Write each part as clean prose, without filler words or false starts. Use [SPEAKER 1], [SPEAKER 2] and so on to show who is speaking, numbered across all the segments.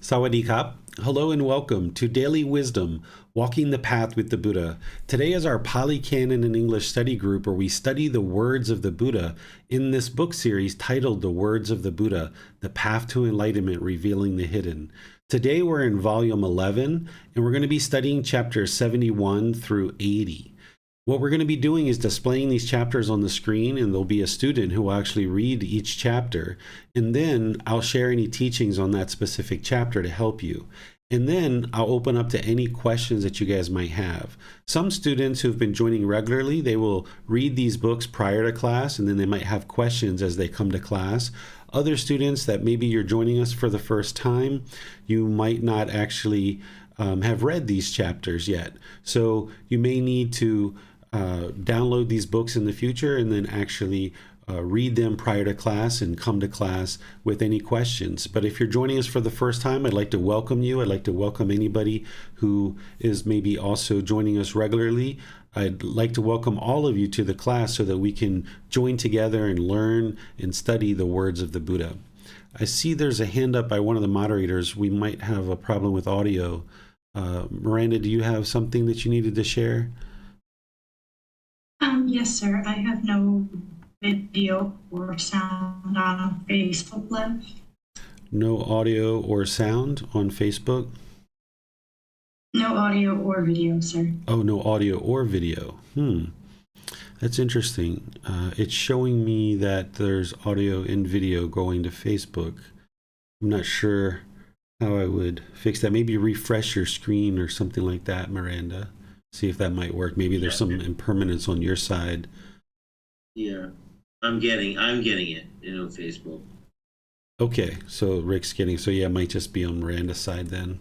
[SPEAKER 1] Sawadee-kap. Hello and welcome to Daily Wisdom, Walking the Path with the Buddha. Today is our Pali Canon and English study group where we study the words of the Buddha in this book series titled The Words of the Buddha, The Path to Enlightenment, Revealing the Hidden. Today we're in volume 11 and we're going to be studying chapters 71 through 80. What we're going to be doing is displaying these chapters on the screen, and there'll be a student who will actually read each chapter, and then I'll share any teachings on that specific chapter to help you. And then I'll open up to any questions that you guys might have. Some students who've been joining regularly, they will read these books prior to class, and then they might have questions as they come to class. Other students that maybe you're joining us for the first time, you might not actually have read these chapters yet. So you may need to download these books in the future and then actually read them prior to class and come to class with any questions. But if you're joining us for the first time, I'd like to welcome you. I'd like to welcome anybody who is maybe also joining us regularly. I'd like to welcome all of you to the class so that we can join together and learn and study the words of the Buddha. I see there's a hand up by one of the moderators. We might have a problem with audio. Miranda, do you have something that you needed to share?
[SPEAKER 2] Yes, sir. I have no video or sound on Facebook Live.
[SPEAKER 1] No audio or sound on Facebook?
[SPEAKER 2] No audio or video, sir.
[SPEAKER 1] Oh, no audio or video. That's interesting. It's showing me that there's audio and video going to Facebook. I'm not sure how I would fix that. Maybe refresh your screen or something like that, Miranda. See if that might work. Maybe there's some impermanence on your side.
[SPEAKER 3] Yeah, I'm getting it, on Facebook.
[SPEAKER 1] Okay, so Rick's getting, so yeah, it might just be on Miranda's side then.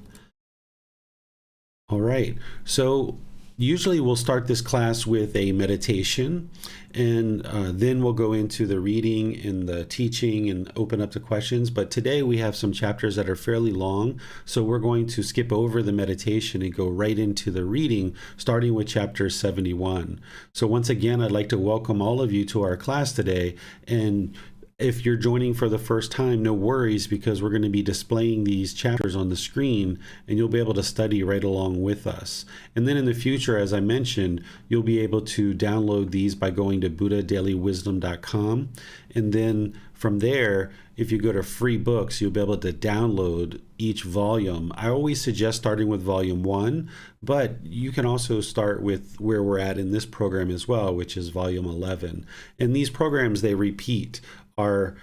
[SPEAKER 1] All right, so usually we'll start this class with a meditation, and then we'll go into the reading and the teaching and open up to questions. But today we have some chapters that are fairly long, so we're going to skip over the meditation and go right into the reading, starting with chapter 71. So once again, I'd like to welcome all of you to our class today. And if you're joining for the first time, no worries, because we're going to be displaying these chapters on the screen and you'll be able to study right along with us. And then in the future, as I mentioned, you'll be able to download these by going to buddhadailywisdom.com. And then from there, if you go to free books, you'll be able to download each volume. I always suggest starting with volume 1, but you can also start with where we're at in this program as well, which is volume 11. And these programs, they repeat. Our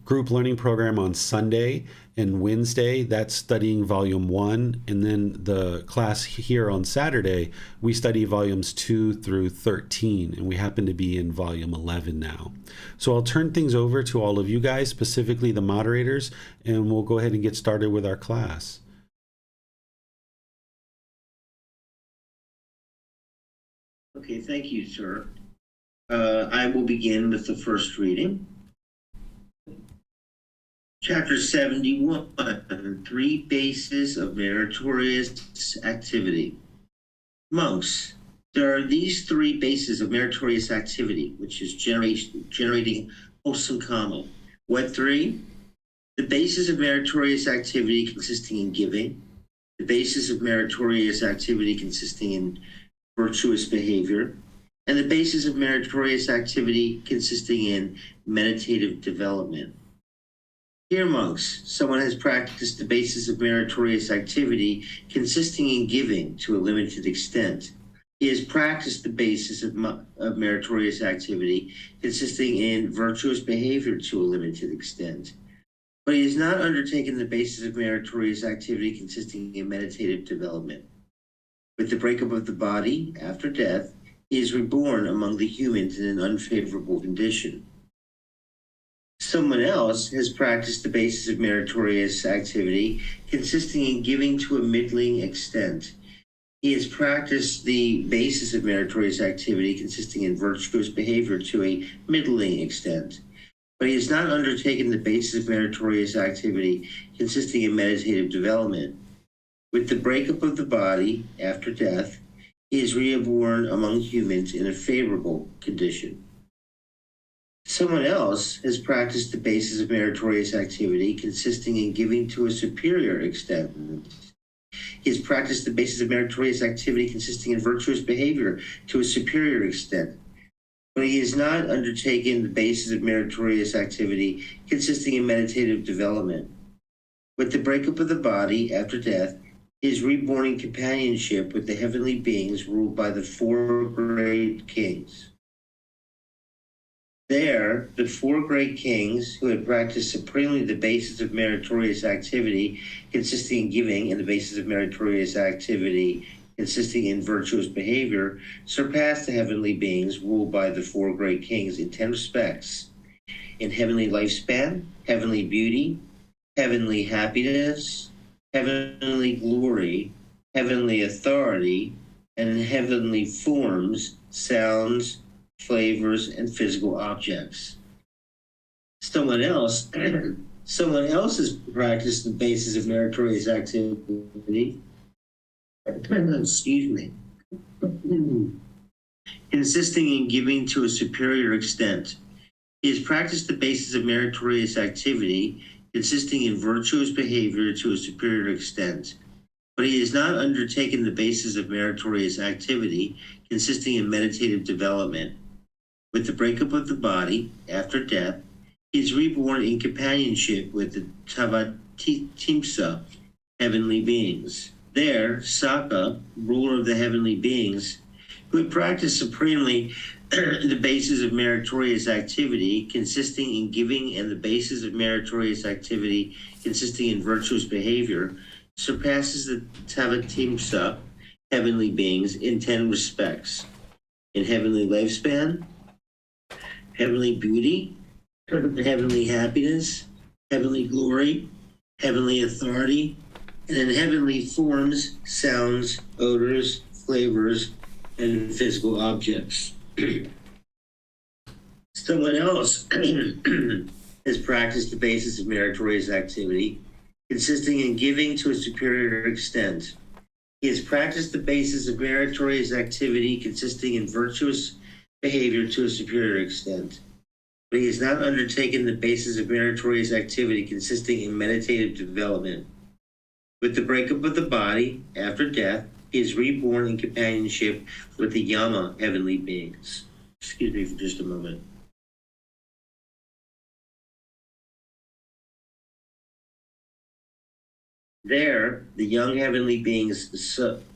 [SPEAKER 1] group learning program on Sunday and Wednesday, that's studying volume 1, and then the class here on Saturday, we study volumes 2 through 13, and we happen to be in volume 11 now. So I'll turn things over to all of you guys, specifically the moderators, and we'll go ahead and get started with our class.
[SPEAKER 3] Okay, thank you, sir. I will begin with the first reading. Chapter 71, Three Bases of Meritorious Activity. Monks, there are these three bases of meritorious activity, which is generating wholesome karma. What three? The basis of meritorious activity consisting in giving, the basis of meritorious activity consisting in virtuous behavior, and the basis of meritorious activity consisting in meditative development. Here, monks, someone has practiced the basis of meritorious activity consisting in giving to a limited extent. He has practiced the basis of meritorious activity consisting in virtuous behavior to a limited extent. But he has not undertaken the basis of meritorious activity consisting in meditative development. With the breakup of the body after death, he is reborn among the humans in an unfavorable condition. Someone else has practiced the basis of meritorious activity consisting in giving to a middling extent. He has practiced the basis of meritorious activity consisting in virtuous behavior to a middling extent. But he has not undertaken the basis of meritorious activity consisting in meditative development. With the breakup of the body after death, he is reborn among humans in a favorable condition. Someone else has practiced the basis of meritorious activity consisting in giving to a superior extent. He has practiced the basis of meritorious activity consisting in virtuous behavior to a superior extent. But he has not undertaken the basis of meritorious activity consisting in meditative development. With the breakup of the body after death, he is reborn in companionship with the heavenly beings ruled by the four great kings. There, the four great kings who had practiced supremely the basis of meritorious activity consisting in giving and the basis of meritorious activity consisting in virtuous behavior, surpassed the heavenly beings ruled by the four great kings in 10 respects: in heavenly lifespan, heavenly beauty, heavenly happiness, heavenly glory, heavenly authority, and in heavenly forms, sounds, flavors, and physical objects. Someone else has practiced the basis of meritorious activity. Excuse me. Consisting in giving to a superior extent. He has practiced the basis of meritorious activity, consisting in virtuous behavior to a superior extent. But he has not undertaken the basis of meritorious activity, consisting in meditative development. With the breakup of the body after death, he is reborn in companionship with the Tavatimsa, heavenly beings. There, Saka, ruler of the heavenly beings, who had practiced supremely the basis of meritorious activity, consisting in giving, and the basis of meritorious activity, consisting in virtuous behavior, surpasses the Tavatimsa, heavenly beings, in 10 respects: in heavenly lifespan, heavenly beauty, heavenly happiness, heavenly glory, heavenly authority, and in heavenly forms, sounds, odors, flavors, and physical objects. Someone else has practiced the basis of meritorious activity, consisting in giving to a superior extent. He has practiced the basis of meritorious activity, consisting in virtuous behavior to a superior extent. But he has not undertaken the basis of meritorious activity, consisting in meditative development. With the breakup of the body after death, he is reborn in companionship with the Yama heavenly beings. Excuse me for just a moment. There, the young heavenly beings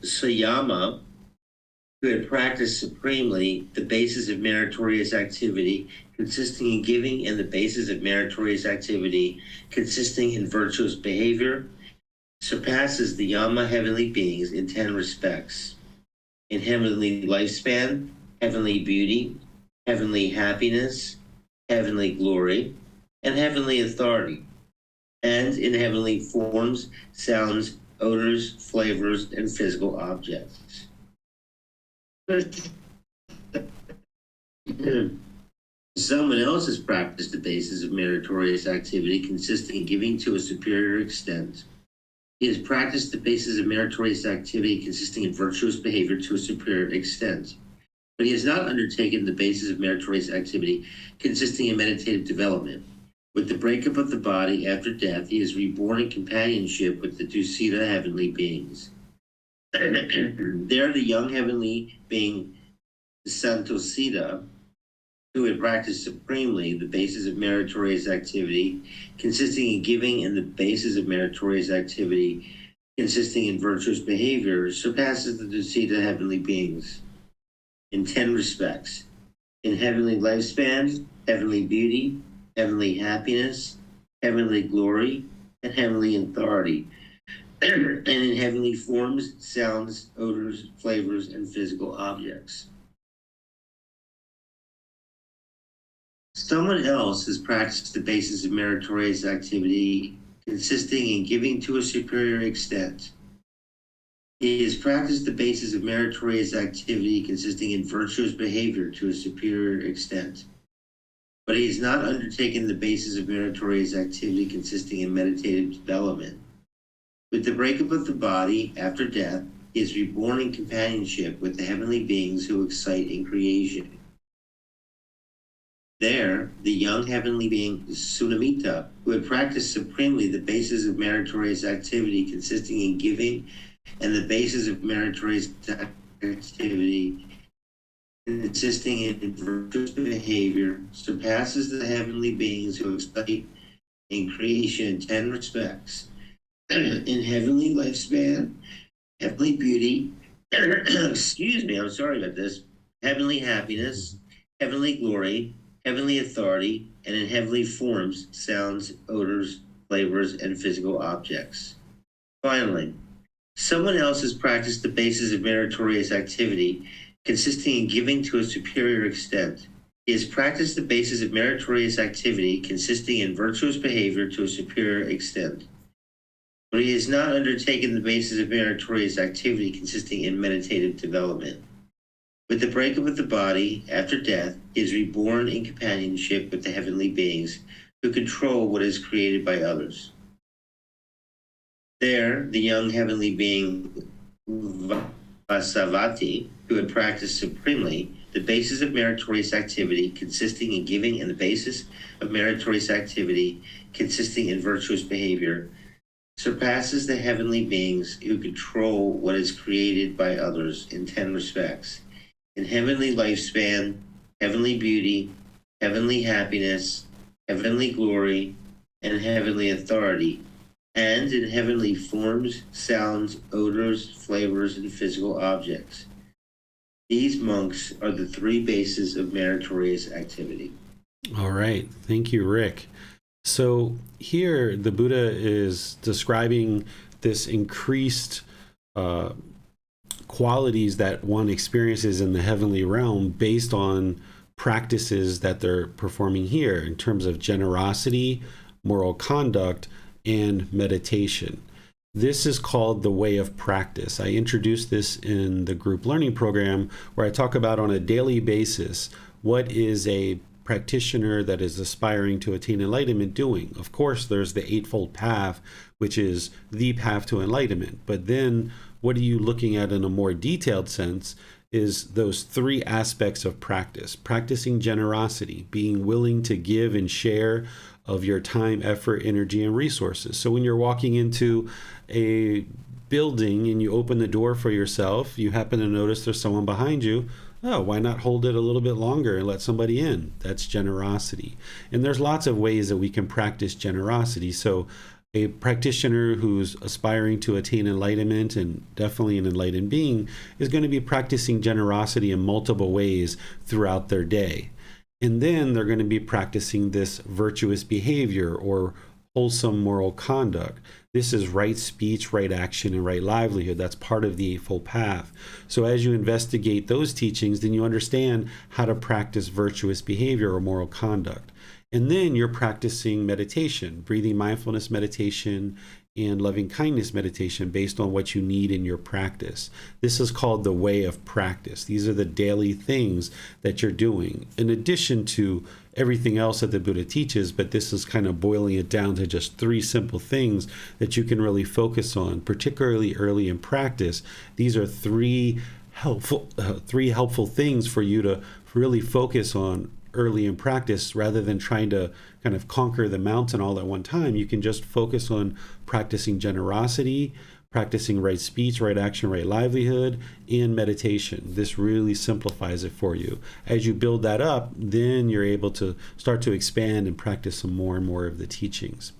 [SPEAKER 3] Sayama, who had practiced supremely the basis of meritorious activity, consisting in giving, and the basis of meritorious activity, consisting in virtuous behavior, surpasses the Yama heavenly beings in 10 respects: in heavenly lifespan, heavenly beauty, heavenly happiness, heavenly glory, and heavenly authority, and in heavenly forms, sounds, odors, flavors, and physical objects. Someone else has practiced the basis of meritorious activity, consisting in giving to a superior extent. He has practiced the basis of meritorious activity, consisting in virtuous behavior to a superior extent. But he has not undertaken the basis of meritorious activity, consisting in meditative development. With the breakup of the body after death, he is reborn in companionship with the Dusita heavenly beings. There, the young heavenly being Santosita, who had practiced supremely the basis of meritorious activity, consisting in giving, and the basis of meritorious activity, consisting in virtuous behavior, surpasses the Dusita heavenly beings in 10 respects: in heavenly lifespan, heavenly beauty, heavenly happiness, heavenly glory, and heavenly authority, and in heavenly forms, sounds, odors, flavors, and physical objects. Someone else has practiced the basis of meritorious activity, consisting in giving to a superior extent. He has practiced the basis of meritorious activity, consisting in virtuous behavior to a superior extent. But he has not undertaken the basis of meritorious activity, consisting in meditative development. With the breakup of the body after death, he is reborn in companionship with the heavenly beings who excite in creation. There, the young heavenly being Sunamita, who had practiced supremely the basis of meritorious activity consisting in giving and the basis of meritorious activity consisting in virtuous behavior, surpasses the heavenly beings who excite in creation in 10 respects. In heavenly lifespan, heavenly beauty, excuse me, I'm sorry about this, heavenly happiness, heavenly glory, heavenly authority, and in heavenly forms, sounds, odors, flavors, and physical objects. Finally, someone else has practiced the basis of meritorious activity consisting in giving to a superior extent. He has practiced the basis of meritorious activity consisting in virtuous behavior to a superior extent. But he has not undertaken the basis of meritorious activity consisting in meditative development. With the breakup of the body after death, he is reborn in companionship with the heavenly beings who control what is created by others. There, the young heavenly being Vasavati, who had practiced supremely the basis of meritorious activity consisting in giving and the basis of meritorious activity consisting in virtuous behavior, surpasses the heavenly beings who control what is created by others in 10 respects. In heavenly lifespan, heavenly beauty, heavenly happiness, heavenly glory, and heavenly authority, and in heavenly forms, sounds, odors, flavors, and physical objects. These monks are the three bases of meritorious activity.
[SPEAKER 1] All right. Thank you, Rick. So here the Buddha is describing this increased qualities that one experiences in the heavenly realm based on practices that they're performing here in terms of generosity, moral conduct, and meditation. This is called the way of practice. I introduced this in the group learning program where I talk about on a daily basis what is a practitioner that is aspiring to attain enlightenment doing. Of course, there's the Eightfold Path, which is the path to enlightenment. But then what are you looking at in a more detailed sense is those three aspects of practice. Practicing generosity, being willing to give and share of your time, effort, energy, and resources. So when you're walking into a building and you open the door for yourself, you happen to notice there's someone behind you. Oh, why not hold it a little bit longer and let somebody in? That's generosity. And there's lots of ways that we can practice generosity. So a practitioner who's aspiring to attain enlightenment and definitely an enlightened being is going to be practicing generosity in multiple ways throughout their day. And then they're going to be practicing this virtuous behavior or wholesome moral conduct. This is right speech, right action, and right livelihood. That's part of the Eightfold Path. So as you investigate those teachings, then you understand how to practice virtuous behavior or moral conduct. And then you're practicing meditation, breathing mindfulness meditation, and loving kindness meditation based on what you need in your practice. This is called the way of practice. These are the daily things that you're doing, in addition to everything else that the Buddha teaches, but this is kind of boiling it down to just three simple things that you can really focus on, particularly early in practice. These are three helpful things for you to really focus on early in practice rather than trying to kind of conquer the mountain all at one time. You can just focus on practicing generosity, practicing right speech, right action, right livelihood, and meditation. This really simplifies it for you. As you build that up, then you're able to start to expand and practice some more and more of the teachings.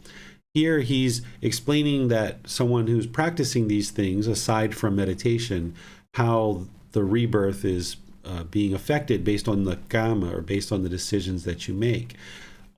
[SPEAKER 1] Here he's explaining that someone who's practicing these things, aside from meditation, how the rebirth is being affected based on the karma or based on the decisions that you make.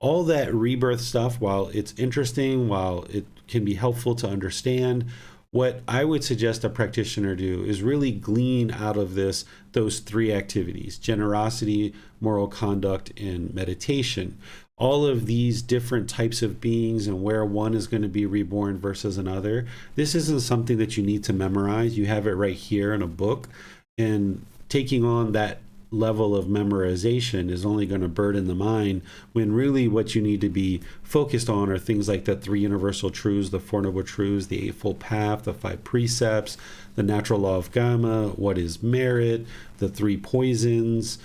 [SPEAKER 1] All that rebirth stuff, while it's interesting, while it can be helpful to understand, what I would suggest a practitioner do is really glean out of this those three activities: generosity, moral conduct, and meditation. All of these different types of beings and where one is going to be reborn versus another. This isn't something that you need to memorize. You have it right here in a book, and taking on that level of memorization is only going to burden the mind, when really what you need to be focused on are things like the three universal truths, the Four Noble Truths, the Eightfold Path, the five precepts, the natural law of karma, what is merit, the three poisons,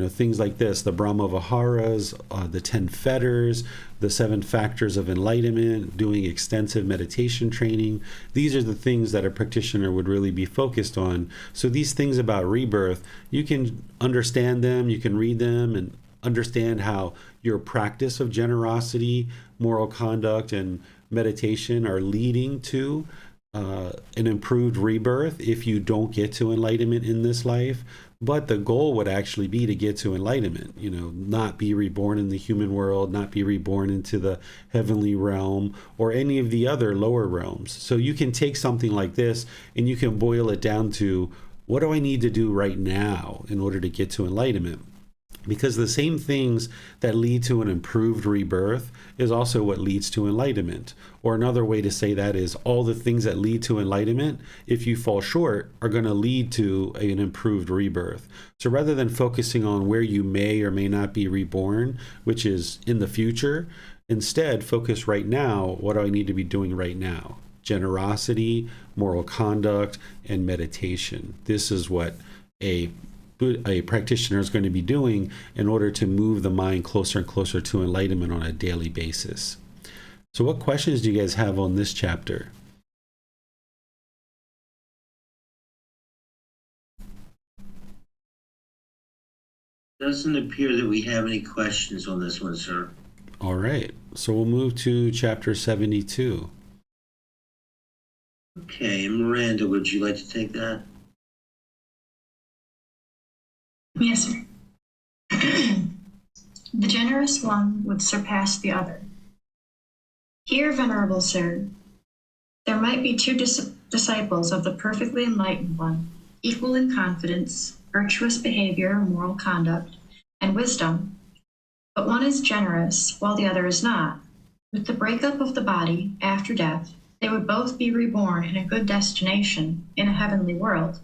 [SPEAKER 1] things like this, the Brahma Viharas, the 10 fetters, the 7 factors of enlightenment, doing extensive meditation training. These are the things that a practitioner would really be focused on. So these things about rebirth, you can understand them, you can read them and understand how your practice of generosity, moral conduct, and meditation are leading to an improved rebirth if you don't get to enlightenment in this life. But the goal would actually be to get to enlightenment, not be reborn in the human world, not be reborn into the heavenly realm or any of the other lower realms. So you can take something like this and you can boil it down to, what do I need to do right now in order to get to enlightenment? Because the same things that lead to an improved rebirth is also what leads to enlightenment. Or another way to say that is, all the things that lead to enlightenment, if you fall short, are going to lead to an improved rebirth. So rather than focusing on where you may or may not be reborn, which is in the future, instead focus right now, what do I need to be doing right now? Generosity, moral conduct, and meditation. This is what a practitioner is going to be doing in order to move the mind closer and closer to enlightenment on a daily basis. So what questions do you guys have on this chapter?
[SPEAKER 3] Doesn't appear that we have any questions on this one, sir.
[SPEAKER 1] All right, so we'll move to chapter 72.
[SPEAKER 3] Okay, Miranda, would you like to take that?
[SPEAKER 2] Yes, sir. The generous one would surpass the other. Here, Venerable Sir, there might be 2 disciples of the perfectly enlightened one, equal in confidence, virtuous behavior, moral conduct, and wisdom, but one is generous while the other is not. With the breakup of the body after death, they would both be reborn in a good destination in a heavenly world.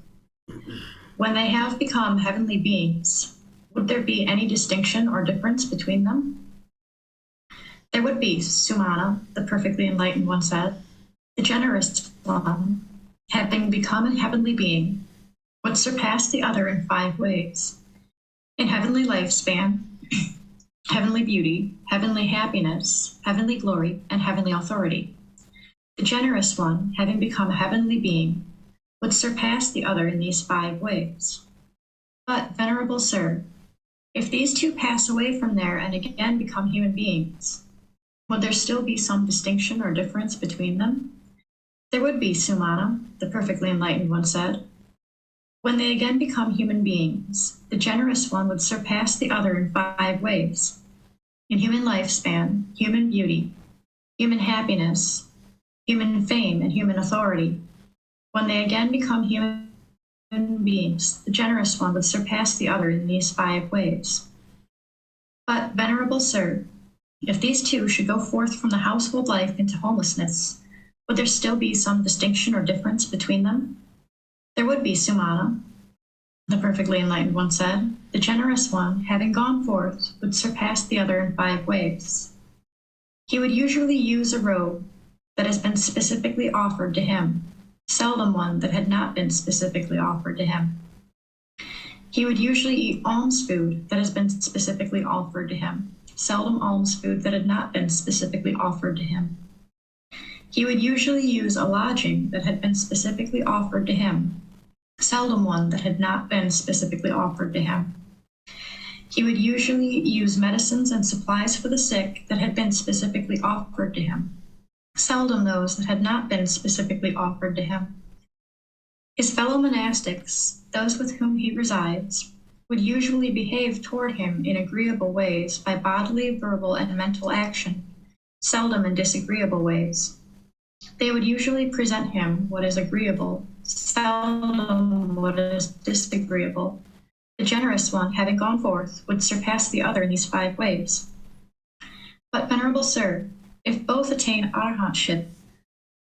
[SPEAKER 2] When they have become heavenly beings, would there be any distinction or difference between them? There would be, Sumana, the perfectly enlightened one said. The generous one, having become a heavenly being, would surpass the other in 5 ways. In heavenly lifespan, heavenly beauty, heavenly happiness, heavenly glory, and heavenly authority. The generous one, having become a heavenly being, would surpass the other in these 5 ways. But, Venerable Sir, if these 2 pass away from there and again become human beings, would there still be some distinction or difference between them? There would be, Sumana, the perfectly enlightened one said. When they again become human beings, the generous one would surpass the other in 5 ways. In human lifespan, human beauty, human happiness, human fame, and human authority. When they again become human beings, the generous one would surpass the other in these 5 ways. But, Venerable Sir, if these 2 should go forth from the household life into homelessness, would there still be some distinction or difference between them? There would be, Sumana, the perfectly enlightened one said. The generous one, having gone forth, would surpass the other in 5 ways. He would usually use a robe that has been specifically offered to him, seldom one that had not been specifically offered to him. He would usually eat alms food that has been specifically offered to him, seldom alms food that had not been specifically offered to him. He would usually use a lodging that had been specifically offered to him, seldom one that had not been specifically offered to him. He would usually use medicines and supplies for the sick that had been specifically offered to him, seldom those that had not been specifically offered to him. His fellow monastics, those with whom he resides, would usually behave toward him in agreeable ways by bodily, verbal, and mental action, seldom in disagreeable ways. They would usually present him what is agreeable, seldom what is disagreeable. The generous one, having gone forth, would surpass the other in these 5 ways. But, Venerable Sir, if both attain arahantship,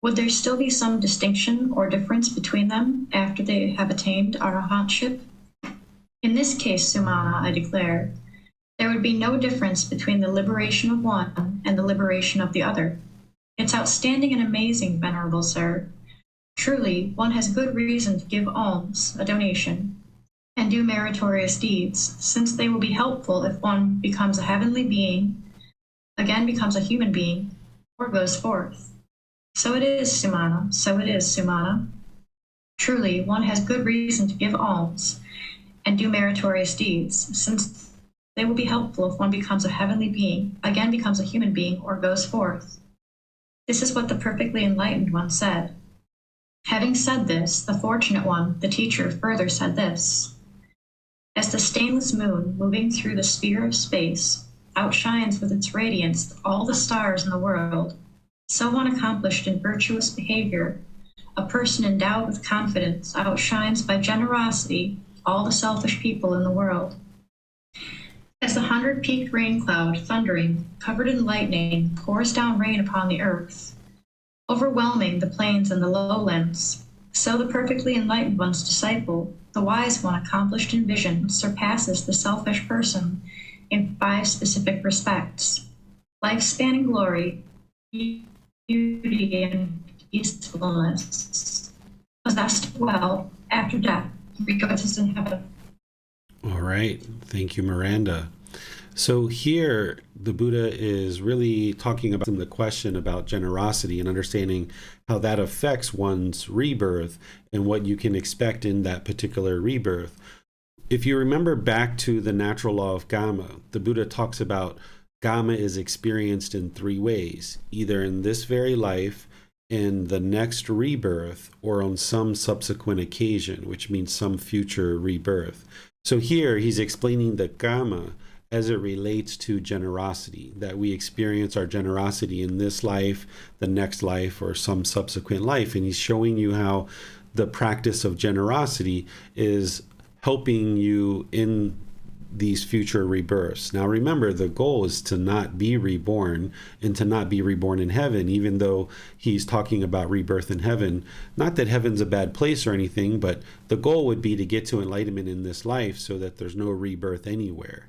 [SPEAKER 2] would there still be some distinction or difference between them after they have attained arahantship? In this case, Sumana, I declare, there would be no difference between the liberation of one and the liberation of the other. It's outstanding and amazing, Venerable Sir. Truly, one has good reason to give alms, a donation, and do meritorious deeds, since they will be helpful if one becomes a heavenly being, again becomes a human being, or goes forth. So it is, Sumana, so it is, Sumana. Truly, one has good reason to give alms and do meritorious deeds, since they will be helpful if one becomes a heavenly being, again becomes a human being, or goes forth. This is what the perfectly enlightened one said. Having said this, the fortunate one, the teacher, further said this. As the stainless moon, moving through the sphere of space, outshines with its radiance all the stars in the world, so one accomplished in virtuous behavior, a person endowed with confidence, outshines by generosity all the selfish people in the world. As the 100-peaked rain cloud, thundering, covered in lightning, pours down rain upon the earth, overwhelming the plains and the lowlands, so the perfectly enlightened one's disciple, the wise one accomplished in vision, surpasses the selfish person in 5 specific respects: lifespan and glory, beauty and peacefulness, possessed well after death, rejoices in heaven.
[SPEAKER 1] All right. Thank you, Miranda. So here, the Buddha is really talking about the question about generosity and understanding how that affects one's rebirth and what you can expect in that particular rebirth. If you remember back to the natural law of Gama, the Buddha talks about Gama is experienced in 3 ways, either in this very life, in the next rebirth, or on some subsequent occasion, which means some future rebirth. So here he's explaining the Gama as it relates to generosity, that we experience our generosity in this life, the next life, or some subsequent life. And he's showing you how the practice of generosity is helping you in these future rebirths. Now remember, the goal is to not be reborn and to not be reborn in heaven, even though he's talking about rebirth in heaven. Not that heaven's a bad place or anything, but the goal would be to get to enlightenment in this life so that there's no rebirth anywhere.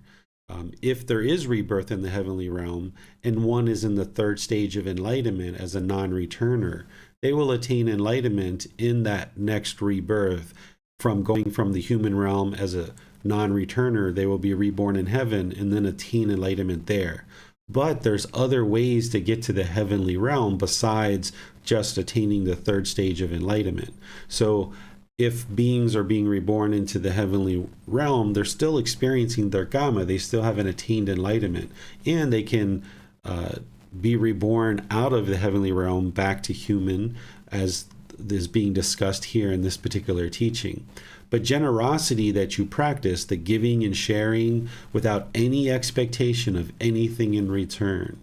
[SPEAKER 1] If there is rebirth in the heavenly realm and one is in the 3rd stage of enlightenment as a non-returner, they will attain enlightenment in that next rebirth. From going from the human realm as a non-returner, they will be reborn in heaven and then attain enlightenment there. But there's other ways to get to the heavenly realm besides just attaining the 3rd stage of enlightenment. So if beings are being reborn into the heavenly realm, they're still experiencing their Gama. They still haven't attained enlightenment, and they can be reborn out of the heavenly realm back to human, as is being discussed here in this particular teaching. But generosity that you practice, the giving and sharing without any expectation of anything in return,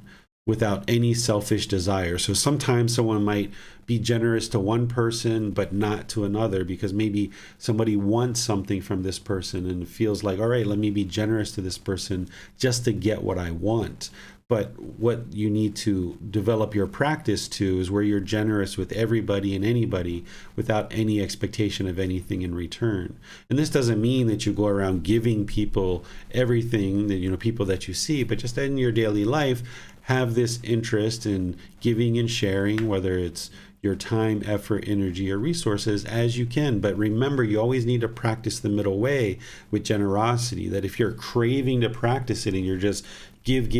[SPEAKER 1] without any selfish desire. So sometimes someone might be generous to one person but not to another, because maybe somebody wants something from this person and feels like, all right, let me be generous to this person just to get what I want. But what you need to develop your practice to is where you're generous with everybody and anybody without any expectation of anything in return. And this doesn't mean that you go around giving people everything, that people that you see, but just in your daily life, have this interest in giving and sharing, whether it's your time, effort, energy, or resources as you can. But remember, you always need to practice the middle way with generosity, that if you're craving to practice it and you're just give,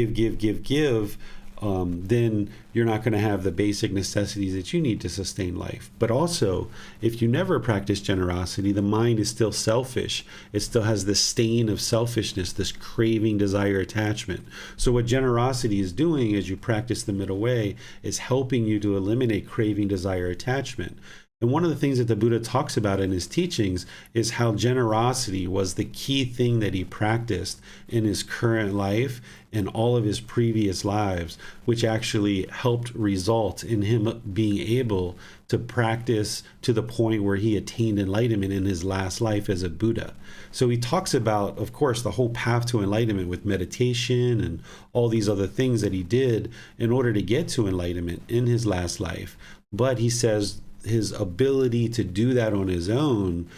[SPEAKER 1] then you're not going to have the basic necessities that you need to sustain life. But also, if you never practice generosity, the mind is still selfish. It still has this stain of selfishness, this craving, desire, attachment. So what generosity is doing as you practice the middle way is helping you to eliminate craving, desire, attachment. And one of the things that the Buddha talks about in his teachings is how generosity was the key thing that he practiced in his current life and all of his previous lives, which actually helped result in him being able to practice to the point where he attained enlightenment in his last life as a Buddha. So he talks about, of course, the whole path to enlightenment with meditation and all these other things that he did in order to get to enlightenment in his last life. But he says his ability to do that on his own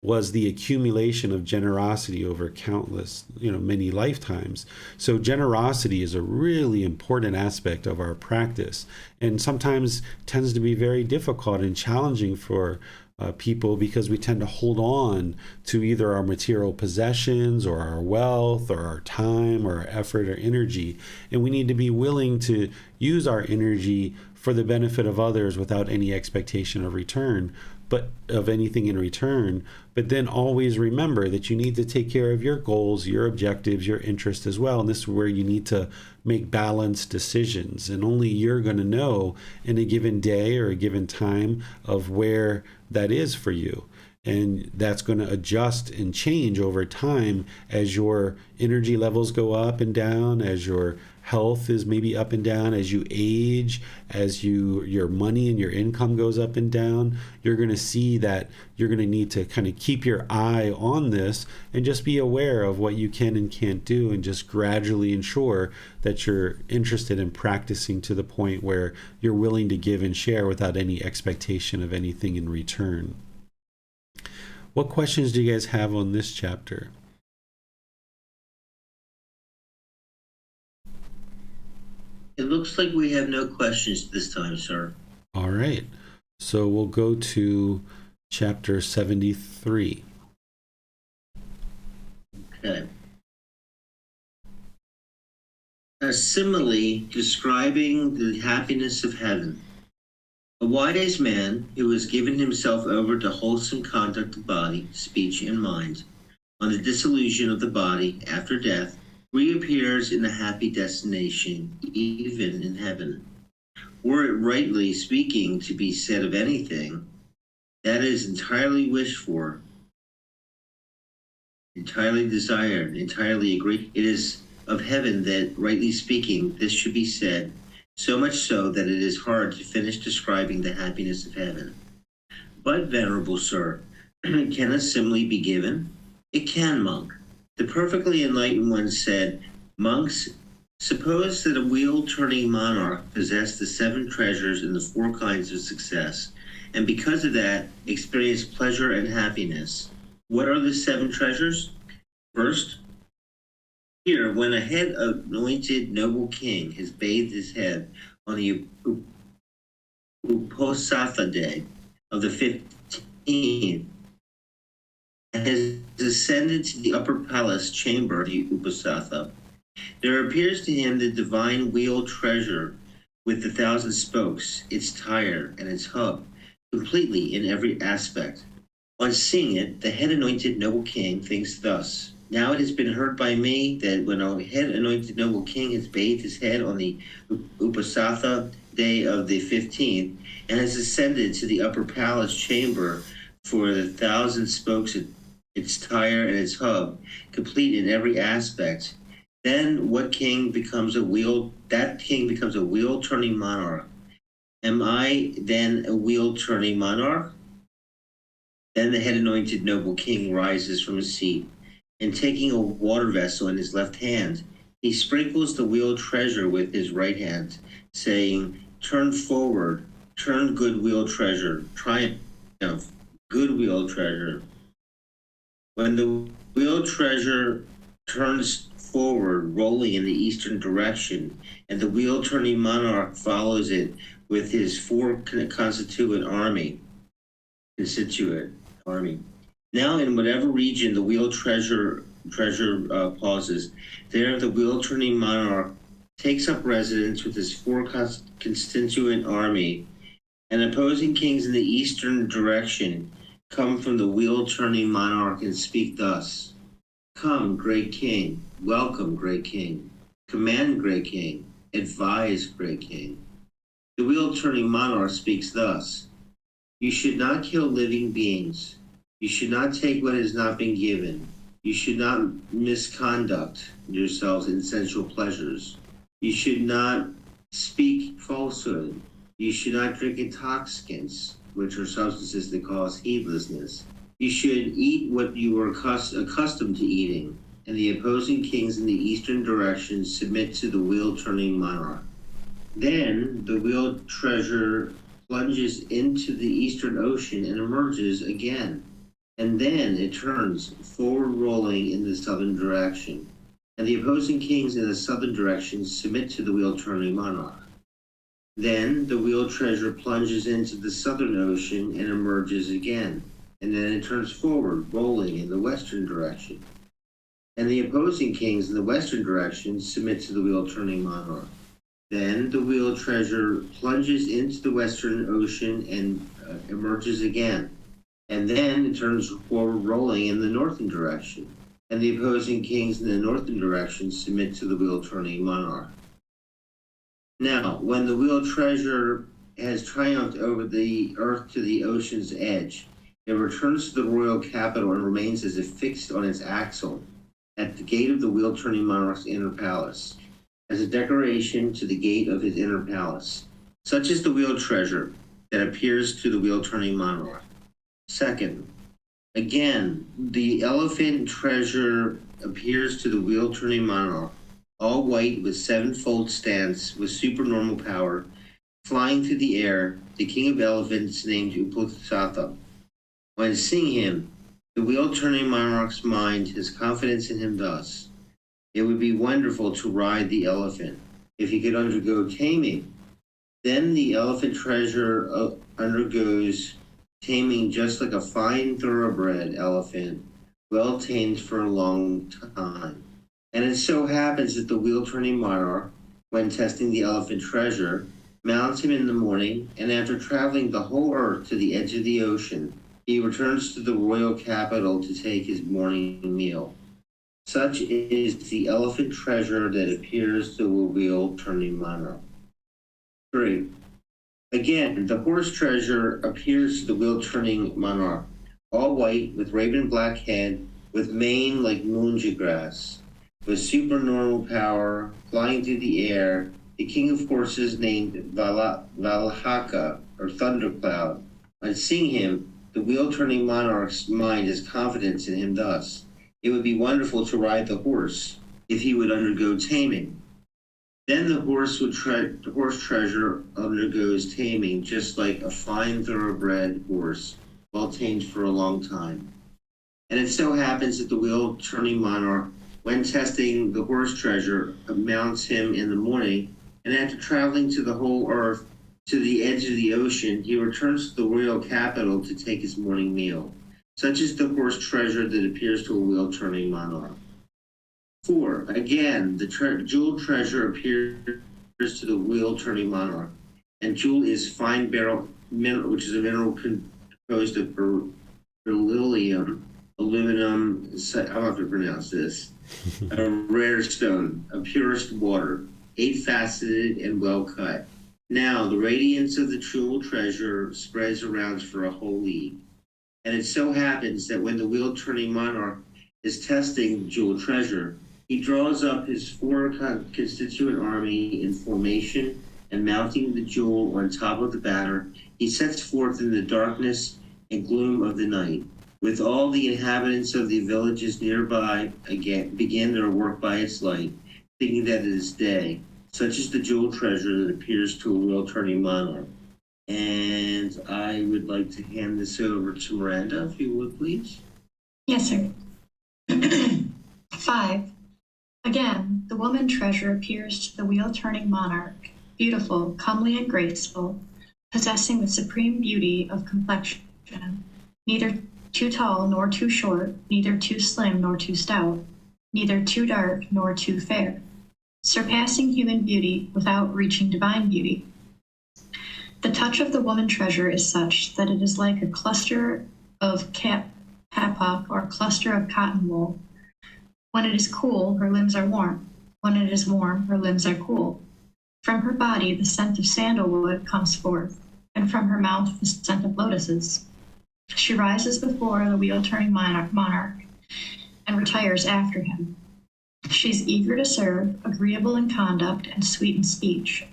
[SPEAKER 1] was the accumulation of generosity over countless, many lifetimes. So generosity is a really important aspect of our practice, and sometimes tends to be very difficult and challenging for people, because we tend to hold on to either our material possessions or our wealth or our time or our effort or energy. And we need to be willing to use our energy for the benefit of others without any expectation of return, but of anything in return. But then always remember that you need to take care of your goals, your objectives, your interests as well. And this is where you need to make balanced decisions. And only you're going to know in a given day or a given time of where that is for you. And that's going to adjust and change over time as your energy levels go up and down, as your health is maybe up and down, as you age, as your money and your income goes up and down. You're going to see that you're going to need to kind of keep your eye on this and just be aware of what you can and can't do, and just gradually ensure that you're interested in practicing to the point where you're willing to give and share without any expectation of anything in return. What questions do you guys have on this chapter?
[SPEAKER 3] It looks like we have no questions this time, sir.
[SPEAKER 1] All right. So we'll go to chapter 73.
[SPEAKER 3] Okay. A simile describing the happiness of heaven. A wise man who has given himself over to wholesome conduct of body, speech, and mind, on the dissolution of the body after death, reappears in a happy destination, even in heaven. Were it rightly speaking to be said of anything that is entirely wished for, entirely desired, entirely agreed, it is of heaven that, rightly speaking, this should be said, so much so that it is hard to finish describing the happiness of heaven. But, venerable sir, can a simile be given? It can, monk. The perfectly enlightened one said, monks, suppose that a wheel-turning monarch possessed the 7 treasures and the 4 kinds of success, and because of that, experienced pleasure and happiness. What are the 7 treasures? First, here, when a head-anointed noble king has bathed his head on the Uposatha day of the 15th, and has ascended to the upper palace chamber of the Uposatha, there appears to him the divine wheel treasure with the 1,000 spokes, its tire, and its hub, completely in every aspect. On seeing it, the head-anointed noble king thinks thus: now it has been heard by me that when a head-anointed noble king has bathed his head on the Uposatha day of the 15th, and has ascended to the upper palace chamber for the 1,000 spokes, its tire, and its hub, complete in every aspect, then what king becomes a wheel? That king becomes a wheel-turning monarch. Am I then a wheel-turning monarch? Then the head-anointed noble king rises from his seat, and taking a water vessel in his left hand, he sprinkles the wheel treasure with his right hand, saying, turn forward, turn good wheel treasure, triumph, good wheel treasure. When the wheel treasure turns forward, rolling in the eastern direction, and the wheel-turning monarch follows it with his 4 constituent army. Now, in whatever region the wheel treasure pauses, there the wheel-turning monarch takes up residence with his 4 constituent army, and opposing kings in the eastern direction come from the wheel-turning monarch and speak thus: come, great king, welcome, great king, command, great king, advise, great king. The wheel-turning monarch speaks thus: you should not kill living beings. You should not take what has not been given. You should not misconduct yourselves in sensual pleasures. You should not speak falsehood. You should not drink intoxicants, which are substances that cause heedlessness. You should eat what you were accustomed to eating. And the opposing kings in the eastern direction submit to the wheel-turning monarch. Then the wheel treasure plunges into the eastern ocean and emerges again. And then it turns forward, rolling in the southern direction. And the opposing kings in the southern direction submit to the wheel-turning monarch. Then the wheeled treasure plunges into the southern ocean and emerges again, and then it turns forward, rolling in the western direction. And the opposing kings in the western direction submit to the wheel-turning monarch. Then the wheeled treasure plunges into the western ocean and emerges again. And then it turns forward, rolling in the northern direction. And the opposing kings in the northern direction submit to the wheel-turning monarch. Now, when the wheeled treasure has triumphed over the earth to the ocean's edge, it returns to the royal capital and remains as if fixed on its axle at the gate of the wheel-turning monarch's inner palace, as a decoration to the gate of his inner palace. Such is the wheeled treasure that appears to the wheel-turning monarch. Second, again, the elephant treasure appears to the wheel-turning monarch, all white with sevenfold stance, with supernormal power, flying through the air, the king of elephants named Uposatha. When seeing him, the wheel-turning monarch's mind has confidence in him thus: it would be wonderful to ride the elephant if he could undergo taming. Then the elephant treasure undergoes taming just like a fine thoroughbred elephant, well tamed for a long time. And it so happens that the wheel-turning monarch, when testing the elephant treasure, mounts him in the morning, and after traveling the whole earth to the edge of the ocean, he returns to the royal capital to take his morning meal. Such is the elephant treasure that appears to the wheel-turning monarch. 3. Again, the horse treasure appears to the wheel-turning monarch, all white, with raven black head, with mane like munja grass, with supernormal power, flying through the air, the king of horses named Valhaka, or Thundercloud. On seeing him, the wheel-turning monarch's mind has confidence in him thus: it would be wonderful to ride the horse if he would undergo taming. Then the horse treasure undergoes taming just like a fine thoroughbred horse, well tamed for a long time. And it so happens that the wheel-turning monarch, when testing the horse treasure, mounts him in the morning, and after traveling to the whole earth to the edge of the ocean, he returns to the royal capital to take his morning meal. Such is the horse treasure that appears to a wheel-turning monarch. 4. Again, the jewel treasure appears to the wheel-turning monarch, and jewel is fine beryl mineral, which is a mineral composed of beryllium, aluminum, I'll have to pronounce this, a rare stone, of purest water, 8-faceted and well cut. Now the radiance of the jewel treasure spreads around for a whole league. And it so happens that when the wheel-turning monarch is testing the jewel treasure, he draws up his 4 constituent army in formation, and mounting the jewel on top of the banner, he sets forth in the darkness and gloom of the night, with all the inhabitants of the villages nearby begin their work by its light, thinking that it is day. Such is the jewel treasure that appears to a wheel-turning monarch. And I would like to hand this over to Miranda, if you would, please.
[SPEAKER 2] Yes, sir. 5. Again, the woman treasure appears to the wheel-turning monarch, beautiful, comely, and graceful, possessing the supreme beauty of complexion, neither too tall nor too short, neither too slim nor too stout, neither too dark nor too fair, surpassing human beauty without reaching divine beauty. The touch of the woman treasure is such that it is like a cluster of kapok or cluster of cotton wool. When it is cool, her limbs are warm. When it is warm, her limbs are cool. From her body, the scent of sandalwood comes forth, and from her mouth, the scent of lotuses. She rises before the wheel-turning monarch and retires after him. She is eager to serve, agreeable in conduct, and sweet in speech.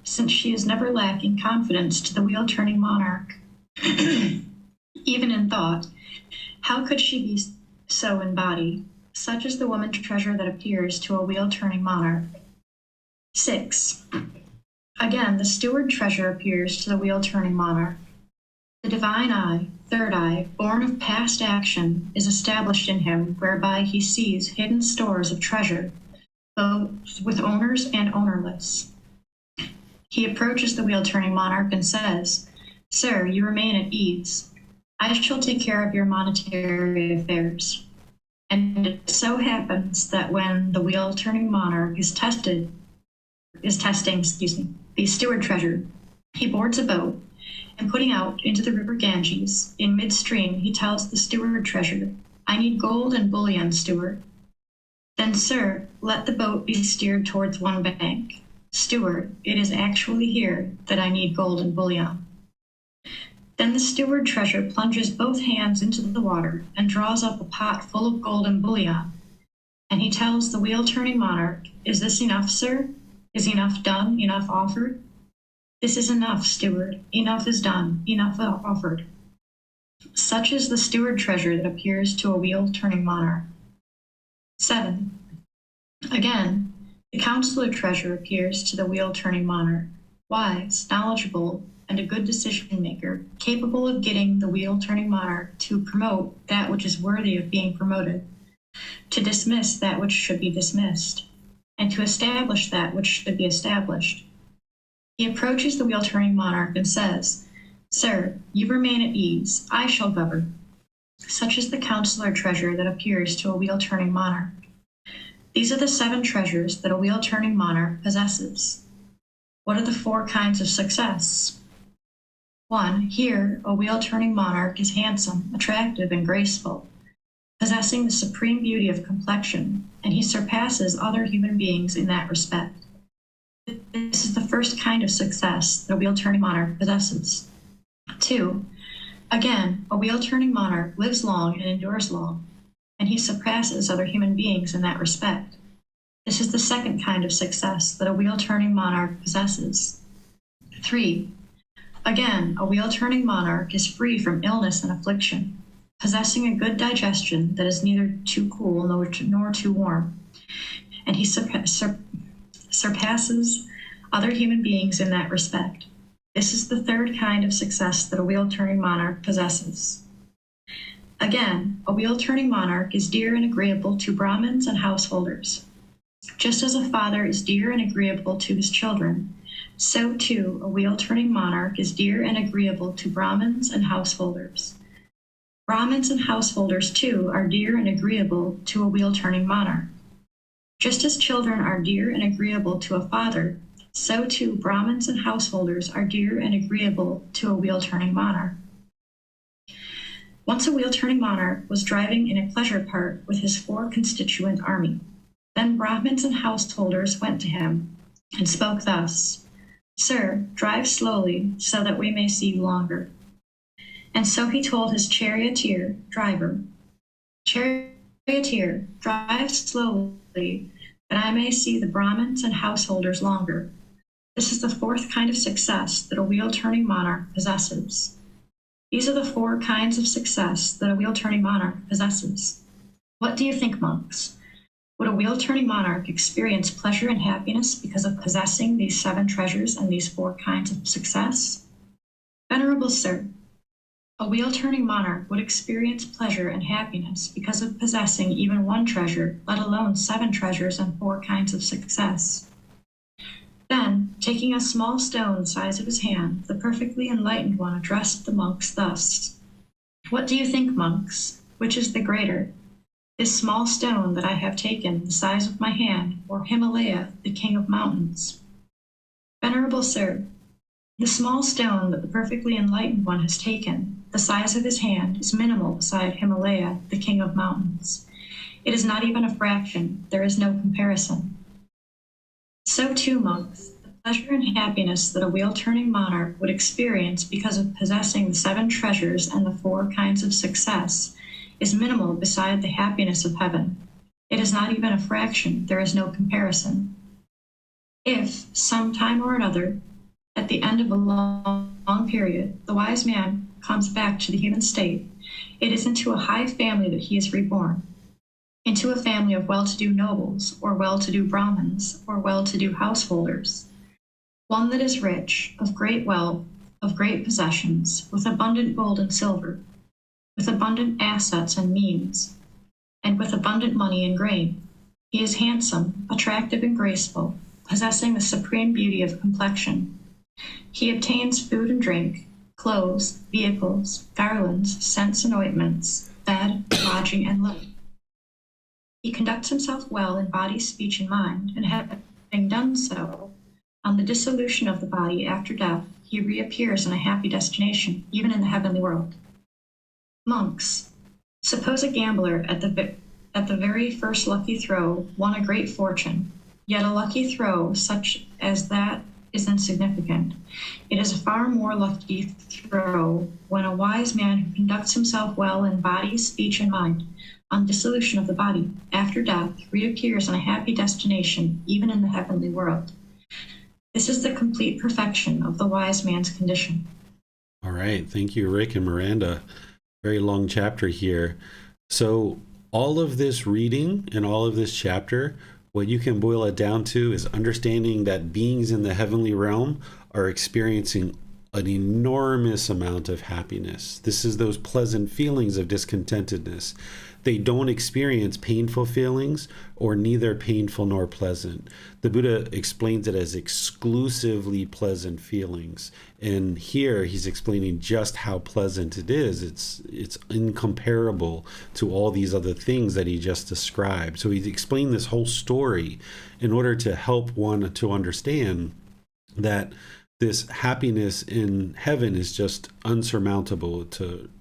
[SPEAKER 2] Since she is never lacking confidence to the wheel-turning monarch, even in thought, how could she be so in body? Such is the woman treasure that appears to a wheel-turning monarch. 6. Again, the steward treasure appears to the wheel-turning monarch. The divine eye, third eye, born of past action, is established in him, whereby he sees hidden stores of treasure, both with owners and ownerless. He approaches the wheel-turning monarch and says, "Sir, you remain at ease. I shall take care of your monetary affairs." And it so happens that when the wheel-turning monarch is testing the steward treasure, he boards a boat, and putting out into the river Ganges, in midstream he tells the steward treasure, "I need gold and bullion, steward." "Then, sir, let the boat be steered towards one bank." "Steward, it is actually here that I need gold and bullion." Then the steward treasure plunges both hands into the water and draws up a pot full of gold and bullion. And he tells the wheel-turning monarch, "Is this enough, sir? Is enough done, enough offered?" "This is enough, steward. Enough is done, enough offered." Such is the steward treasure that appears to a wheel-turning monarch. 7. Again, the counselor treasure appears to the wheel-turning monarch, wise, knowledgeable, and a good decision-maker, capable of getting the wheel-turning monarch to promote that which is worthy of being promoted, to dismiss that which should be dismissed, and to establish that which should be established. He approaches the wheel-turning monarch and says, "Sir, you remain at ease. I shall govern." Such is the counselor treasure that appears to a wheel-turning monarch. These are the 7 treasures that a wheel-turning monarch possesses. What are the 4 kinds of success? 1. Here, a wheel-turning monarch is handsome, attractive, and graceful, possessing the supreme beauty of complexion, and he surpasses other human beings in that respect. This is the first kind of success that a wheel-turning monarch possesses. 2. Again, a wheel-turning monarch lives long and endures long, and he surpasses other human beings in that respect. This is the second kind of success that a wheel-turning monarch possesses. 3. Again, a wheel-turning monarch is free from illness and affliction, possessing a good digestion that is neither too cool nor too warm, and he surpasses other human beings in that respect. This is the third kind of success that a wheel-turning monarch possesses. Again, a wheel-turning monarch is dear and agreeable to Brahmins and householders. Just as a father is dear and agreeable to his children, so too a wheel-turning monarch is dear and agreeable to Brahmins and householders. Brahmins and householders, too, are dear and agreeable to a wheel-turning monarch. Just as children are dear and agreeable to a father, so too Brahmins and householders are dear and agreeable to a wheel-turning monarch. Once a wheel-turning monarch was driving in a pleasure cart with his 4 constituent army. Then Brahmins and householders went to him and spoke thus, "Sir, drive slowly so that we may see you longer." And so he told his charioteer, "Driver, charioteer, drive slowly that I may see the Brahmins and householders longer." This is the 4th kind of success that a wheel-turning monarch possesses. These are the 4 kinds of success that a wheel-turning monarch possesses. What do you think, monks? Would a wheel-turning monarch experience pleasure and happiness because of possessing these 7 treasures and these 4 kinds of success? Venerable Sir, a wheel-turning monarch would experience pleasure and happiness because of possessing even 1 treasure, let alone 7 treasures and 4 kinds of success. Then, taking a small stone the size of his hand, the perfectly enlightened one addressed the monks thus, "What do you think, monks? Which is the greater? This small stone that I have taken, the size of my hand, or Himalaya, the king of mountains?" Venerable Sir, the small stone that the perfectly enlightened one has taken, the size of his hand, is minimal beside Himalaya, the king of mountains. It is not even a fraction. There is no comparison. So too, monks, the pleasure and happiness that a wheel-turning monarch would experience because of possessing the 7 treasures and the 4 kinds of success is minimal beside the happiness of heaven. It is not even a fraction. There is no comparison. If, some time or another, at the end of a long period, the wise man comes back to the human state, it is into a high family that he is reborn, into a family of well-to-do nobles, or well-to-do Brahmins, or well-to-do householders, one that is rich, of great wealth, of great possessions, with abundant gold and silver, with abundant assets and means, and with abundant money and grain. He is handsome, attractive, and graceful, possessing the supreme beauty of complexion, He obtains food and drink, clothes, vehicles, garlands, scents and ointments, bed, lodging, and light. He conducts himself well in body, speech, and mind, and having done so, on the dissolution of the body after death, he reappears in a happy destination, even in the heavenly world. Monks, suppose a gambler at the very first lucky throw won a great fortune, yet a lucky throw such as that is insignificant. It is a far more lucky throw when a wise man who conducts himself well in body, speech, and mind, on dissolution of the body, after death, reappears in a happy destination, even in the heavenly world. This is the complete perfection of the wise man's condition.
[SPEAKER 1] All right. Thank you, Rick and Miranda. Very long chapter here. So all of this reading and all of this chapter, what you can boil it down to is understanding that beings in the heavenly realm are experiencing an enormous amount of happiness. This is those pleasant feelings of discontentedness. They don't experience painful feelings, or neither painful nor pleasant. The Buddha explains it as exclusively pleasant feelings. And here he's explaining just how pleasant it is. It's incomparable to all these other things that he just described. So he's explained this whole story in order to help one to understand that this happiness in heaven is just unsurmountable.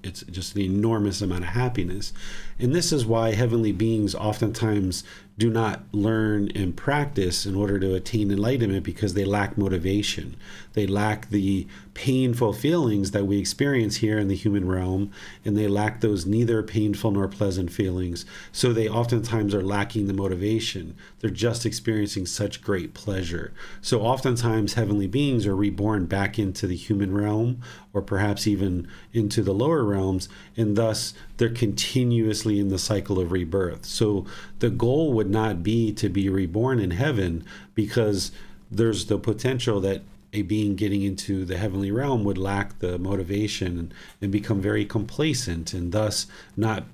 [SPEAKER 1] It's just an enormous amount of happiness. And this is why heavenly beings oftentimes do not learn and practice in order to attain enlightenment, because they lack motivation. They lack the painful feelings that we experience here in the human realm, and they lack those neither painful nor pleasant feelings. So they oftentimes are lacking the motivation. They're just experiencing such great pleasure. So oftentimes heavenly beings are reborn back into the human realm, or perhaps even into the lower realms, and thus they're continuously in the cycle of rebirth. So the goal would not be to be reborn in heaven, because there's the potential that a being getting into the heavenly realm would lack the motivation and become very complacent, and thus not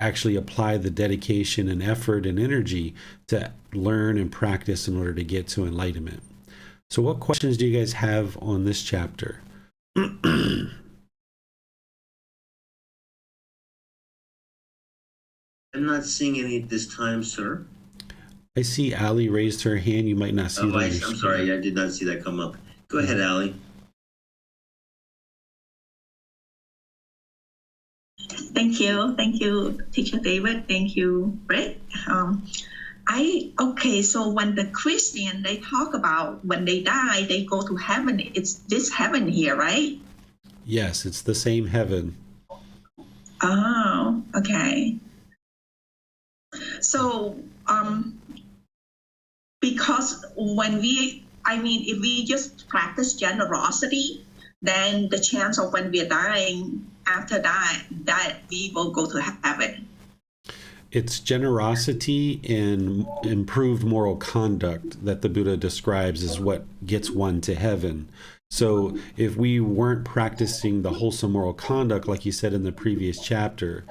[SPEAKER 1] actually apply the dedication and effort and energy to learn and practice in order to get to enlightenment. So what questions do you guys have on this chapter?
[SPEAKER 3] I'm not seeing any at this time, sir.
[SPEAKER 1] I see Ali raised her hand. You might not see that.
[SPEAKER 3] I'm sorry, I did not see that come up. Go ahead, Ali.
[SPEAKER 4] Thank you, Teacher David. Thank you, Rick. So when the Christian, they talk about when they die, they go to heaven. It's this heaven here, right?
[SPEAKER 1] Yes, it's the same heaven.
[SPEAKER 4] Oh, okay. So, because if we just practice generosity, then the chance of when we're dying after that we will go to heaven.
[SPEAKER 1] It's generosity and improved moral conduct that the Buddha describes as what gets one to heaven. So if we weren't practicing the wholesome moral conduct, like you said in the previous chapter,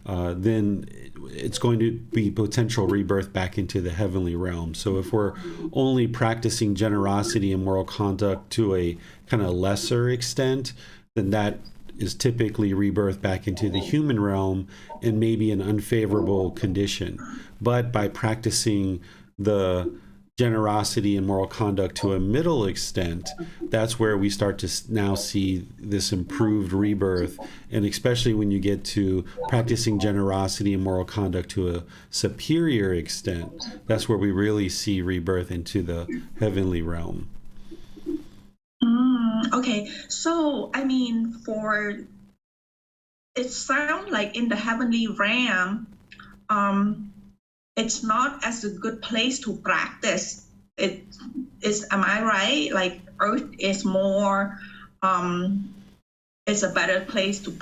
[SPEAKER 1] then it's going to be potential rebirth back into the heavenly realm. So if we're only practicing generosity and moral conduct to a kind of lesser extent, then that is typically rebirth back into the human realm and maybe an unfavorable condition. But by practicing the generosity and moral conduct to a middle extent, that's where we start to now see this improved rebirth. And especially when you get to practicing generosity and moral conduct to a superior extent, that's where we really see rebirth into the heavenly realm.
[SPEAKER 4] Okay, so it sounds like in the heavenly realm, it's not as a good place to practice. It is, am I right? Like Earth is more, it's a better place to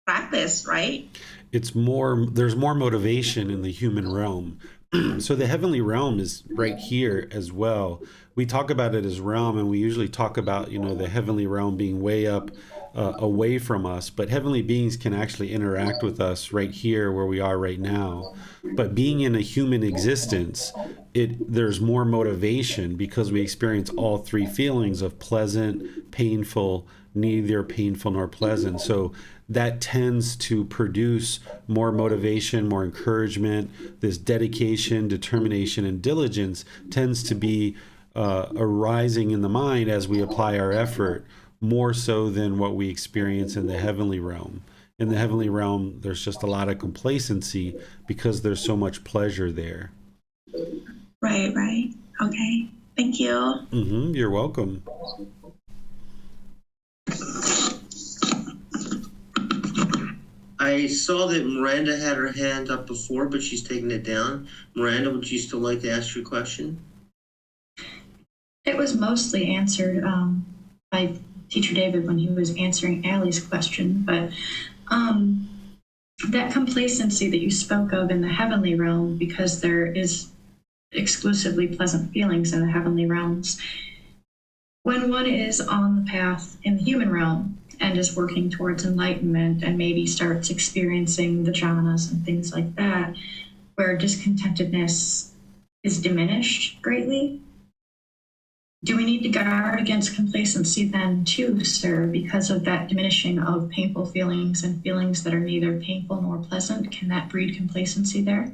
[SPEAKER 4] practice, right?
[SPEAKER 1] There's more motivation in the human realm. So the heavenly realm is right here as well. We talk about it as realm, and we usually talk about, the heavenly realm being way up away from us, but heavenly beings can actually interact with us right here where we are right now. But being in a human existence, there's more motivation because we experience all three feelings of pleasant, painful, neither painful nor pleasant. So that tends to produce more motivation, more encouragement. This dedication, determination, and diligence tends to be arising in the mind as we apply our effort, more so than what we experience in the heavenly realm. In the heavenly realm, there's just a lot of complacency because there's so much pleasure there.
[SPEAKER 4] Right. Okay. Thank you.
[SPEAKER 1] You're welcome.
[SPEAKER 3] I saw that Miranda had her hand up before, but she's taken it down. Miranda, would you still like to ask your question?
[SPEAKER 2] It was mostly answered by Teacher David when he was answering Allie's question, but that complacency that you spoke of in the heavenly realm, because there is exclusively pleasant feelings in the heavenly realms, when one is on the path in the human realm and is working towards enlightenment and maybe starts experiencing the jhanas and things like that, where discontentedness is diminished greatly, do we need to guard against complacency then too, sir, because of that diminishing of painful feelings and feelings that are neither painful nor pleasant? Can that breed complacency there?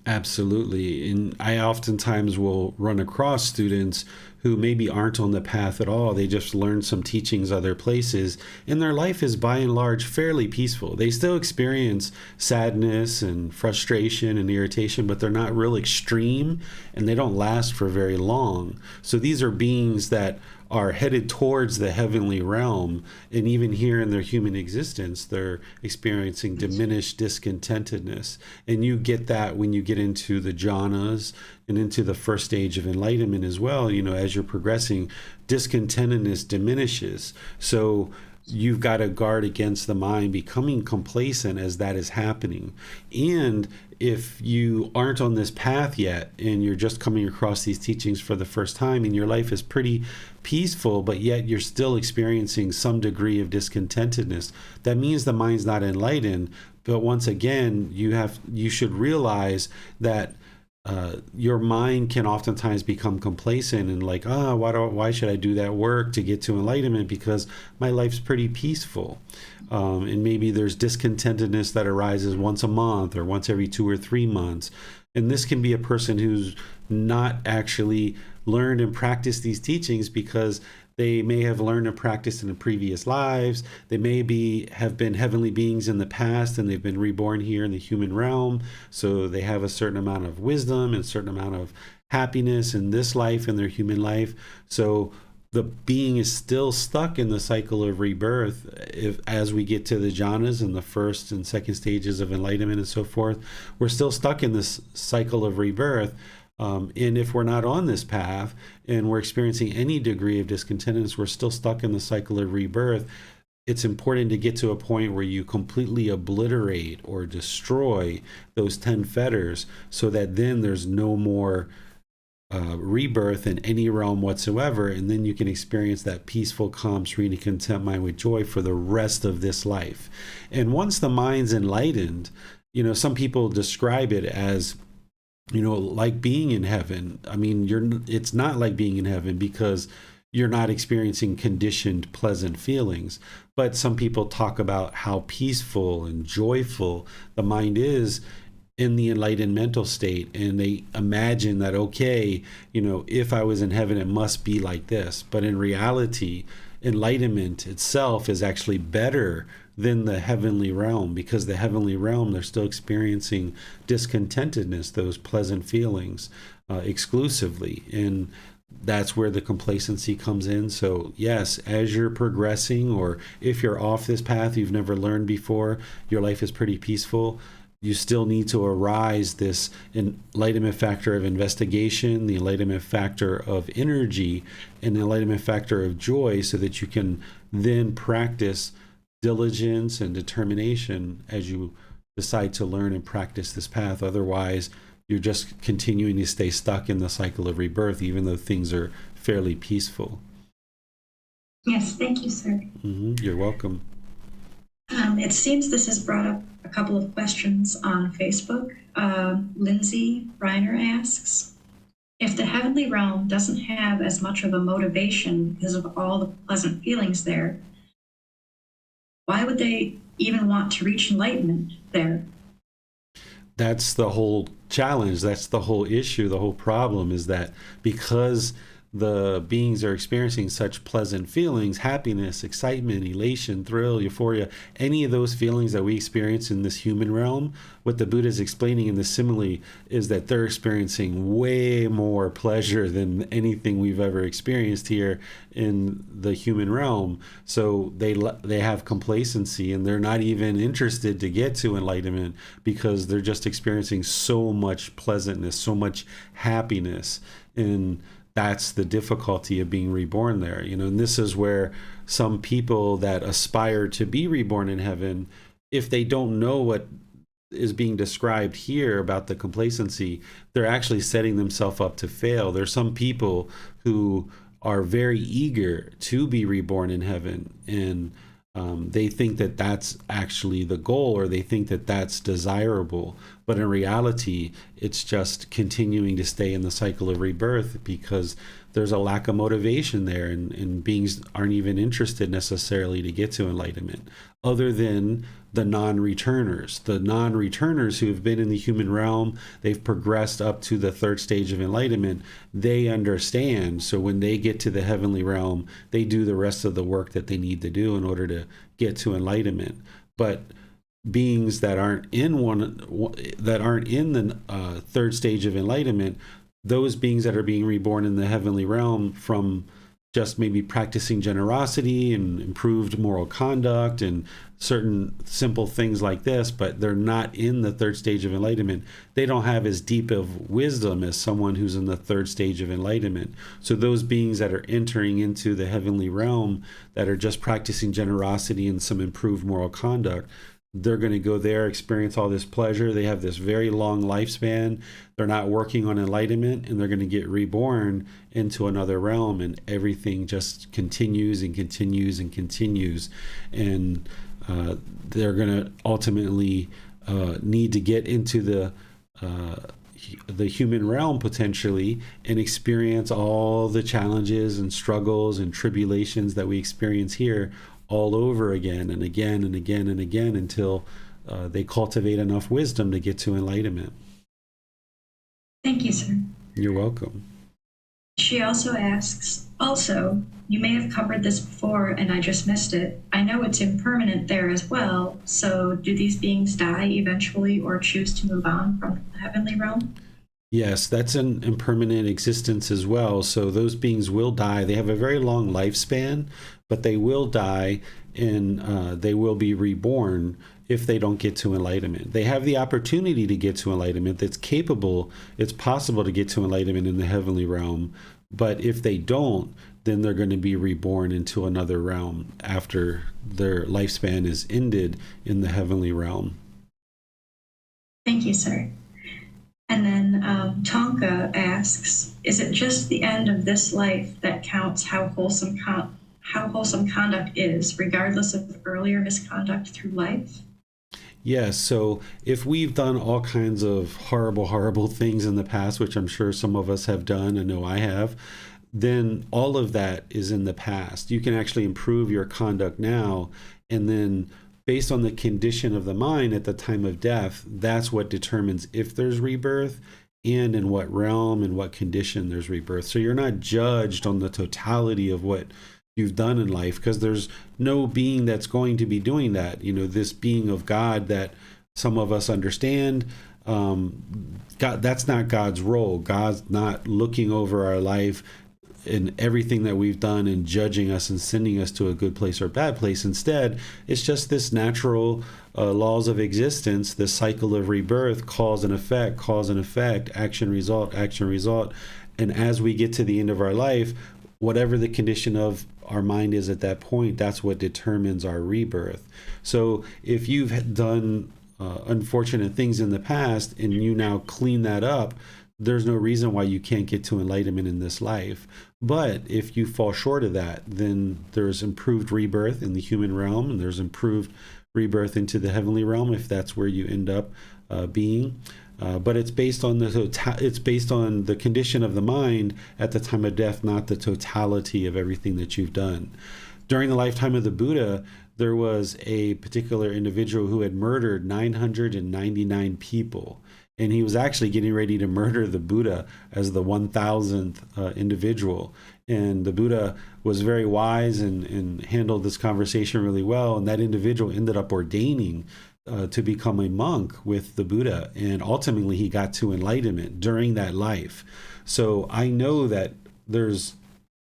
[SPEAKER 1] Absolutely. And I oftentimes will run across students who maybe aren't on the path at all. They just learned some teachings other places, and their life is by and large fairly peaceful. They still experience sadness and frustration and irritation, but they're not real extreme, and they don't last for very long. So these are beings that are headed towards the heavenly realm, and even here in their human existence, they're experiencing diminished discontentedness. And you get that when you get into the jhanas and into the first stage of enlightenment as well. You know, as you're progressing, discontentedness diminishes. So you've got to guard against the mind becoming complacent as that is happening. And if you aren't on this path yet and you're just coming across these teachings for the first time and your life is pretty peaceful, but yet you're still experiencing some degree of discontentedness, that means the mind's not enlightened. But once again, you should realize that your mind can oftentimes become complacent and like, why should I do that work to get to enlightenment, because my life's pretty peaceful. And maybe there's discontentedness that arises once a month or once every 2 or 3 months. And this can be a person who's not actually learned and practiced these teachings because they may have learned and practiced in previous lives. They may have been heavenly beings in the past and they've been reborn here in the human realm. So they have a certain amount of wisdom and a certain amount of happiness in this life, in their human life. So the being is still stuck in the cycle of rebirth. As we get to the jhanas and the first and second stages of enlightenment and so forth, we're still stuck in this cycle of rebirth. And if we're not on this path and we're experiencing any degree of discontentedness, we're still stuck in the cycle of rebirth. It's important to get to a point where you completely obliterate or destroy those 10 fetters so that then there's no more rebirth in any realm whatsoever, and then you can experience that peaceful, calm, serene, and content mind with joy for the rest of this life. And once the mind's enlightened, some people describe it as, like being in heaven. I mean, it's not like being in heaven because you're not experiencing conditioned, pleasant feelings. But some people talk about how peaceful and joyful the mind is in the enlightened mental state, and they imagine that, okay, if I was in heaven, it must be like this. But in reality, enlightenment itself is actually better than the heavenly realm, because the heavenly realm, they're still experiencing discontentedness, those pleasant feelings exclusively. And that's where the complacency comes in. So yes, as you're progressing, or if you're off this path, you've never learned before, your life is pretty peaceful. You still need to arise this enlightenment factor of investigation, the enlightenment factor of energy, and the enlightenment factor of joy, so that you can then practice diligence and determination as you decide to learn and practice this path. Otherwise, you're just continuing to stay stuck in the cycle of rebirth, even though things are fairly peaceful.
[SPEAKER 2] Yes, thank you, sir.
[SPEAKER 1] You're welcome.
[SPEAKER 2] It seems this has brought up a couple of questions on Facebook. Lindsay Reiner asks, if the heavenly realm doesn't have as much of a motivation because of all the pleasant feelings there, why would they even want to reach enlightenment there?
[SPEAKER 1] That's the whole challenge. That's the whole issue. The whole problem is that because the beings are experiencing such pleasant feelings, happiness, excitement, elation, thrill, euphoria, any of those feelings that we experience in this human realm, what the Buddha is explaining in the simile is that they're experiencing way more pleasure than anything we've ever experienced here in the human realm. So they have complacency and they're not even interested to get to enlightenment because they're just experiencing so much pleasantness, so much happiness. And that's the difficulty of being reborn there, and this is where some people that aspire to be reborn in heaven, if they don't know what is being described here about the complacency, they're actually setting themselves up to fail. There's some people who are very eager to be reborn in heaven, and they think that that's actually the goal, or they think that that's desirable. But in reality, it's just continuing to stay in the cycle of rebirth because there's a lack of motivation there, and beings aren't even interested necessarily to get to enlightenment, other than the non-returners. The non-returners who have been in the human realm, they've progressed up to the third stage of enlightenment, they understand. So when they get to the heavenly realm, they do the rest of the work that they need to do in order to get to enlightenment. But beings that aren't in the third stage of enlightenment, those beings that are being reborn in the heavenly realm from just maybe practicing generosity and improved moral conduct and certain simple things like this, but they're not in the third stage of enlightenment. They don't have as deep of wisdom as someone who's in the third stage of enlightenment. So those beings that are entering into the heavenly realm that are just practicing generosity and some improved moral conduct, they're going to go there, experience all this pleasure. They have this very long lifespan. They're not working on enlightenment, and they're going to get reborn into another realm, and everything just continues and continues and continues. And they're going to ultimately need to get into the human realm potentially and experience all the challenges and struggles and tribulations that we experience here all over again and again and again and again until they cultivate enough wisdom to get to enlightenment.
[SPEAKER 2] Thank you, sir.
[SPEAKER 1] You're welcome.
[SPEAKER 2] She also asks, you may have covered this before and I just missed it. I know it's impermanent there as well, so do these beings die eventually or choose to move on from the heavenly realm?
[SPEAKER 1] Yes, that's an impermanent existence as well. So those beings will die. They have a very long lifespan, but they will die, and they will be reborn if they don't get to enlightenment. They have the opportunity to get to enlightenment. It's possible to get to enlightenment in the heavenly realm, but if they don't, then they're going to be reborn into another realm after their lifespan is ended in the heavenly realm.
[SPEAKER 2] Thank you, sir. And then Tonka asks, is it just the end of this life that counts how wholesome conduct is, regardless of earlier misconduct through life?
[SPEAKER 1] Yes, so if we've done all kinds of horrible things in the past, which I'm sure some of us have done, I know I have, then all of that is in the past. You can actually improve your conduct now, and then based on the condition of the mind at the time of death, that's what determines if there's rebirth and in what realm and what condition there's rebirth. So you're not judged on the totality of what you've done in life, because there's no being that's going to be doing that. This being of God that some of us understand, God, that's not God's role. God's not looking over our life in everything that we've done and judging us and sending us to a good place or bad place. Instead, it's just this natural laws of existence, this cycle of rebirth, cause and effect, action, result. And as we get to the end of our life, whatever the condition of our mind is at that point, that's what determines our rebirth. So if you've done unfortunate things in the past and you now clean that up, there's no reason why you can't get to enlightenment in this life. But if you fall short of that, then there's improved rebirth in the human realm, and there's improved rebirth into the heavenly realm if that's where you end up being. But it's based on the condition of the mind at the time of death, not the totality of everything that you've done. During the lifetime of the Buddha, there was a particular individual who had murdered 999 people. And he was actually getting ready to murder the Buddha as the 1000th individual. And the Buddha was very wise and handled this conversation really well. And that individual ended up ordaining to become a monk with the Buddha. And ultimately, he got to enlightenment during that life. So I know that there's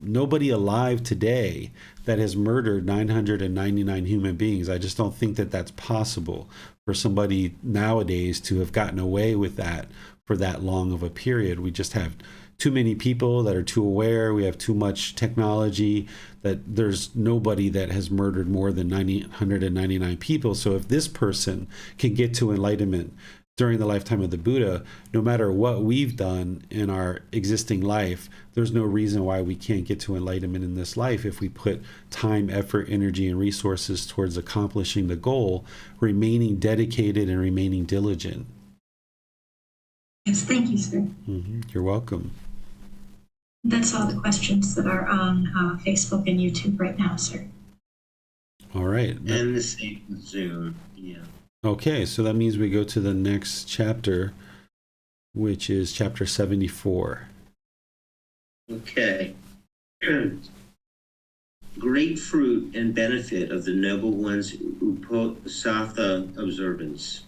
[SPEAKER 1] nobody alive today that has murdered 999 human beings. I just don't think that that's possible for somebody nowadays to have gotten away with that for that long of a period. We just have too many people that are too aware. We have too much technology that there's nobody that has murdered more than 999 people. So if this person can get to enlightenment during the lifetime of the Buddha, no matter what we've done in our existing life, there's no reason why we can't get to enlightenment in this life if we put time, effort, energy, and resources towards accomplishing the goal, remaining dedicated and remaining diligent.
[SPEAKER 2] Yes, thank you, sir.
[SPEAKER 1] You're welcome.
[SPEAKER 2] That's all the questions that are on Facebook and YouTube right now, sir.
[SPEAKER 1] All right.
[SPEAKER 3] And the same with Zoom, yeah.
[SPEAKER 1] Okay, so that means we go to the next chapter, which is chapter 74.
[SPEAKER 3] Okay. Great fruit and benefit of the Noble One's Uposatha observance.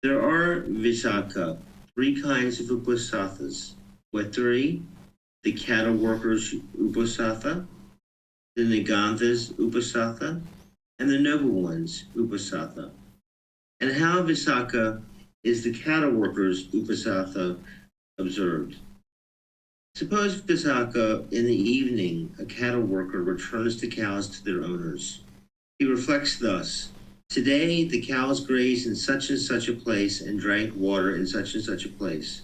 [SPEAKER 3] There are, Visakha, 3 kinds of Uposathas. What 3? The cattle workers' Uposatha, the Nigantha's Uposatha, and the Noble One's Uposatha. And how, Visakha, is the cattle workers' Uposatha observed? Suppose, Visakha, in the evening, a cattle worker returns the cows to their owners. He reflects thus: today the cows grazed in such and such a place and drank water in such and such a place.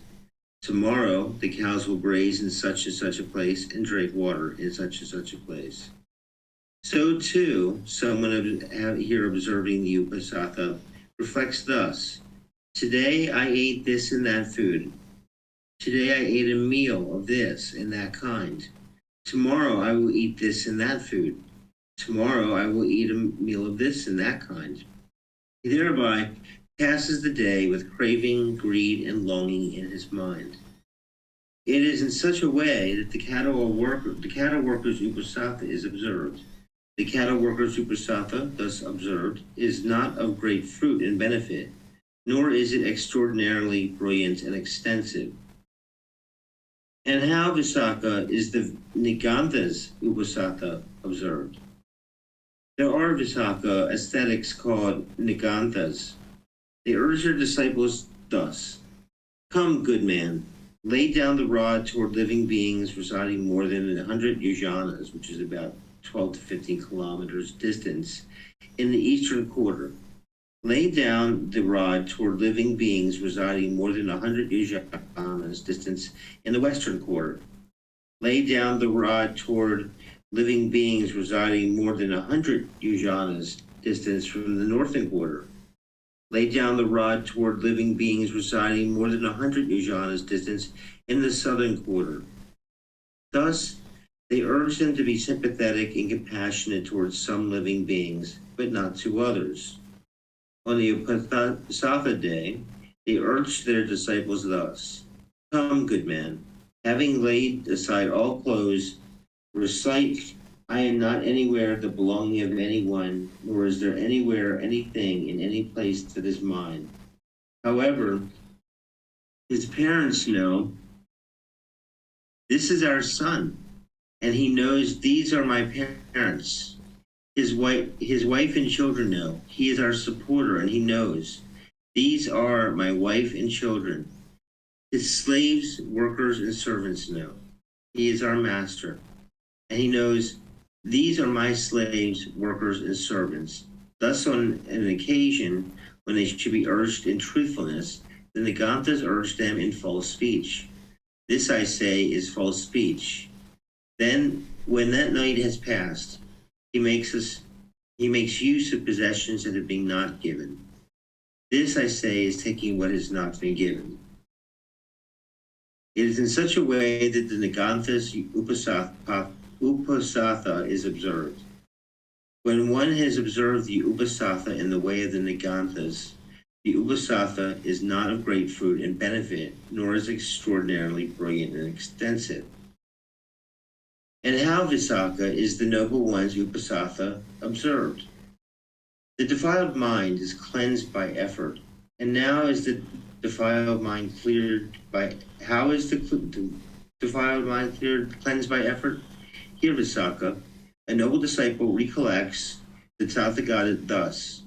[SPEAKER 3] Tomorrow the cows will graze in such and such a place and drink water in such and such a place. So too, someone here observing the Uposatha reflects thus: today I ate this and that food. Today I ate a meal of this and that kind. Tomorrow I will eat this and that food. Tomorrow I will eat a meal of this and that kind. He thereby passes the day with craving, greed, and longing in his mind. It is in such a way that the cattle worker's Uposatha is observed. The cattle worker's Uposatha, thus observed, is not of great fruit and benefit, nor is it extraordinarily brilliant and extensive. And how, Visakha, is the Nigantha's Uposatha observed? There are, Visakha, ascetics called Niganthas. They urge their disciples thus: come, good man, lay down the rod toward living beings residing more than 100 yojanas, which is about 12 to 15 kilometers distance, in the eastern quarter. Lay down the rod toward living beings residing more than 100 yojanas distance in the western quarter. Lay down the rod toward living beings residing more than 100 yojanas distance from the northern quarter. Lay down the rod toward living beings residing more than 100 yojanas distance in the southern quarter. Thus, they urge them to be sympathetic and compassionate towards some living beings, but not to others. On the Uposatha day, they urge their disciples thus: come, good man, having laid aside all clothes, recite, I am not anywhere the belonging of anyone, nor is there anywhere anything in any place that is mine. However, his parents know this is our son, and he knows these are my parents. His wife and children know he is our supporter, and he knows these are my wife and children. His slaves, workers, and servants know he is our master, and he knows these are my slaves, workers, and servants. Thus, on an occasion when they should be urged in truthfulness, The Niganthas urge them in false speech. This, I say, is false speech. Then, when that night has passed, he makes use of possessions that have been not given. This, I say, is taking what has not been given. It is in such a way that the Niganthas upasatha is observed. When one has observed the upasatha in the way of the Niganthas, the upasatha is not of great fruit and benefit, nor is extraordinarily brilliant and extensive. And how, Visakha, is the noble one's upasatha observed? The defiled mind is cleansed by effort, and now is the defiled mind cleared by, how is the defiled mind cleansed by effort? Here, Visakha, a noble disciple recollects the Tathagata thus: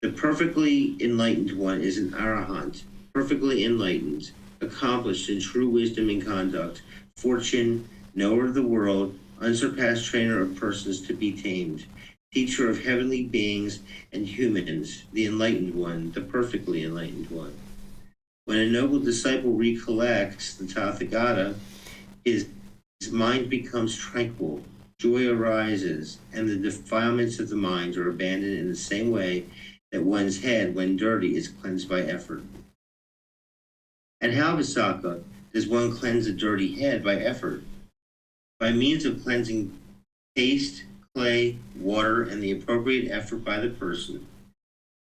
[SPEAKER 3] the perfectly enlightened one is an arahant, perfectly enlightened, accomplished in true wisdom and conduct, fortune, knower of the world, unsurpassed trainer of persons to be tamed, teacher of heavenly beings and humans, the enlightened one, the perfectly enlightened one. When a noble disciple recollects the Tathagata, his mind becomes tranquil, joy arises, and the defilements of the mind are abandoned in the same way that one's head, when dirty, is cleansed by effort. And how, Visakha, does one cleanse a dirty head by effort? By means of cleansing paste, clay, water, and the appropriate effort by the person.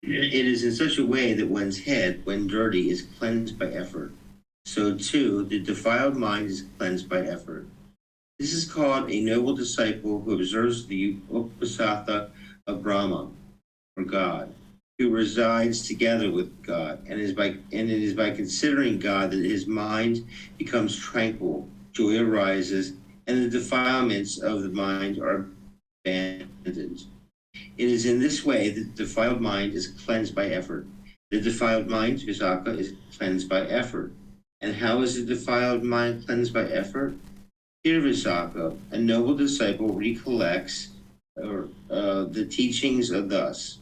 [SPEAKER 3] It is in such a way that one's head, when dirty, is cleansed by effort. So too, the defiled mind is cleansed by effort. This is called a noble disciple who observes the upasatha of Brahma, or God, who resides together with God, and it is by considering God that his mind becomes tranquil, joy arises, and the defilements of the mind are abandoned. It is in this way that the defiled mind is cleansed by effort. The defiled mind, Visakha, is cleansed by effort. And how is the defiled mind cleansed by effort? Here, Visakha, a noble disciple recollects the teachings of thus.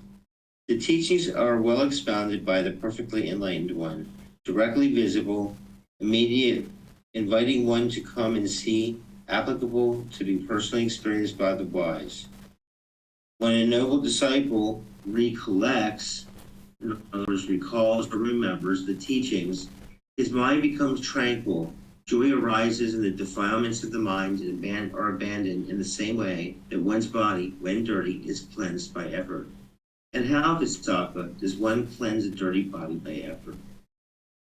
[SPEAKER 3] The teachings are well expounded by the perfectly enlightened one, directly visible, immediate, inviting one to come and see, applicable to be personally experienced by the wise. When a noble disciple recollects, in other words, recalls or remembers the teachings, his mind becomes tranquil, joy arises, and the defilements of the mind are abandoned in the same way that one's body, when dirty, is cleansed by effort. And how, Visakha, does one cleanse a dirty body by effort?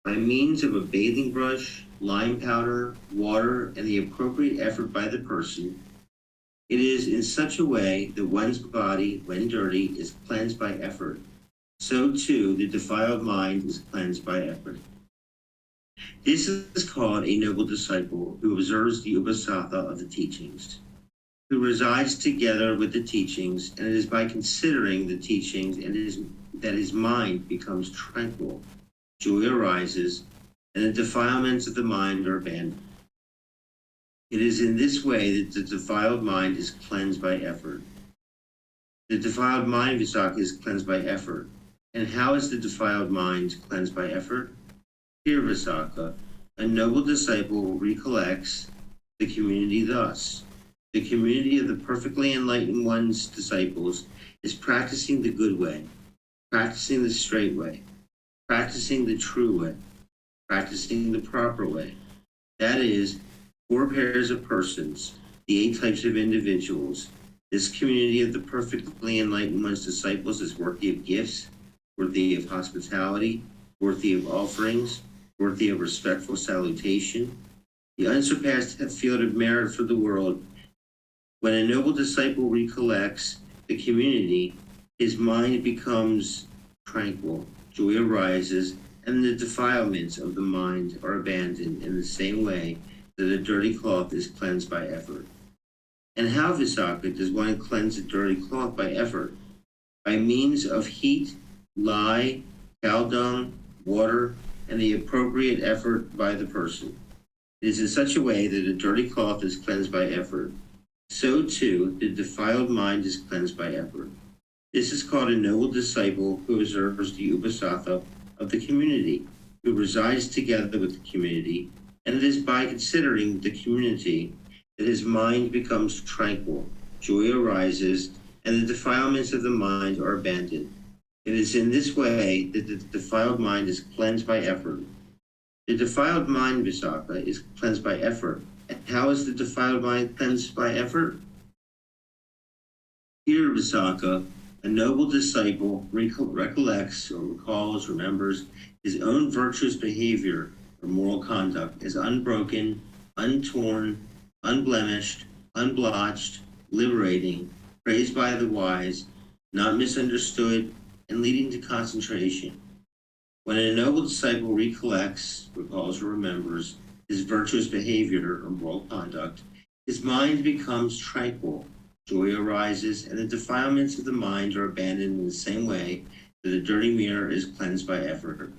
[SPEAKER 3] By means of a bathing brush, lime powder, water, and the appropriate effort by the person. It is in such a way that one's body, when dirty, is cleansed by effort. So too, the defiled mind is cleansed by effort. This is called a noble disciple who observes the upasatha of the teachings, who resides together with the teachings, and it is by considering the teachings that his mind becomes tranquil, joy arises, and the defilements of the mind are abandoned. It is in this way that the defiled mind is cleansed by effort. The defiled mind, Visakha, is cleansed by effort. And how is the defiled mind cleansed by effort? Here, Visakha, a noble disciple recollects the community thus. The community of the perfectly enlightened one's disciples is practicing the good way, practicing the straight way, practicing the true way, practicing the proper way. That is, 4 pairs of persons, the 8 types of individuals. This community of the perfectly enlightened one's disciples is worthy of gifts, worthy of hospitality, worthy of offerings, worthy of respectful salutation, the unsurpassed field of merit for the world. When a noble disciple recollects the community, his mind becomes tranquil, joy arises, and the defilements of the mind are abandoned in the same way that a dirty cloth is cleansed by effort. And how, Visakha, does one cleanse a dirty cloth by effort? By means of heat, lye, cow dung, water, and the appropriate effort by the person. It is in such a way that a dirty cloth is cleansed by effort. So too, the defiled mind is cleansed by effort. This is called a noble disciple who observes the upasatha of the community, who resides together with the community, and it is by considering the community that his mind becomes tranquil, joy arises, and the defilements of the mind are abandoned. It is in this way that the defiled mind is cleansed by effort. The defiled mind, Visakha, is cleansed by effort. And how is the defiled mind cleansed by effort? Here, Visakha, a noble disciple recollects or recalls, remembers his own virtuous behavior or moral conduct as unbroken, untorn, unblemished, unblotched, liberating, praised by the wise, not misunderstood, and leading to concentration. When a noble disciple recollects, recalls, or remembers his virtuous behavior or moral conduct, his mind becomes tranquil, joy arises, and the defilements of the mind are abandoned in the same way that a dirty mirror is cleansed by effort.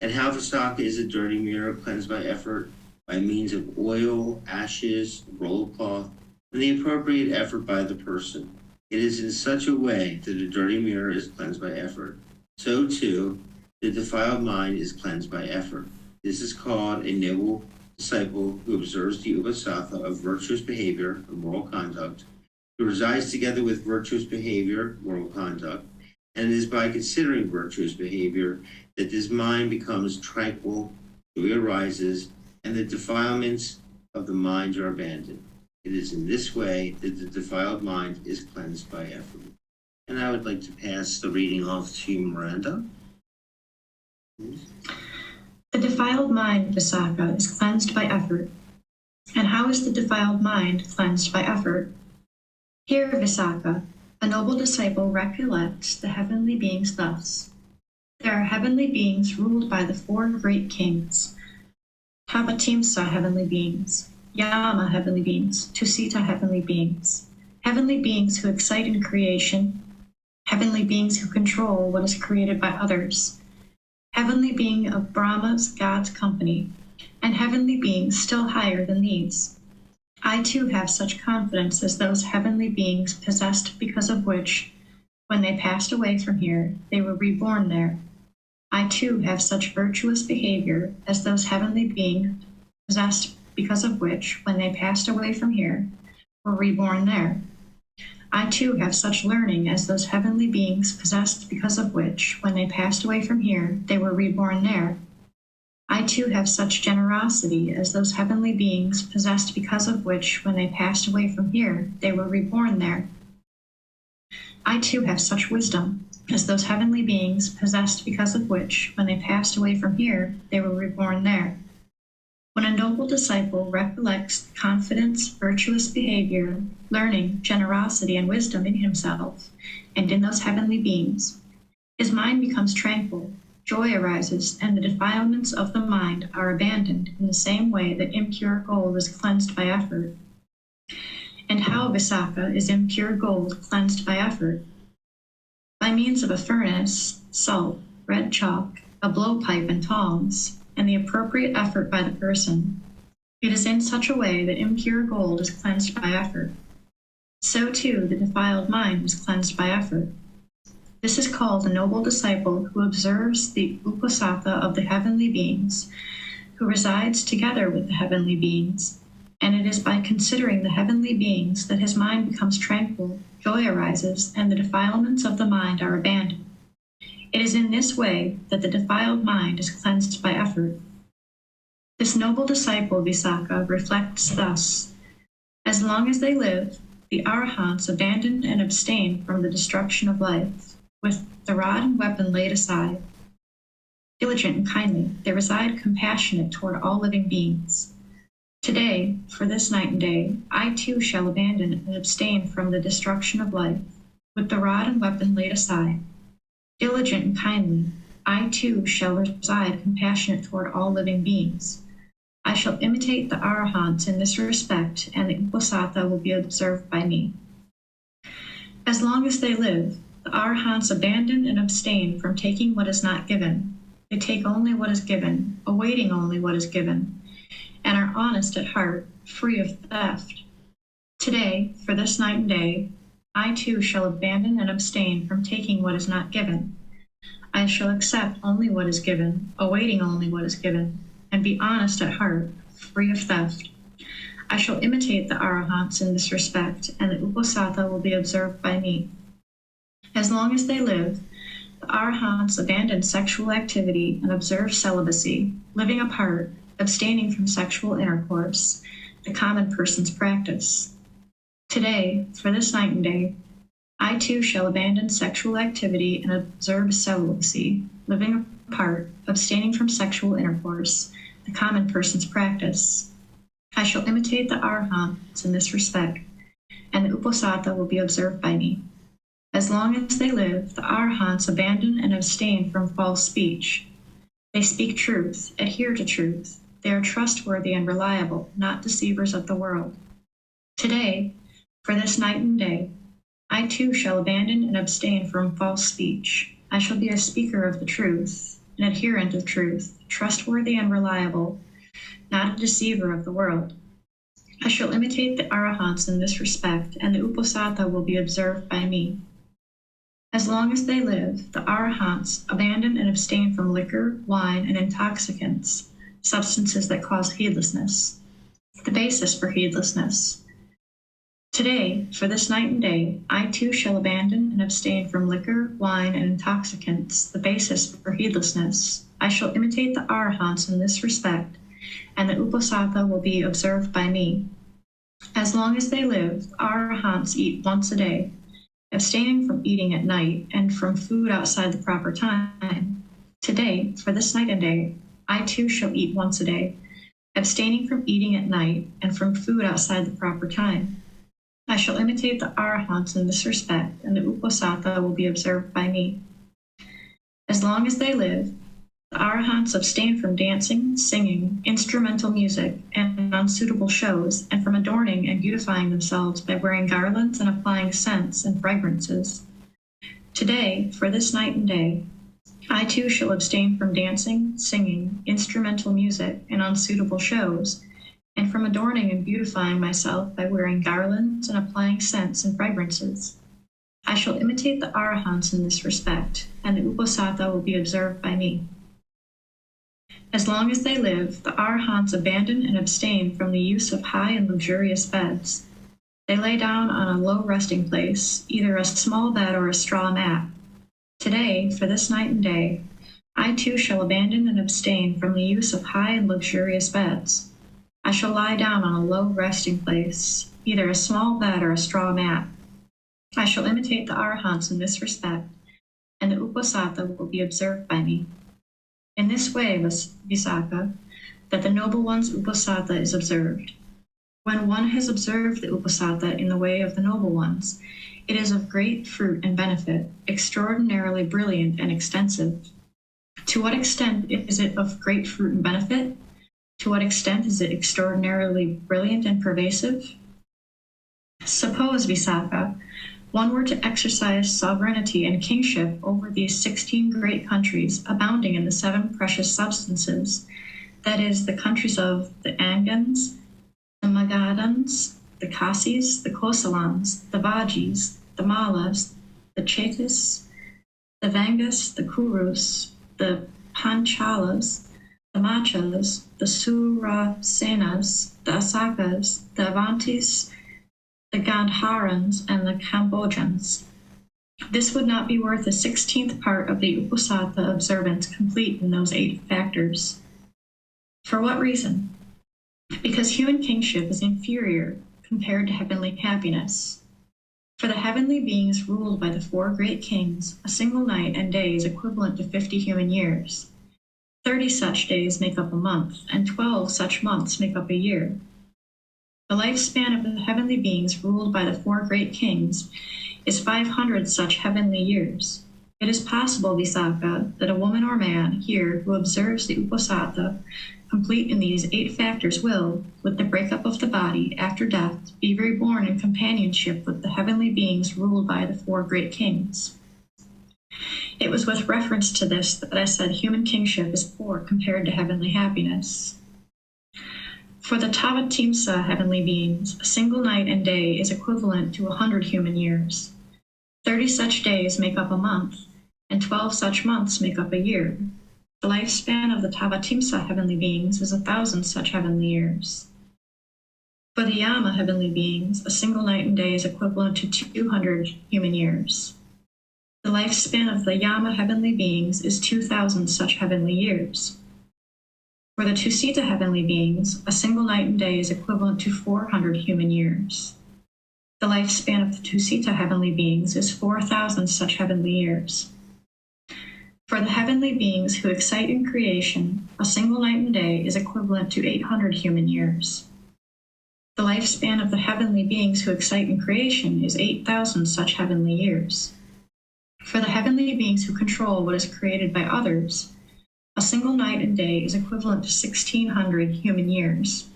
[SPEAKER 3] And how, Visakha, is a dirty mirror cleansed by effort? By means of oil, ashes, roll of cloth, and the appropriate effort by the person. It is in such a way that a dirty mirror is cleansed by effort. So, too, the defiled mind is cleansed by effort. This is called a noble disciple who observes the upasatha of virtuous behavior or moral conduct, who resides together with virtuous behavior, moral conduct, and it is by considering virtuous behavior that his mind becomes tranquil, joy arises, and the defilements of the mind are abandoned. It is in this way that the defiled mind is cleansed by effort. And I would like to pass the reading off to Miranda.
[SPEAKER 2] The defiled mind, Visakha, is cleansed by effort. And how is the defiled mind cleansed by effort? Here, Visakha, a noble disciple recollects the heavenly beings thus. There are heavenly beings ruled by the four great kings: Tavatimsa heavenly beings, Yama heavenly beings, Tusita heavenly beings who excite in creation, heavenly beings who control what is created by others, heavenly being of Brahma's God's company, and heavenly beings still higher than these. I too have such confidence as those heavenly beings possessed because of which, when they passed away from here, they were reborn there. I too have such virtuous behavior as those heavenly beings possessed because of which, when they passed away from here, were reborn there. I too have such learning as those heavenly beings possessed because of which, when they passed away from here, they were reborn there. I too have such generosity as those heavenly beings possessed because of which, when they passed away from here, they were reborn there. I too have such wisdom as those heavenly beings possessed because of which, when they passed away from here, they were reborn there. When a noble disciple recollects confidence, virtuous behavior, learning, generosity, and wisdom in himself and in those heavenly beings, his mind becomes tranquil, joy arises, and the defilements of the mind are abandoned in the same way that impure gold is cleansed by effort. And how, Visakha, is impure gold cleansed by effort? By means of a furnace, salt, red chalk, a blowpipe, and tongs, and the appropriate effort by the person. It is in such a way that impure gold is cleansed by effort. So too the defiled mind is cleansed by effort. This is called a noble disciple who observes the upasatha of the heavenly beings, who resides together with the heavenly beings, and it is by considering the heavenly beings that his mind becomes tranquil, joy arises, and the defilements of the mind are abandoned. It is in this way that the defiled mind is cleansed by effort. This noble disciple, Visakha, reflects thus: as long as they live, the arahants abandon and abstain from the destruction of life, with the rod and weapon laid aside. Diligent and kindly, they reside compassionate toward all living beings. Today, for this night and day, I too shall abandon and abstain from the destruction of life, with the rod and weapon laid aside. Diligent and kindly, I too shall reside compassionate toward all living beings. I shall imitate the arahants in this respect, and the upasatha will be observed by me. As long as they live, the arahants abandon and abstain from taking what is not given. They take only what is given, awaiting only what is given, and are honest at heart, free of theft. Today, for this night and day, I too shall abandon and abstain from taking what is not given. I shall accept only what is given, awaiting only what is given, and be honest at heart, free of theft. I shall imitate the Arahants in this respect, and the Uposatha will be observed by me. As long as they live, the Arahants abandon sexual activity and observe celibacy, living apart, abstaining from sexual intercourse, the common person's practice. Today, for this night and day, I too shall abandon sexual activity and observe celibacy, living apart, abstaining from sexual intercourse, the common person's practice. I shall imitate the Arahants in this respect, and the Uposatha will be observed by me. As long as they live, the Arahants abandon and abstain from false speech. They speak truth, adhere to truth. They are trustworthy and reliable, not deceivers of the world. Today, for this night and day, I too shall abandon and abstain from false speech. I shall be a speaker of the truth, an adherent of truth, trustworthy and reliable, not a deceiver of the world. I shall imitate the Arahants in this respect, and the Uposatha will be observed by me. As long as they live, the Arahants abandon and abstain from liquor, wine, and intoxicants, substances that cause heedlessness, the basis for heedlessness. Today, for this night and day, I too shall abandon and abstain from liquor, wine, and intoxicants, the basis for heedlessness. I shall imitate the Arahants in this respect, and the Uposatha will be observed by me. As long as they live, the Arahants eat once a day, abstaining from eating at night and from food outside the proper time. Today, for this night and day, I too shall eat once a day, abstaining from eating at night and from food outside the proper time. I shall imitate the Arahants in this respect, and the Uposatha will be observed by me. As long as they live, the Arahants abstain from dancing, singing, instrumental music, and unsuitable shows, and from adorning and beautifying themselves by wearing garlands and applying scents and fragrances. Today, for this night and day, I too shall abstain from dancing, singing, instrumental music, and unsuitable shows, and from adorning and beautifying myself by wearing garlands and applying scents and fragrances. I shall imitate the Arahants in this respect, and the Uposatha will be observed by me. As long as they live, the Arahants abandon and abstain from the use of high and luxurious beds. They lay down on a low resting place, either a small bed or a straw mat. Today, for this night and day, I too shall abandon and abstain from the use of high and luxurious beds. I shall lie down on a low resting place, either a small bed or a straw mat. I shall imitate the Arahants in this respect, and the Uposatha will be observed by me. In this way, Visakha, that the noble one's Uposatha is observed. When one has observed the Uposatha in the way of the noble ones, it is of great fruit and benefit, extraordinarily brilliant and extensive. To what extent is it of great fruit and benefit? To what extent is it extraordinarily brilliant and pervasive? Suppose, Visakha, one were to exercise sovereignty and kingship over these 16 great countries abounding in the 7 precious substances, that is, the countries of the Angans, the Magadhans, the Kasis, the Kosalans, the Vajis, the Malas, the Chetas, the Vangas, the Kurus, the Panchalas, the Machas, the Surasenas, the Asakas, the Avantis, the Gandharans, and the Cambodians. This would not be worth a 16th part of the Uposatha observance complete in those 8 factors. For what reason? Because human kingship is inferior compared to heavenly happiness. For the heavenly beings ruled by the 4 great kings, a single night and day is equivalent to 50 human years. 30 such days make up a month, and 12 such months make up a year. The lifespan of the heavenly beings ruled by the 4 great kings is 500 such heavenly years. It is possible, Visakha, that a woman or man here who observes the Uposatha complete in these 8 factors will, with the breakup of the body after death, be reborn in companionship with the heavenly beings ruled by the 4 great kings. It was with reference to this that I said human kingship is poor compared to heavenly happiness. For the Tavatimsa heavenly beings, a single night and day is equivalent to 100 human years. 30 such days make up a month, and 12 such months make up a year. The lifespan of the Tavatimsa heavenly beings is 1,000 such heavenly years. For the Yama heavenly beings, a single night and day is equivalent to 200 human years. The lifespan of the Yama heavenly beings is 2,000 such heavenly years. For the Tusita heavenly beings, a single night and day is equivalent to 400 human years. The lifespan of the Tusita heavenly beings is 4,000 such heavenly years. For the heavenly beings who excite in creation, a single night and day is equivalent to 800 human years. The lifespan of the heavenly beings who excite in creation is 8,000 such heavenly years. For the heavenly beings who control what is created by others, a single night and day is equivalent to 1,600 human years.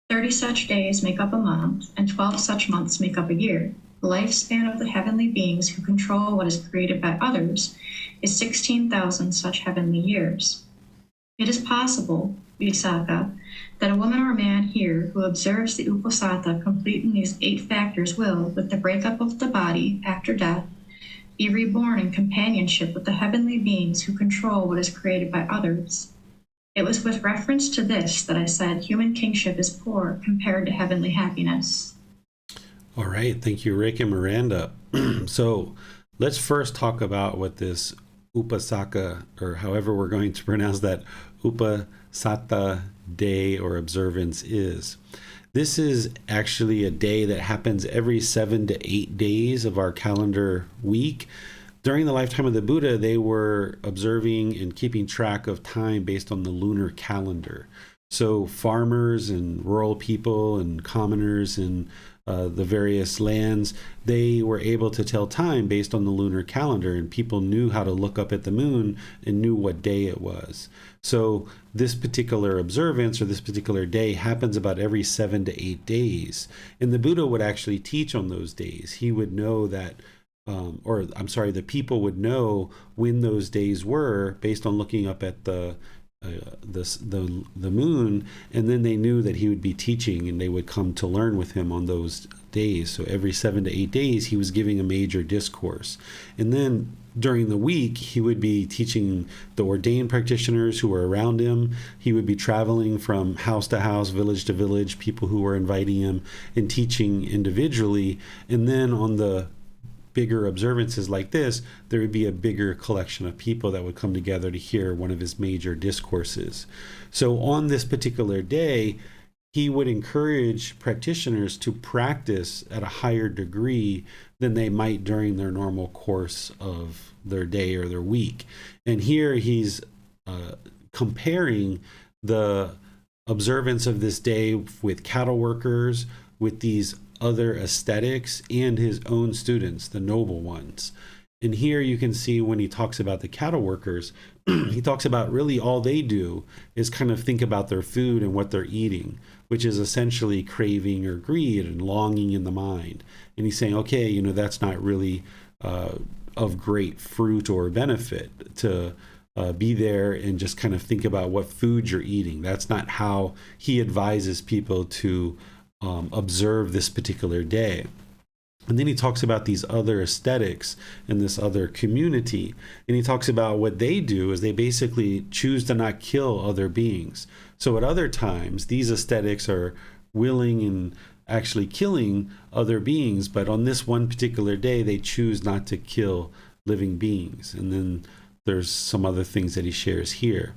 [SPEAKER 2] 30 such days make up a month, and 12 such months make up a year. The lifespan of the heavenly beings who control what is created by others is 16,000 such heavenly years. It is possible, Visakha, that a woman or a man here who observes the Uposatha complete in these 8 factors will, with the breakup of the body after death, be reborn in companionship with the heavenly beings who control what is created by others. It was with reference to this that I said human kingship is poor compared to heavenly happiness.
[SPEAKER 1] All right. Thank you, Rick and Miranda. So let's first talk about what this Upasaka, or however we're going to pronounce that, Upasatha day or observance is. This is actually a day that happens every 7 to 8 days of our calendar week. During the lifetime of the Buddha, they were observing and keeping track of time based on the lunar calendar. So farmers and rural people and commoners in the various lands, they were able to tell time based on the lunar calendar, and people knew how to look up at the moon and knew what day it was. So this particular observance or this particular day happens about every 7 to 8 days. And the Buddha would actually teach on those days. He would know that the people would know when those days were based on looking up at the moon, and then they knew that he would be teaching, and they would come to learn with him on those days. So every 7 to 8 days, he was giving a major discourse, and then during the week, he would be teaching the ordained practitioners who were around him. He would be traveling from house to house, village to village, people who were inviting him, and teaching individually. And then on the bigger observances like this, there would be a bigger collection of people that would come together to hear one of his major discourses. So on this particular day, he would encourage practitioners to practice at a higher degree than they might during their normal course of their day or their week. And here he's comparing the observance of this day with cattle workers, with these other ascetics, and his own students, the noble ones. And here you can see when he talks about the cattle workers, he talks about really all they do is kind of think about their food and what they're eating, which is essentially craving or greed and longing in the mind. And he's saying, okay, that's not really of great fruit or benefit to be there and just kind of think about what food you're eating. That's not how he advises people to observe this particular day. And then he talks about these other aesthetics and this other community. And he talks about what they do is they basically choose to not kill other beings. So at other times, these aesthetics are willing and actually killing other beings. But on this one particular day, they choose not to kill living beings. And then there's some other things that he shares here.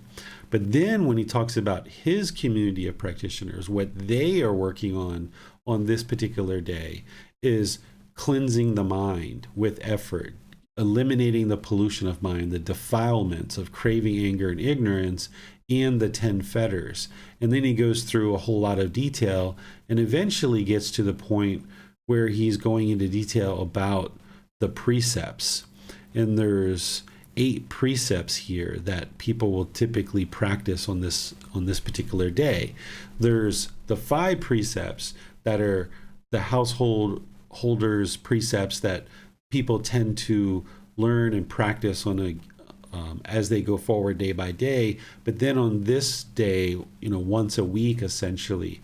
[SPEAKER 1] But then when he talks about his community of practitioners, what they are working on this particular day is cleansing the mind with effort, eliminating the pollution of mind, the defilements of craving, anger, and ignorance, and the 10 fetters. And then he goes through a whole lot of detail and eventually gets to the point where he's going into detail about the precepts. And there's 8 precepts here that people will typically practice on this particular day. There's the 5 precepts that are the household holders precepts that people tend to learn and practice on as they go forward day by day. But then on this day, once a week essentially,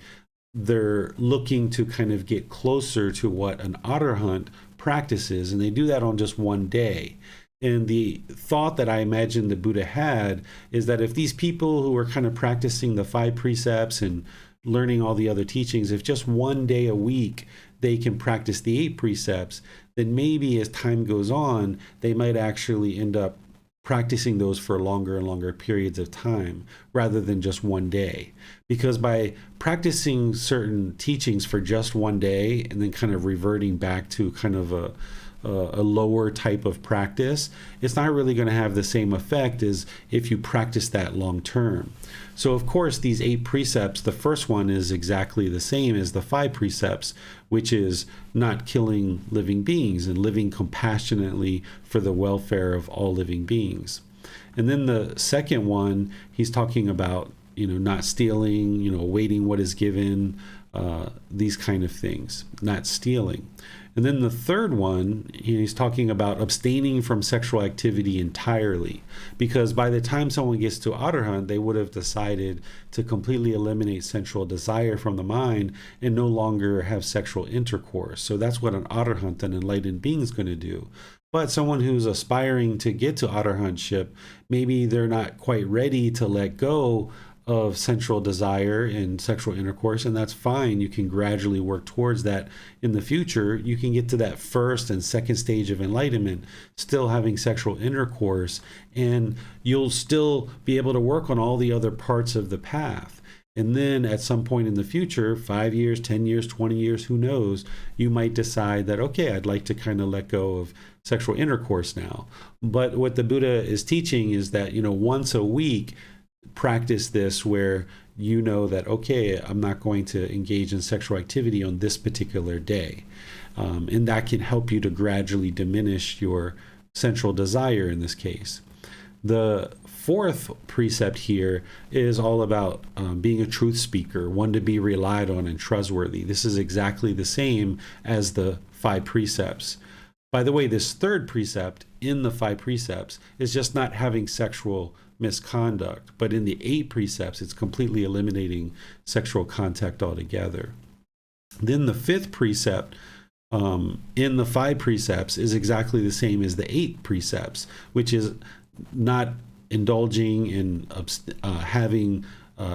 [SPEAKER 1] they're looking to kind of get closer to what an arahant practices, and they do that on just one day. And the thought that I imagine the Buddha had is that if these people who are kind of practicing the 5 precepts and learning all the other teachings, if just one day a week they can practice the 8 precepts, then maybe as time goes on, they might actually end up practicing those for longer and longer periods of time rather than just one day. Because by practicing certain teachings for just one day and then kind of reverting back to kind of a lower type of practice, it's not really going to have the same effect as if you practice that long term. So of course, these 8 precepts, the first one is exactly the same as the 5 precepts, which is not killing living beings and living compassionately for the welfare of all living beings. And then the second one, he's talking about, not stealing, awaiting what is given, these kind of things, not stealing. And then the third one, he's talking about abstaining from sexual activity entirely, because by the time someone gets to Arahant, they would have decided to completely eliminate sensual desire from the mind and no longer have sexual intercourse. So that's what an Arahant, an enlightened being, is going to do. But someone who's aspiring to get to Arahantship, maybe they're not quite ready to let go of sensual desire and sexual intercourse, and that's fine. You can gradually work towards that in the future. You can get to that first and second stage of enlightenment still having sexual intercourse, and you'll still be able to work on all the other parts of the path. And then at some point in the future, 5 years, 10 years, 20 years, who knows, you might decide that, okay, I'd like to kind of let go of sexual intercourse now. But what the Buddha is teaching is that, once a week, practice this where that, okay, I'm not going to engage in sexual activity on this particular day. And that can help you to gradually diminish your sensual desire in this case. The fourth precept here is all about being a truth speaker, one to be relied on and trustworthy. This is exactly the same as the 5 precepts. By the way, this third precept in the 5 precepts is just not having sexual misconduct, but in the 8 precepts, it's completely eliminating sexual contact altogether. Then the 5th precept in the 5 precepts is exactly the same as the 8 precepts, which is not indulging in having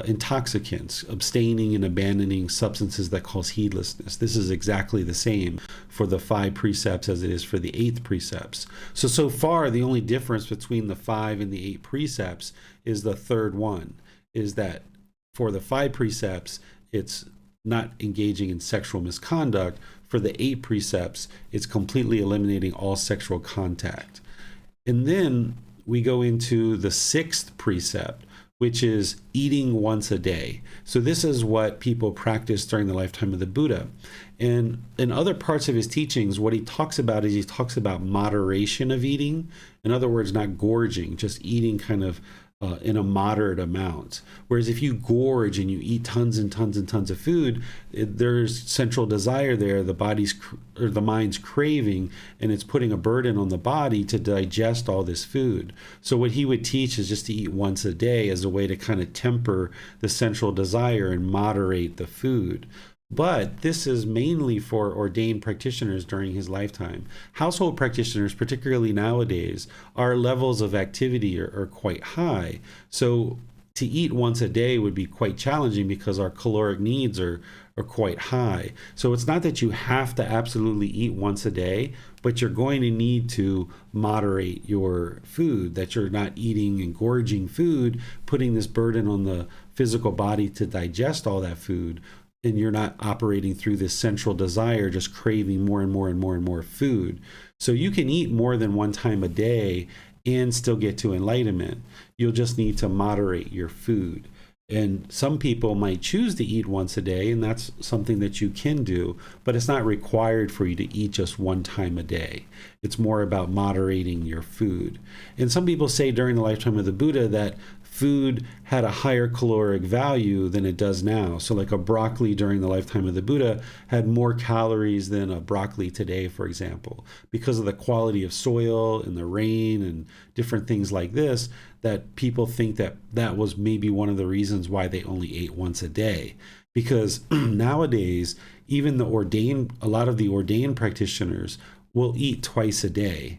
[SPEAKER 1] intoxicants, abstaining and abandoning substances that cause heedlessness. This is exactly the same for the 5 precepts as it is for the 8th precepts. So far, the only difference between the 5 and the 8 precepts is the third one, is that for the 5 precepts, it's not engaging in sexual misconduct. For the 8 precepts, it's completely eliminating all sexual contact. And then we go into the 6th precept, which is eating once a day. So this is what people practice during the lifetime of the Buddha. And in other parts of his teachings, what he talks about is he talks about moderation of eating. In other words, not gorging, just eating kind of in a moderate amount. Whereas if you gorge and you eat tons and tons and tons of food, there's central desire there. The body's or the mind's craving, and it's putting a burden on the body to digest all this food. So what he would teach is just to eat once a day as a way to kind of temper the central desire and moderate the food. But this is mainly for ordained practitioners during his lifetime. Household practitioners, particularly nowadays, our levels of activity are quite high. So to eat once a day would be quite challenging because our caloric needs are quite high. So it's not that you have to absolutely eat once a day, but you're going to need to moderate your food, that you're not eating and gorging food, putting this burden on the physical body to digest all that food. And you're not operating through this central desire, just craving more and more and more and more food. So you can eat more than one time a day and still get to enlightenment. You'll just need to moderate your food. And some people might choose to eat once a day, and that's something that you can do, but it's not required for you to eat just one time a day. It's more about moderating your food. And some people say during the lifetime of the Buddha that food had a higher caloric value than it does now. So like a broccoli during the lifetime of the Buddha had more calories than a broccoli today, for example, because of the quality of soil and the rain and different things like this, that people think that that was maybe one of the reasons why they only ate once a day. Because nowadays, even a lot of the ordained practitioners will eat twice a day.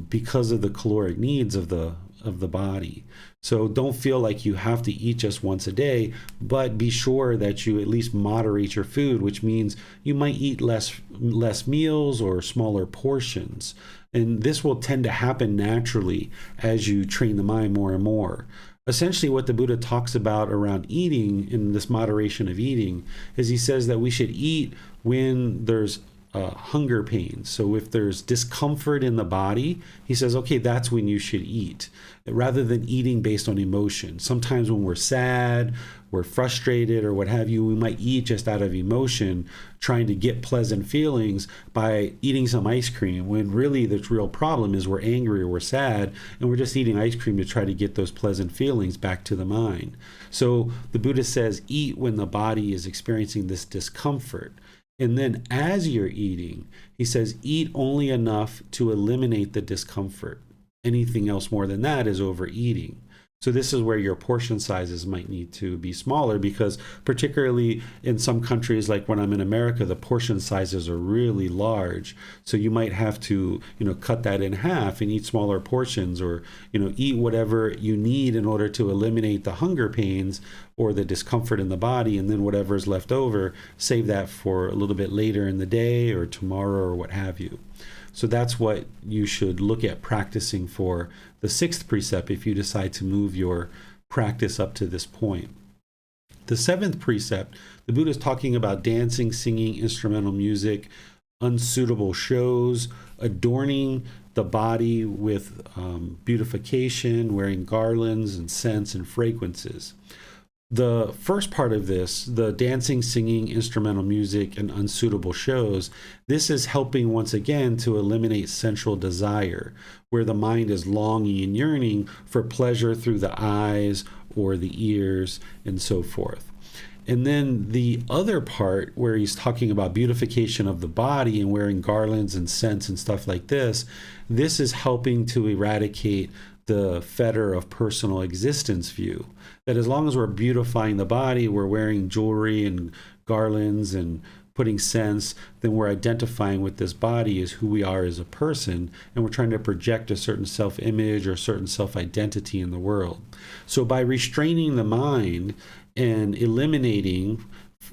[SPEAKER 1] because of the caloric needs of the body. So don't feel like you have to eat just once a day, but be sure that you at least moderate your food, which means you might eat less meals or smaller portions. And this will tend to happen naturally as you train the mind more and more. Essentially, what the Buddha talks about around eating, in this moderation of eating, is he says that we should eat when there's hunger pains. So if there's discomfort in the body, he says, okay, that's when you should eat, rather than eating based on emotion. Sometimes when we're sad, we're frustrated, or what have you, we might eat just out of emotion, trying to get pleasant feelings by eating some ice cream, when really the real problem is we're angry or we're sad, and we're just eating ice cream to try to get those pleasant feelings back to the mind. So the Buddha says, eat when the body is experiencing this discomfort. And then as you're eating, he says, eat only enough to eliminate the discomfort. Anything else more than that is overeating. So this is where your portion sizes might need to be smaller, because particularly in some countries, like when I'm in America, the portion sizes are really large. So you might have to, cut that in half and eat smaller portions, or, eat whatever you need in order to eliminate the hunger pains or the discomfort in the body. And then whatever's left over, save that for a little bit later in the day or tomorrow or what have you. So that's what you should look at practicing for the sixth precept if you decide to move your practice up to this point. The seventh precept, the Buddha is talking about dancing, singing, instrumental music, unsuitable shows, adorning the body with beautification, wearing garlands and scents and fragrances. The first part of this, the dancing, singing, instrumental music, and unsuitable shows, this is helping once again to eliminate sensual desire, where the mind is longing and yearning for pleasure through the eyes or the ears and so forth. And then the other part where he's talking about beautification of the body and wearing garlands and scents and stuff like this is helping to eradicate the fetter of personal existence view. That as long as we're beautifying the body, we're wearing jewelry and garlands and putting scents, then we're identifying with this body as who we are as a person, and we're trying to project a certain self-image or a certain self-identity in the world. So by restraining the mind and eliminating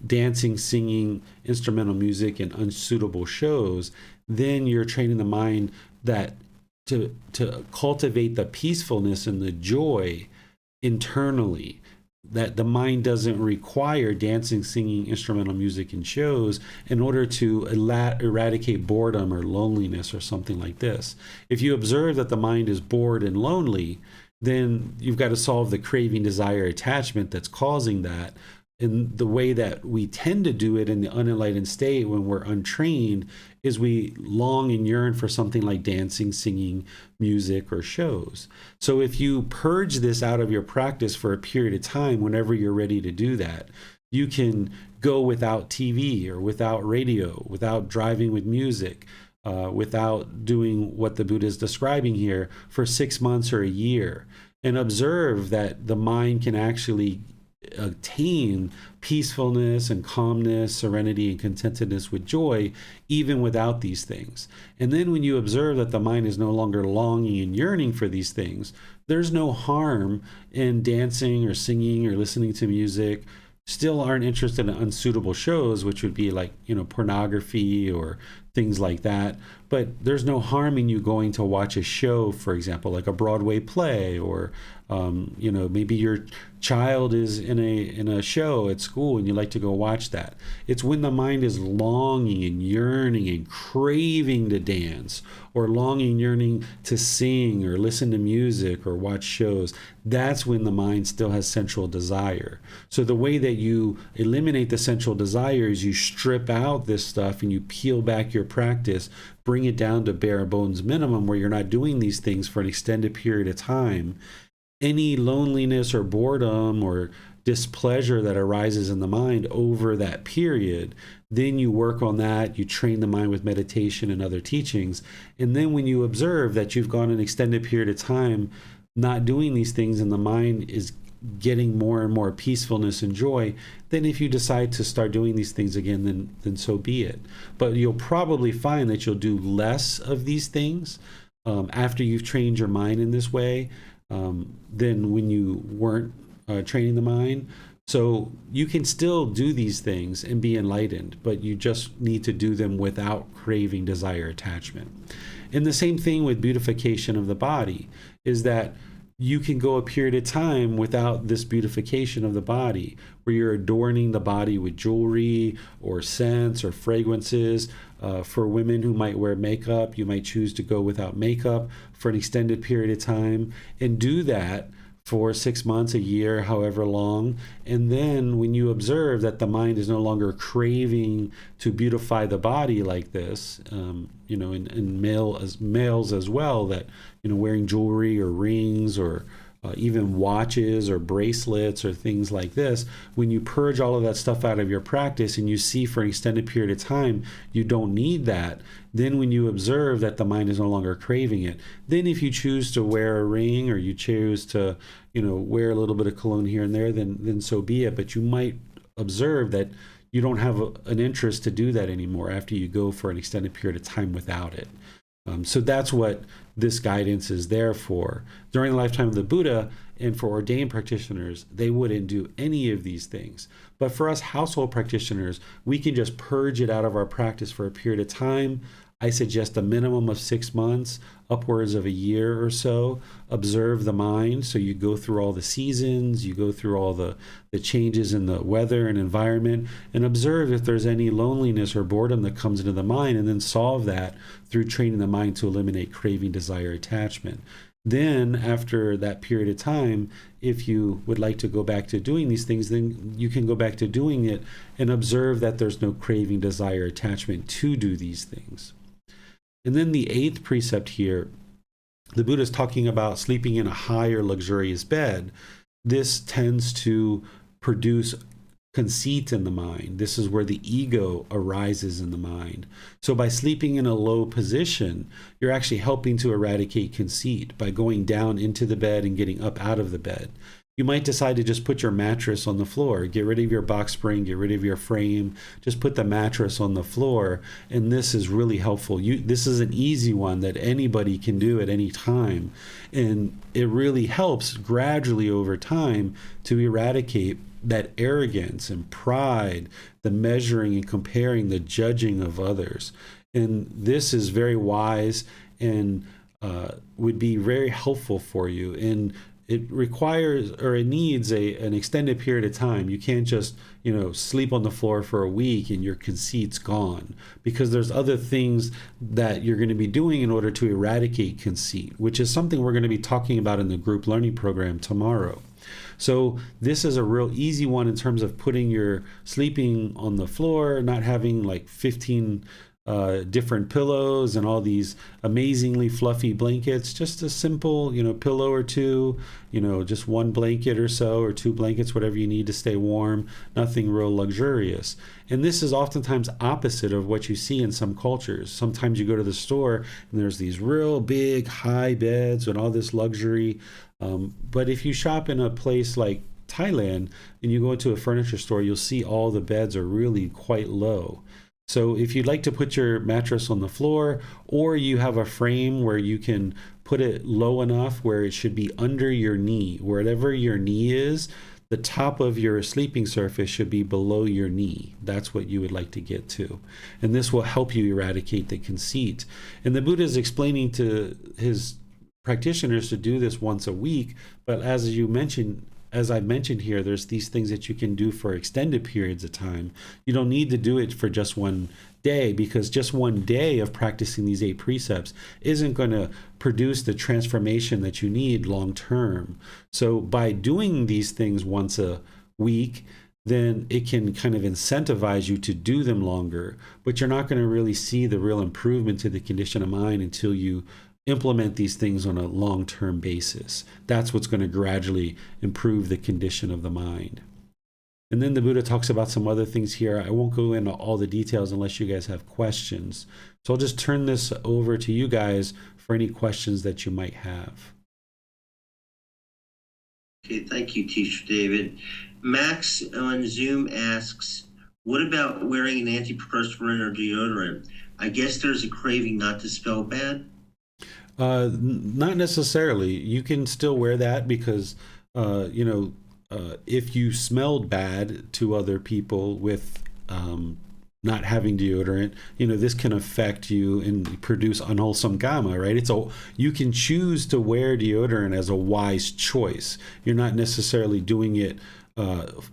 [SPEAKER 1] dancing, singing, instrumental music, and unsuitable shows, then you're training the mind that to cultivate the peacefulness and the joy internally, that the mind doesn't require dancing, singing, instrumental music, and shows in order to eradicate boredom or loneliness or something like this. If you observe that the mind is bored and lonely, then you've got to solve the craving, desire, attachment that's causing that. And the way that we tend to do it in the unenlightened state when we're untrained is we long and yearn for something like dancing, singing, music, or shows. So if you purge this out of your practice for a period of time, whenever you're ready to do that, you can go without TV or without radio, without driving with music, without doing what the Buddha is describing here for 6 months or a year, and observe that the mind can actually attain peacefulness and calmness, serenity and contentedness with joy, even without these things. And then when you observe that the mind is no longer longing and yearning for these things, there's no harm in dancing or singing or listening to music. Still aren't interested in unsuitable shows, which would be like, pornography or things like that. But there's no harm in you going to watch a show, for example, like a Broadway play, or maybe your child is in a show at school and you like to go watch that. It's when the mind is longing and yearning and craving to dance, or longing, yearning to sing or listen to music or watch shows. That's when the mind still has sensual desire. So the way that you eliminate the sensual desire is you strip out this stuff and you peel back your practice, bring it down to bare bones minimum, where you're not doing these things for an extended period of time. Any loneliness or boredom or displeasure that arises in the mind over that period, then you work on that, you train the mind with meditation and other teachings. And then when you observe that you've gone an extended period of time not doing these things and the mind is getting more and more peacefulness and joy, then if you decide to start doing these things again, then so be it. But you'll probably find that you'll do less of these things after you've trained your mind in this way than when you weren't training the mind. So you can still do these things and be enlightened, but you just need to do them without craving, desire, attachment. And the same thing with beautification of the body is that you can go a period of time without this beautification of the body, where you're adorning the body with jewelry or scents or fragrances. For women who might wear makeup, you might choose to go without makeup for an extended period of time and do that for 6 months, a year, however long. And then when you observe that the mind is no longer craving to beautify the body like this, in males as well, that, wearing jewelry or rings or even watches or bracelets or things like this, when you purge all of that stuff out of your practice and you see for an extended period of time you don't need that, then when you observe that the mind is no longer craving it, then if you choose to wear a ring or you choose to wear a little bit of cologne here and there, then so be it. But you might observe that you don't have an interest to do that anymore after you go for an extended period of time without it. So that's what this guidance is there for. During the lifetime of the Buddha and for ordained practitioners, they wouldn't do any of these things. But for us household practitioners, we can just purge it out of our practice for a period of time. I suggest a minimum of 6 months, upwards of a year or so. Observe the mind. So you go through all the seasons, you go through all the changes in the weather and environment, and observe if there's any loneliness or boredom that comes into the mind, and then solve that through training the mind to eliminate craving, desire, attachment. Then after that period of time, if you would like to go back to doing these things, then you can go back to doing it and observe that there's no craving, desire, attachment to do these things. And then the 8th precept here, the Buddha is talking about sleeping in a high or luxurious bed. This tends to produce conceit in the mind. This is where the ego arises in the mind. So by sleeping in a low position, you're actually helping to eradicate conceit by going down into the bed and getting up out of the bed. You might decide to just put your mattress on the floor, get rid of your box spring, get rid of your frame, just put the mattress on the floor, and this is really helpful. This is an easy one that anybody can do at any time, and it really helps gradually over time to eradicate that arrogance and pride, the measuring and comparing, the judging of others. And this is very wise and would be very helpful for you. And it requires, or it needs an extended period of time. You can't just, sleep on the floor for a week and your conceit's gone, because there's other things that you're going to be doing in order to eradicate conceit, which is something we're going to be talking about in the group learning program tomorrow. So this is a real easy one in terms of putting your sleeping on the floor, not having like 15 different pillows and all these amazingly fluffy blankets. Just a simple, pillow or two, just one blanket or so, or 2 blankets, whatever you need to stay warm. Nothing real luxurious. And this is oftentimes opposite of what you see in some cultures. Sometimes you go to the store and there's these real big high beds and all this luxury. But if you shop in a place like Thailand and you go into a furniture store, you'll see all the beds are really quite low. So if you'd like to put your mattress on the floor, or you have a frame where you can put it low enough where it should be under your knee, wherever your knee is, the top of your sleeping surface should be below your knee. That's what you would like to get to. And this will help you eradicate the conceit. And the Buddha is explaining to his practitioners to do this once a week, but as I mentioned here, there's these things that you can do for extended periods of time. You don't need to do it for just one day, because just one day of practicing these 8 precepts isn't going to produce the transformation that you need long term. So by doing these things once a week, then it can kind of incentivize you to do them longer, but you're not going to really see the real improvement to the condition of mind until you implement these things on a long-term basis. That's what's going to gradually improve the condition of the mind. And then the Buddha talks about some other things here. I won't go into all the details unless you guys have questions. So I'll just turn this over to you guys for any questions that you might have.
[SPEAKER 3] Okay, thank you, Teacher David. Max on Zoom asks, what about wearing an antiperspirant or deodorant? I guess there's a craving not to smell bad.
[SPEAKER 1] Not necessarily. You can still wear that because, if you smelled bad to other people with not having deodorant, this can affect you and produce unwholesome gamma, right? You can choose to wear deodorant as a wise choice. You're not necessarily doing it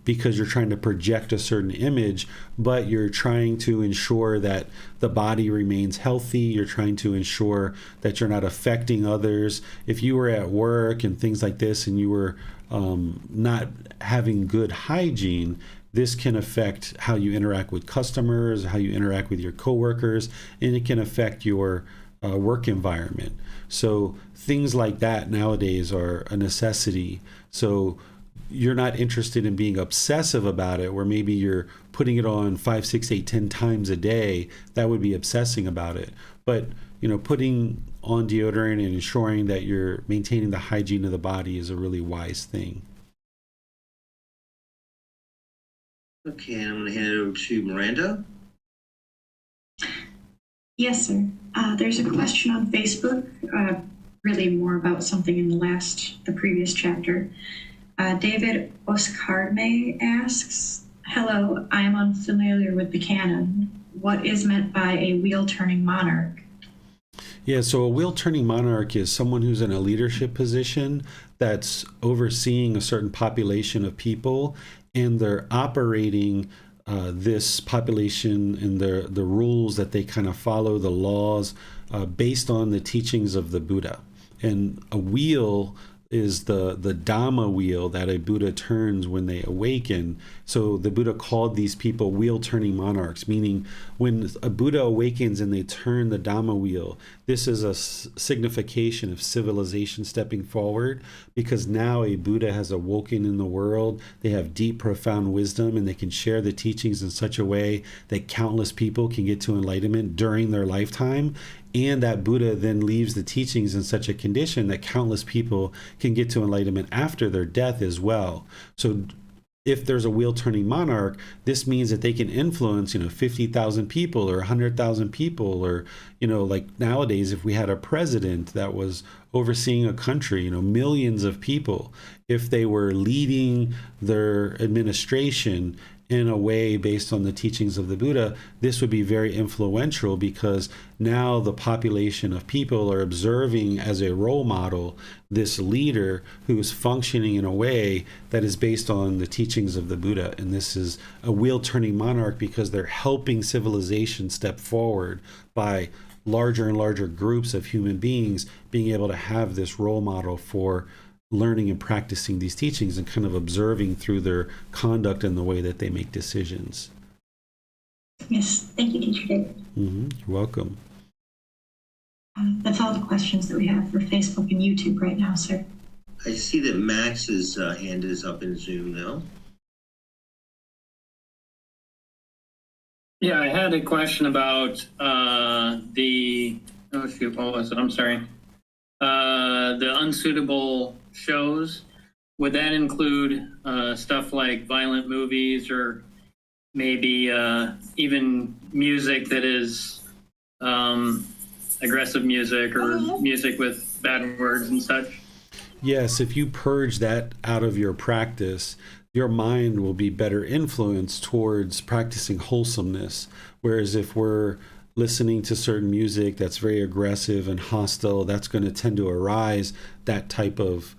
[SPEAKER 1] because you're trying to project a certain image, but you're trying to ensure that the body remains healthy. You're trying to ensure that you're not affecting others. If you were at work and things like this and you were not having good hygiene, this can affect how you interact with customers, how you interact with your coworkers, and it can affect your work environment. So things like that nowadays are a necessity. So you're not interested in being obsessive about it, where maybe you're putting it on 5, 6, 8, 10 times a day. That would be obsessing about it. But putting on deodorant and ensuring that you're maintaining the hygiene of the body is a really wise thing.
[SPEAKER 3] Okay, I'm going to hand it over to Miranda.
[SPEAKER 2] Yes, sir. There's a question on Facebook, really more about something in the previous chapter. David Oscarme asks, hello, I am unfamiliar with the canon. What is meant by a wheel-turning monarch?
[SPEAKER 1] Yeah, so a wheel-turning monarch is someone who's in a leadership position that's overseeing a certain population of people, and they're operating this population and the rules that they kind of follow, the laws, based on the teachings of the Buddha. And a wheel is the Dhamma wheel that a Buddha turns when they awaken. So the Buddha called these people wheel-turning monarchs, meaning when a Buddha awakens and they turn the Dhamma wheel, this is a signification of civilization stepping forward, because now a Buddha has awoken in the world. They have deep, profound wisdom, and they can share the teachings in such a way that countless people can get to enlightenment during their lifetime. And that Buddha then leaves the teachings in such a condition that countless people can get to enlightenment after their death as well. So if there's a wheel-turning monarch, this means that they can influence, 50,000 people or 100,000 people, or, like nowadays, if we had a president that was overseeing a country, millions of people, if they were leading their administration in a way based on the teachings of the Buddha, this would be very influential, because now the population of people are observing as a role model this leader who is functioning in a way that is based on the teachings of the Buddha. And this is a wheel-turning monarch because they're helping civilization step forward by larger and larger groups of human beings being able to have this role model for learning and practicing these teachings and kind of observing through their conduct and the way that they make decisions.
[SPEAKER 2] Yes, thank you, Teacher David.
[SPEAKER 1] You're welcome.
[SPEAKER 2] That's all the questions that we have for Facebook and YouTube right now, sir.
[SPEAKER 3] I see that Max's hand is up in Zoom now.
[SPEAKER 5] Yeah, I had a question about what was it? I'm sorry. The unsuitable shows. Would that include stuff like violent movies, or maybe even music that is aggressive music, or music with bad words and such?
[SPEAKER 1] Yes, if you purge that out of your practice, your mind will be better influenced towards practicing wholesomeness. Whereas if we're listening to certain music that's very aggressive and hostile, that's going to tend to arise that type of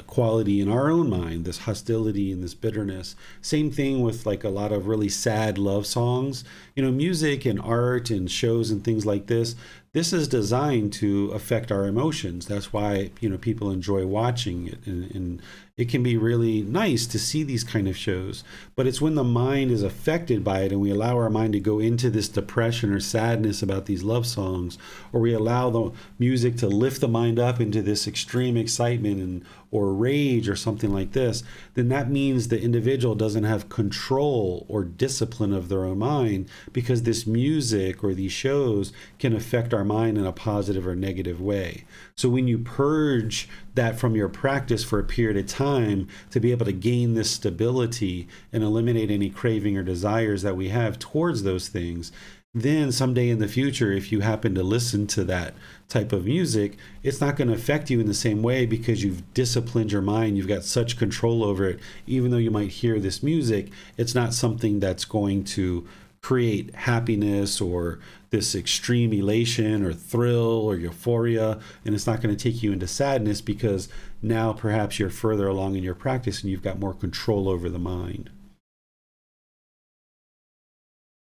[SPEAKER 1] quality in our own mind, this hostility and this bitterness. Same thing with like a lot of really sad love songs. Music and art and shows and things like this is designed to affect our emotions. That's why people enjoy watching it, and it can be really nice to see these kind of shows. But it's when the mind is affected by it and we allow our mind to go into this depression or sadness about these love songs, or we allow the music to lift the mind up into this extreme excitement or rage or something like this, then that means the individual doesn't have control or discipline of their own mind, because this music or these shows can affect our mind in a positive or negative way. So when you purge that from your practice for a period of time to be able to gain this stability and eliminate any craving or desires that we have towards those things, then someday in the future, if you happen to listen to that type of music, it's not going to affect you in the same way because you've disciplined your mind. You've got such control over it. Even though you might hear this music, it's not something that's going to create happiness or this extreme elation or thrill or euphoria. And it's not going to take you into sadness because now perhaps you're further along in your practice and you've got more control over the mind.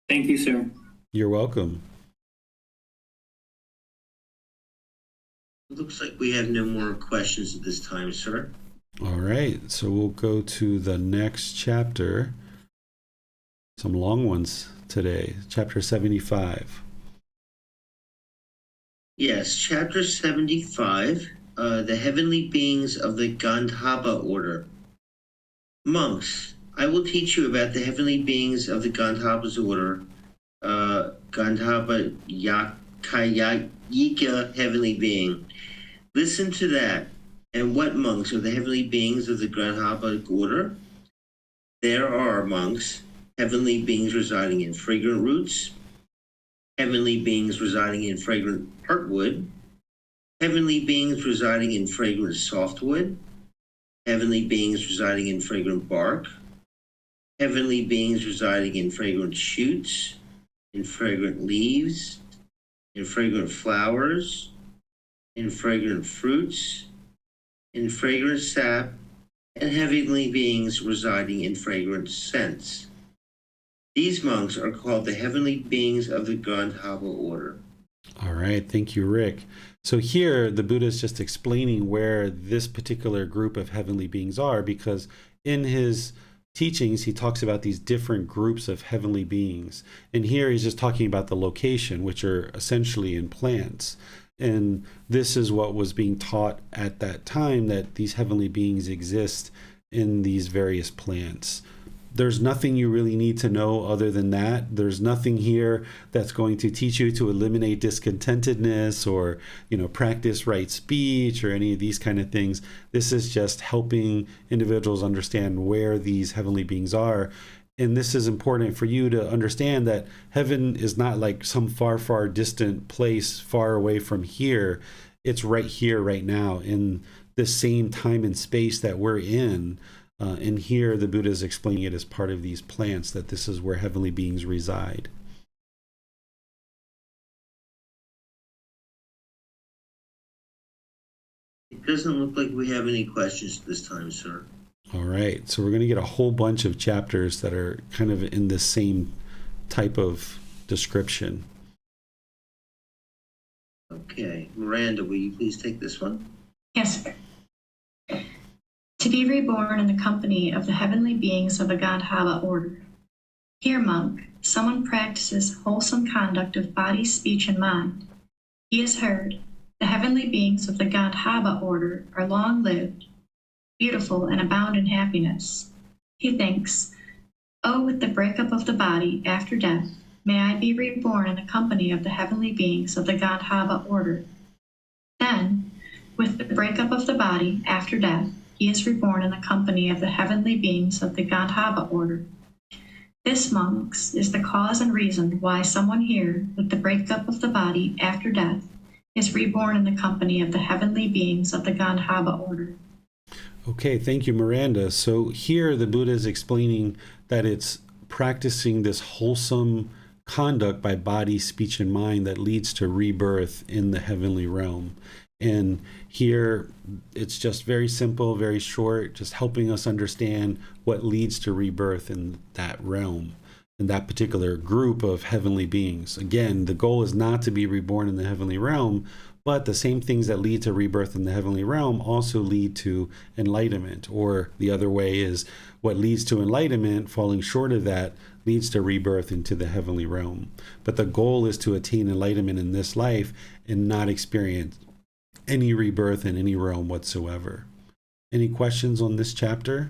[SPEAKER 5] Thank you, sir.
[SPEAKER 1] You're welcome.
[SPEAKER 3] It looks like we have no more questions at this time, sir.
[SPEAKER 1] All right, so we'll go to the next chapter. Some long ones today. Chapter 75.
[SPEAKER 3] Yes, chapter 75, the heavenly beings of the Gandhava order. Monks, I will teach you about the heavenly beings of the Gandhava's order. Gandhava Yika heavenly being. Listen to that. And what monks are the heavenly beings of the Gandhava order? There are monks, heavenly beings residing in fragrant roots, heavenly beings residing in fragrant heartwood, heavenly beings residing in fragrant softwood, heavenly beings residing in fragrant bark, heavenly beings residing in fragrant shoots, in fragrant leaves, in fragrant flowers, in fragrant fruits, in fragrant sap, and heavenly beings residing in fragrant scents. These monks are called the heavenly beings of the Gandhava order.
[SPEAKER 1] All right, thank you, Rick. So here the Buddha is just explaining where this particular group of heavenly beings are, because in his teachings he talks about these different groups of heavenly beings, and here he's just talking about the location, which are essentially in plants. And this is what was being taught at that time, that these heavenly beings exist in these various plants. There's nothing you really need to know other than that. There's nothing here that's going to teach you to eliminate discontentedness or, practice right speech or any of these kind of things. This is just helping individuals understand where these heavenly beings are. And this is important for you to understand that heaven is not like some far, far distant place far away from here. It's right here, right now, in the same time and space that we're in. And here the Buddha is explaining it as part of these plants, that this is where heavenly beings reside.
[SPEAKER 3] It doesn't look like we have any questions this time, sir.
[SPEAKER 1] All right, so we're going to get a whole bunch of chapters that are kind of in the same type of description.
[SPEAKER 3] Okay, Miranda, will you please take this one?
[SPEAKER 2] Yes, sir. To be reborn in the company of the heavenly beings of the Gandhava order. Here, monk, someone practices wholesome conduct of body, speech, and mind. He has heard, the heavenly beings of the Gandhava order are long-lived, beautiful, and abound in happiness. He thinks, oh, with the breakup of the body after death, may I be reborn in the company of the heavenly beings of the Gandhava order. Then, with the breakup of the body after death, he is reborn in the company of the heavenly beings of the Gandhava order. This, monks, is the cause and reason why someone here, with the breakup of the body after death, is reborn in the company of the heavenly beings of the Gandhava order.
[SPEAKER 1] Okay, thank you, Miranda. So here the Buddha is explaining that it's practicing this wholesome conduct by body, speech, and mind that leads to rebirth in the heavenly realm. And here it's just very simple, very short, just helping us understand what leads to rebirth in that realm, in that particular group of heavenly beings. Again, the goal is not to be reborn in the heavenly realm, but the same things that lead to rebirth in the heavenly realm also lead to enlightenment. Or the other way is what leads to enlightenment, falling short of that, leads to rebirth into the heavenly realm. But the goal is to attain enlightenment in this life and not experience any rebirth in any realm whatsoever. Any questions on this chapter?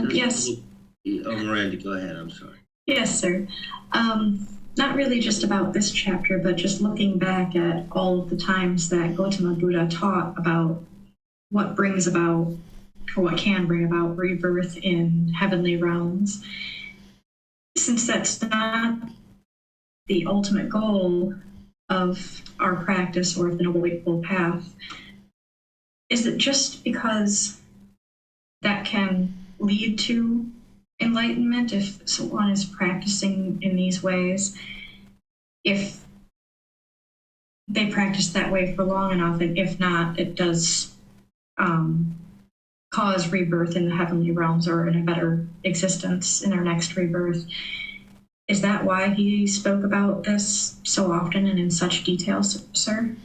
[SPEAKER 2] Yes.
[SPEAKER 3] Oh, Miranda, go ahead. I'm sorry.
[SPEAKER 2] Yes, sir. Not really just about this chapter, but just looking back at all of the times that Gautama Buddha taught about what brings about or what can bring about rebirth in heavenly realms. Since that's not the ultimate goal of our practice or of the Noble Eightfold Path, is it just because that can lead to enlightenment if someone is practicing in these ways? If they practice that way for long enough, and if not, it does cause rebirth in the heavenly realms or in a better existence in our next rebirth. Is that why he spoke about this so often and in such detail, sir?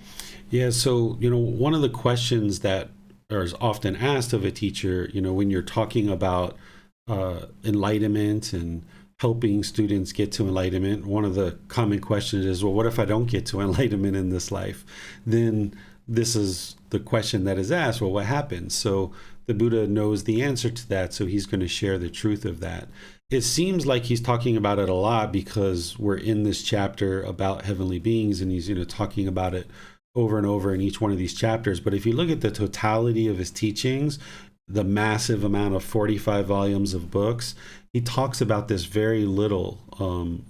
[SPEAKER 1] Yeah, so, one of the questions that is often asked of a teacher, when you're talking about enlightenment and helping students get to enlightenment, one of the common questions is, well, what if I don't get to enlightenment in this life? Then this is the question that is asked, well, what happens? So the Buddha knows the answer to that, so he's going to share the truth of that. It seems like he's talking about it a lot because we're in this chapter about heavenly beings, and he's talking about it over and over in each one of these chapters. But if you look at the totality of his teachings, the massive amount of 45 volumes of books, he talks about this very little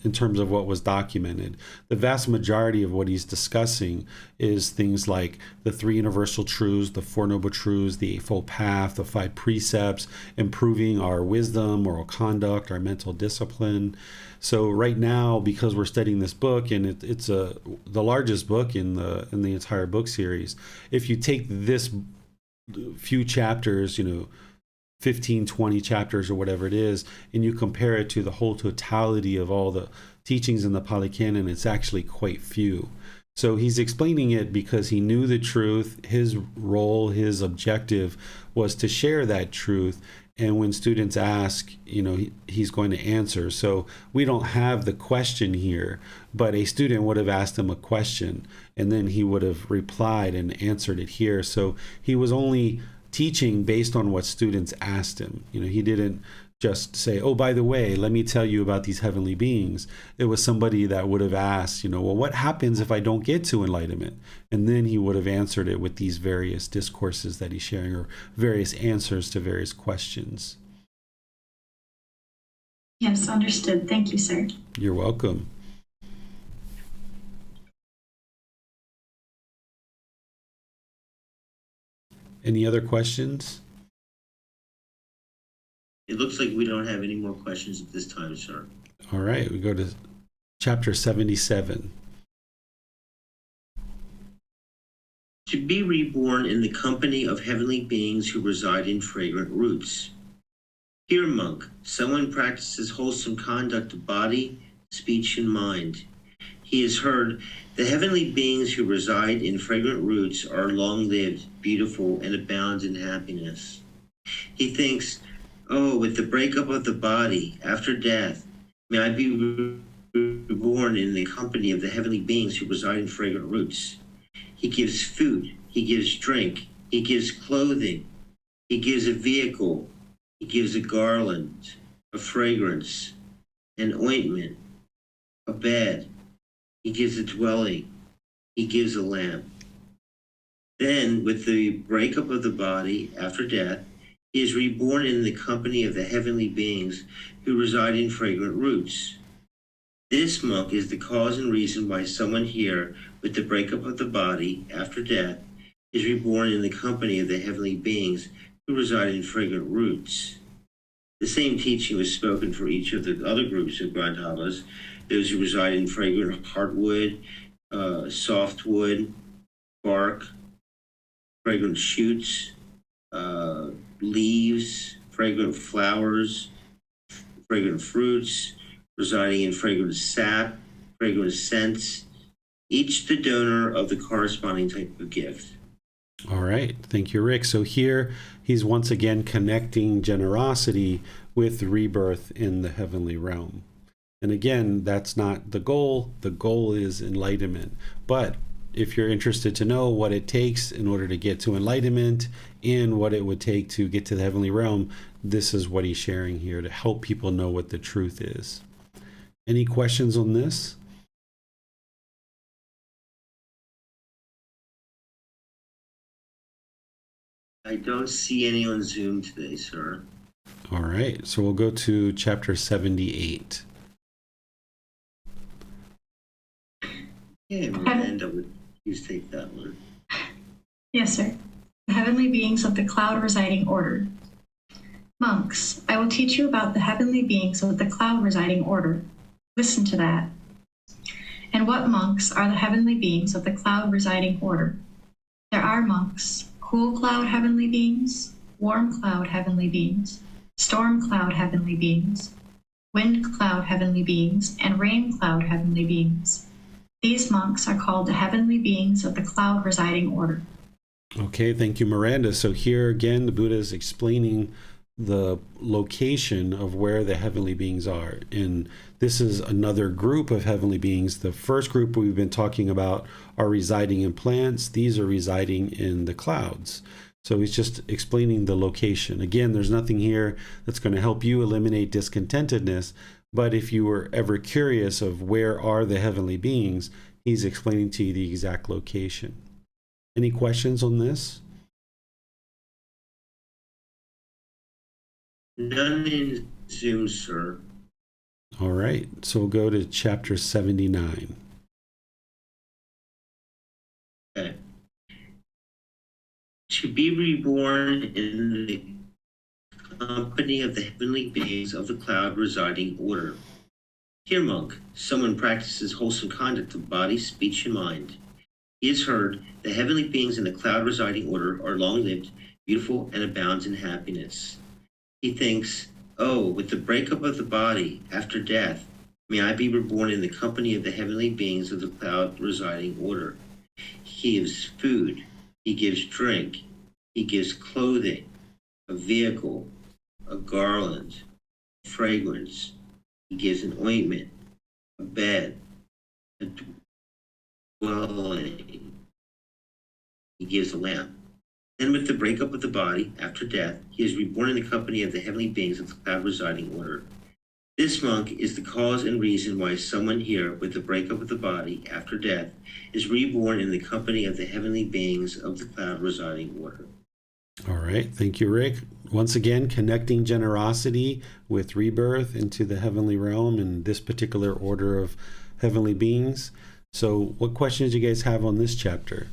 [SPEAKER 1] in terms of what was documented. The vast majority of what he's discussing is things like the three universal truths, the Four Noble Truths, the Eightfold Path, the five precepts, improving our wisdom, moral conduct, our mental discipline. So right now, because we're studying this book, and it's the largest book in the entire book series, if you take this few chapters, 15, 20 chapters or whatever it is, and you compare it to the whole totality of all the teachings in the Pali Canon, it's actually quite few. So he's explaining it because he knew the truth. His role, his objective was to share that truth. And when students ask, he's going to answer. So we don't have the question here, but a student would have asked him a question, and then he would have replied and answered it here. So he was only teaching based on what students asked him. He didn't just say, oh, by the way, let me tell you about these heavenly beings. It was somebody that would have asked, well, what happens if I don't get to enlightenment? And then he would have answered it with these various discourses that he's sharing, or various answers to various questions.
[SPEAKER 2] Yes, understood. Thank you, sir.
[SPEAKER 1] You're welcome. Any other questions?
[SPEAKER 3] It looks like we don't have any more questions at this time, sir.
[SPEAKER 1] All right, we go to chapter 77.
[SPEAKER 3] To be reborn in the company of heavenly beings who reside in fragrant roots. Here, monk, someone practices wholesome conduct of body, speech, and mind. He has heard the heavenly beings who reside in fragrant roots are long-lived, beautiful, and abound in happiness. He thinks, oh, with the breakup of the body after death, may I be reborn in the company of the heavenly beings who reside in fragrant roots. He gives food, he gives drink, he gives clothing, he gives a vehicle, he gives a garland, a fragrance, an ointment, a bed. He gives a dwelling. He gives a lamp. Then, with the breakup of the body after death, he is reborn in the company of the heavenly beings who reside in fragrant roots. This, monk, is the cause and reason why someone here, with the breakup of the body after death, is reborn in the company of the heavenly beings who reside in fragrant roots. The same teaching was spoken for each of the other groups of Gandhavas, those who reside in fragrant heartwood, softwood, bark, fragrant shoots, leaves, fragrant flowers, fragrant fruits, residing in fragrant sap, fragrant scents, each the donor of the corresponding type of gift.
[SPEAKER 1] All right. Thank you, Rick. So here he's once again connecting generosity with rebirth in the heavenly realm. And again, that's not the goal. The goal is enlightenment. But if you're interested to know what it takes in order to get to enlightenment and what it would take to get to the heavenly realm, this is what he's sharing here to help people know what the truth is. Any questions on this?
[SPEAKER 3] I don't see any on Zoom today, sir.
[SPEAKER 1] All right, so we'll go to chapter 78.
[SPEAKER 3] Yeah, Miranda would please take that one.
[SPEAKER 2] Yes, sir. The heavenly beings of the cloud residing order. Monks, I will teach you about the heavenly beings of the cloud residing order. Listen to that. And what monks are the heavenly beings of the cloud residing order? There are monks, cool cloud heavenly beings, warm cloud heavenly beings, storm cloud heavenly beings, wind cloud heavenly beings, and rain cloud heavenly beings. These monks are called the heavenly beings of the cloud residing order.
[SPEAKER 1] Okay, thank you, Miranda. So here again, the Buddha is explaining the location of where the heavenly beings are. And this is another group of heavenly beings. The first group we've been talking about are residing in plants. These are residing in the clouds. So he's just explaining the location. Again, there's nothing here that's going to help you eliminate discontentedness. But if you were ever curious of where are the heavenly beings, he's explaining to you the exact location. Any questions on this?
[SPEAKER 3] None in Zoom, sir.
[SPEAKER 1] All right, so we'll go to chapter 79.
[SPEAKER 3] Okay. To be reborn in the company of the heavenly beings of the cloud residing order. Here, monk, someone practices wholesome conduct of body, speech, and mind. He has heard the heavenly beings in the cloud residing order are long-lived, beautiful, and abound in happiness. He thinks, oh, with the breakup of the body after death, may I be reborn in the company of the heavenly beings of the cloud residing order. He gives food, he gives drink, he gives clothing, a vehicle, a garland, fragrance. He gives an ointment, a bed, a dwelling. He gives a lamp. Then with the breakup of the body after death, he is reborn in the company of the heavenly beings of the cloud residing order. This monk is the cause and reason why someone here with the breakup of the body after death is reborn in the company of the heavenly beings of the cloud residing order.
[SPEAKER 1] All right, thank you, Rick. Once again, connecting generosity with rebirth into the heavenly realm in this particular order of heavenly beings. So what questions do you guys have on this chapter?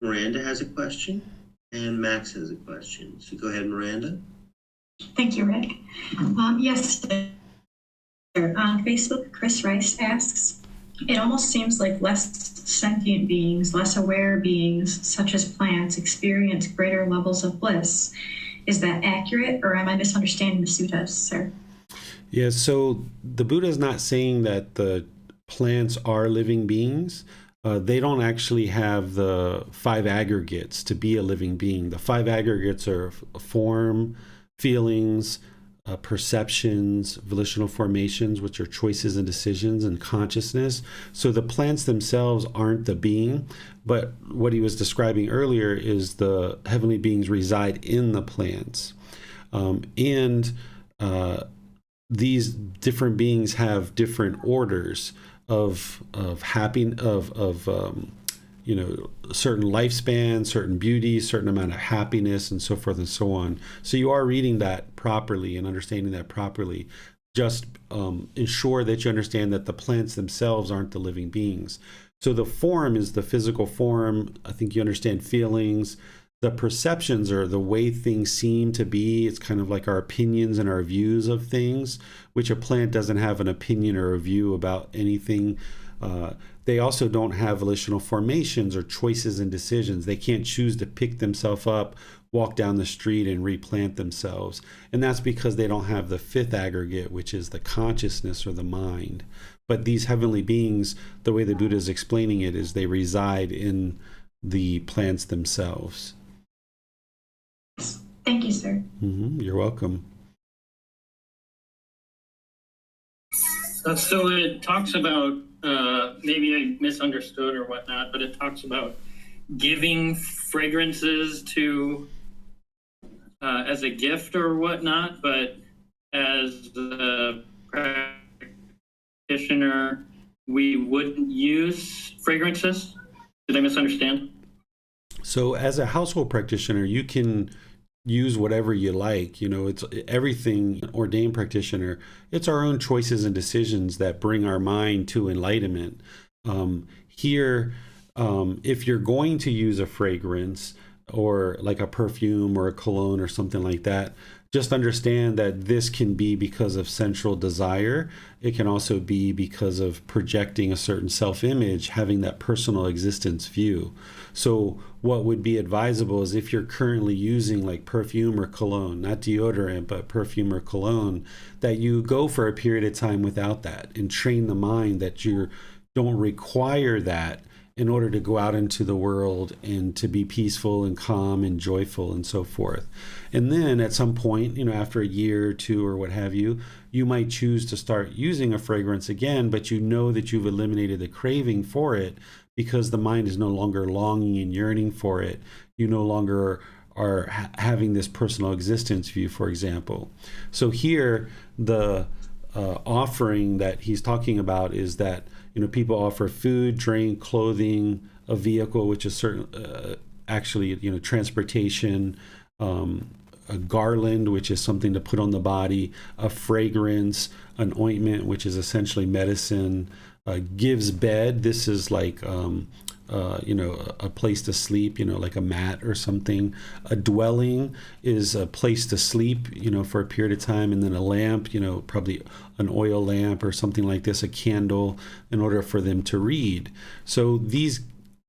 [SPEAKER 3] Miranda has a question, and Max has a question. So go ahead, Miranda.
[SPEAKER 2] Thank you, Rick. Yes, sir. On Facebook, Chris Rice asks, it almost seems like less sentient beings, less aware beings, such as plants, experience greater levels of bliss. Is that accurate, or am I misunderstanding the suttas, sir?
[SPEAKER 1] Yeah, so the Buddha is not saying that the plants are living beings. They don't actually have the 5 aggregates to be a living being. The 5 aggregates are form, feelings, perceptions, volitional formations, which are choices and decisions, and consciousness. So the plants themselves aren't the being, but what he was describing earlier is the heavenly beings reside in the plants. These different beings have different orders of certain lifespan, certain beauty, certain amount of happiness, and so forth and so on. So you are reading that properly and understanding that properly. Just ensure that you understand that the plants themselves aren't the living beings. So the form is the physical form. I think you understand feelings. The perceptions are the way things seem to be. It's kind of like our opinions and our views of things, which a plant doesn't have an opinion or a view about anything. They also don't have volitional formations or choices and decisions. They can't choose to pick themselves up, walk down the street, and replant themselves. And that's because they don't have the 5th aggregate, which is the consciousness or the mind. But these heavenly beings, the way the Buddha is explaining it, is they reside in the plants themselves.
[SPEAKER 2] Thank you, sir.
[SPEAKER 1] You're welcome.
[SPEAKER 5] So it talks about, maybe I misunderstood or whatnot, but it talks about giving fragrances to, as a gift or whatnot, but as the practitioner, we wouldn't use fragrances. Did I misunderstand?
[SPEAKER 1] So as a household practitioner, you can use whatever you like. It's everything ordained practitioner. It's our own choices and decisions that bring our mind to enlightenment. Here, if you're going to use a fragrance or like a perfume or a cologne or something like that, just understand that this can be because of sensual desire. It can also be because of projecting a certain self-image, having that personal existence view. So what would be advisable is if you're currently using like perfume or cologne, not deodorant, but perfume or cologne, that you go for a period of time without that and train the mind that you don't require that in order to go out into the world and to be peaceful and calm and joyful and so forth. And then at some point, after a year or two or what have you, you might choose to start using a fragrance again, but you know that you've eliminated the craving for it because the mind is no longer longing and yearning for it. You no longer are having this personal existence view, for example. So here, the offering that he's talking about is that people offer food, drink, clothing, a vehicle, which is certain actually transportation, a garland, which is something to put on the body, a fragrance, an ointment, which is essentially medicine, gives bed. This is like a place to sleep, like a mat or something. A dwelling is a place to sleep, for a period of time. And then a lamp, probably an oil lamp or something like this, a candle, in order for them to read. So these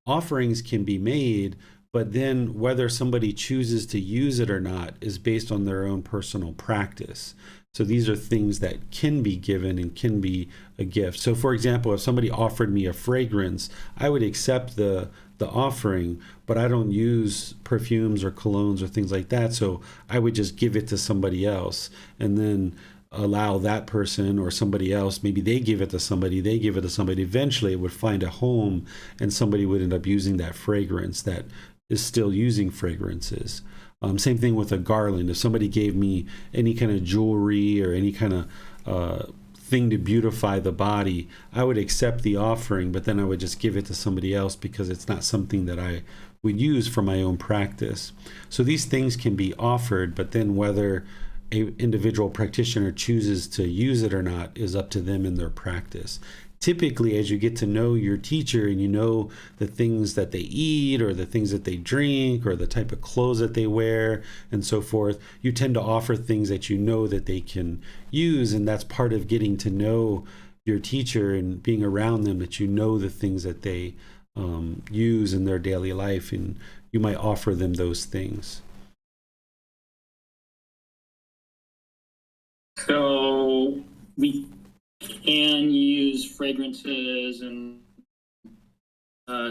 [SPEAKER 1] offerings can be made, but then whether somebody chooses to use it or not is based on their own personal practice. So these are things that can be given and can be a gift. So for example, if somebody offered me a fragrance, I would accept the offering, but I don't use perfumes or colognes or things like that. So I would just give it to somebody else and then allow that person or somebody else, maybe they give it to somebody, they give it to somebody. Eventually it would find a home and somebody would end up using that fragrance that is still using fragrances. Same thing with a garland. If somebody gave me any kind of jewelry or any kind of thing to beautify the body, I would accept the offering, but then I would just give it to somebody else because it's not something that I would use for my own practice. So these things can be offered, but then whether an individual practitioner chooses to use it or not is up to them in their practice. Typically, as you get to know your teacher and you know the things that they eat or the things that they drink or the type of clothes that they wear and so forth, you tend to offer things that you know that they can use. And that's part of getting to know your teacher and being around them, that you know the things that they use in their daily life, and you might offer them those things.
[SPEAKER 5] So we can use fragrances and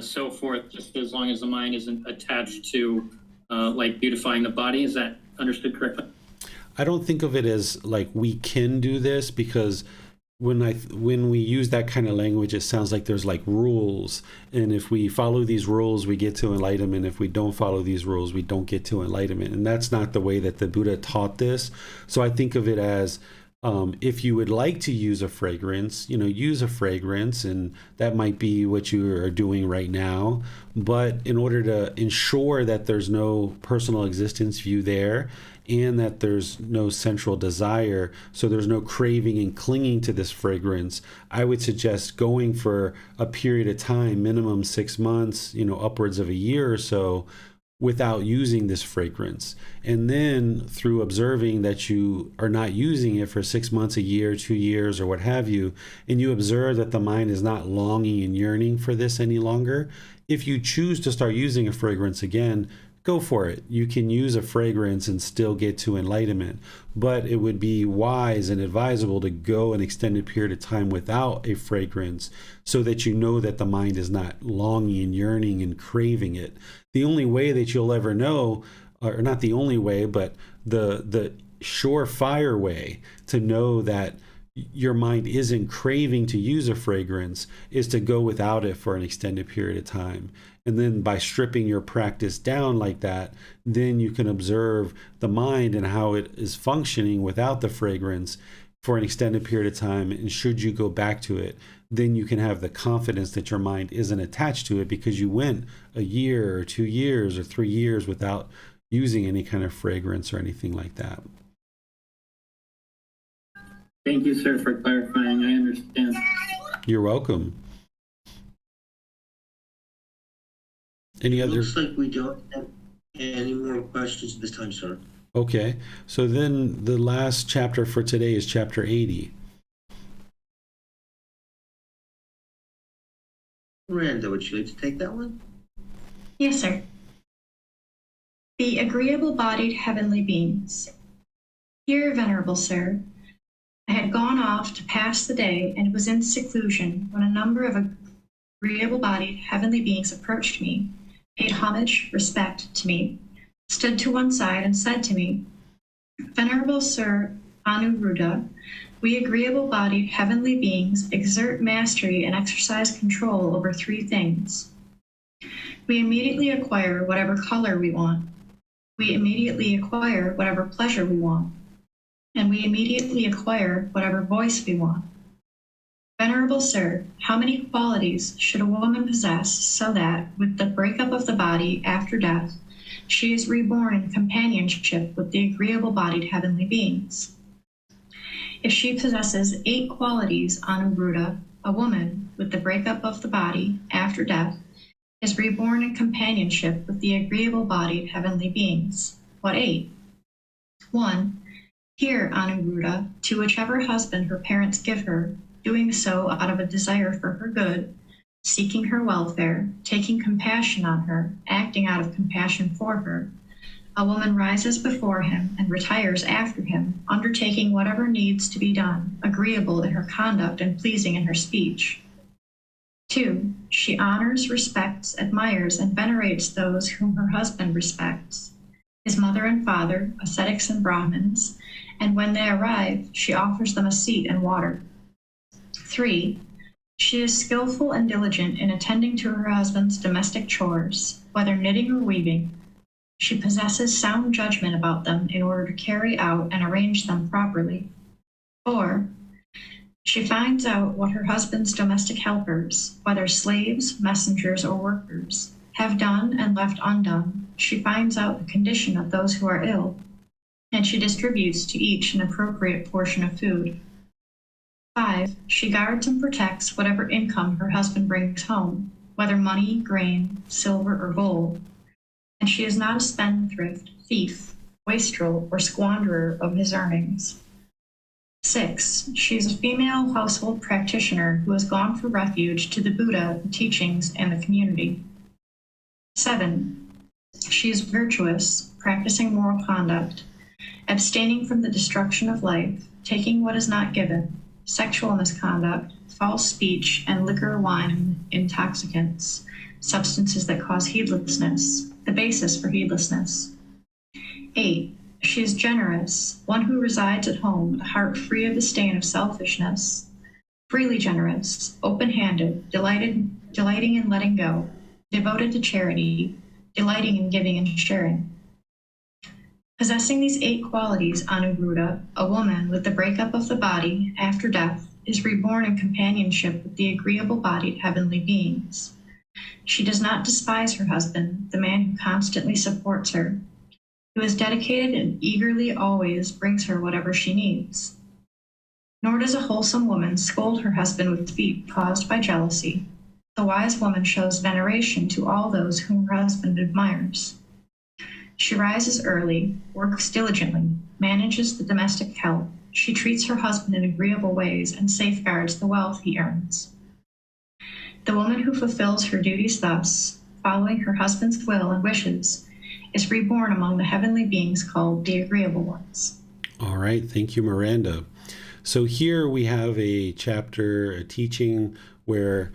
[SPEAKER 5] so forth, just as long as the mind isn't attached to like beautifying the body. Is that understood correctly?
[SPEAKER 1] I don't think of it as like we can do this, because when we use that kind of language, it sounds like there's like rules, and if we follow these rules, we get to enlightenment. If we don't follow these rules, we don't get to enlightenment, and that's not the way that the Buddha taught this. So I think of it as if you would like to use a fragrance, use a fragrance, and that might be what you are doing right now. But in order to ensure that there's no personal existence view there, and that there's no central desire, so there's no craving and clinging to this fragrance, I would suggest going for a period of time, minimum 6 months, upwards of a year or so, without using this fragrance. And then through observing that you are not using it for 6 months, a year, 2 years, or what have you, and you observe that the mind is not longing and yearning for this any longer, if you choose to start using a fragrance again, go for it. You can use a fragrance and still get to enlightenment, but it would be wise and advisable to go an extended period of time without a fragrance, so that you know that the mind is not longing and yearning and craving it. The only way that you'll ever know, or not the only way, but the surefire way to know that your mind isn't craving to use a fragrance is to go without it for an extended period of time. And then by stripping your practice down like that, then you can observe the mind and how it is functioning without the fragrance. for an extended period of time, and should you go back to it, then you can have the confidence that your mind isn't attached to it because you went a year or 2 years or 3 years without using any kind of fragrance or anything like that.
[SPEAKER 5] Thank you, sir, for clarifying. I understand.
[SPEAKER 1] You're welcome. Any other?
[SPEAKER 3] Looks like we don't have any more questions this time, sir.
[SPEAKER 1] Okay, so then the last chapter for today is chapter 80.
[SPEAKER 3] Miranda, would you like to take that one?
[SPEAKER 2] Yes, sir. The agreeable-bodied heavenly beings. Here, venerable sir, I had gone off to pass the day and was in seclusion when a number of agreeable-bodied heavenly beings approached me, paid homage, respect to me, stood to one side and said to me, Venerable Sir Anuruddha, we agreeable-bodied heavenly beings exert mastery and exercise control over 3 things. We immediately acquire whatever color we want. We immediately acquire whatever pleasure we want. And we immediately acquire whatever voice we want. Venerable Sir, how many qualities should a woman possess so that, with the breakup of the body after death, she is reborn in companionship with the agreeable-bodied heavenly beings? If she possesses 8 qualities, Anuruddha, a woman, with the breakup of the body after death, is reborn in companionship with the agreeable-bodied heavenly beings. What 8? 1. Hear, Anuruddha, to whichever husband her parents give her, doing so out of a desire for her good, seeking her welfare, taking compassion on her, acting out of compassion for her, a woman rises before him and retires after him, undertaking whatever needs to be done, agreeable in her conduct and pleasing in her speech. 2. She honors, respects, admires, and venerates those whom her husband respects, his mother and father, ascetics and Brahmins, and when they arrive, she offers them a seat and water. 3. She is skillful and diligent in attending to her husband's domestic chores, whether knitting or weaving. She possesses sound judgment about them in order to carry out and arrange them properly. 4. She finds out what her husband's domestic helpers, whether slaves, messengers, or workers, have done and left undone. She finds out the condition of those who are ill, and she distributes to each an appropriate portion of food. 5. She guards and protects whatever income her husband brings home, whether money, grain, silver, or gold. And she is not a spendthrift, thief, wastrel, or squanderer of his earnings. 6. She is a female household practitioner who has gone for refuge to the Buddha, the teachings, and the community. 7. She is virtuous, practicing moral conduct, abstaining from the destruction of life, taking what is not given, sexual misconduct, false speech, and liquor, wine, intoxicants, substances that cause heedlessness, the basis for heedlessness. 8. She is generous, one who resides at home with a heart free of the stain of selfishness, freely generous, open-handed, delighting in letting go, devoted to charity, delighting in giving and sharing. Possessing these 8 qualities, Anuruddha, a woman with the breakup of the body after death, is reborn in companionship with the agreeable-bodied heavenly beings. She does not despise her husband, the man who constantly supports her, who is dedicated and eagerly always brings her whatever she needs. Nor does a wholesome woman scold her husband with feet caused by jealousy. The wise woman shows veneration to all those whom her husband admires. She rises early, works diligently, manages the domestic help. She treats her husband in agreeable ways and safeguards the wealth he earns. The woman who fulfills her duties thus, following her husband's will and wishes, is reborn among the heavenly beings called the agreeable ones.
[SPEAKER 1] All right. Thank you, Miranda. So here we have a chapter, a teaching where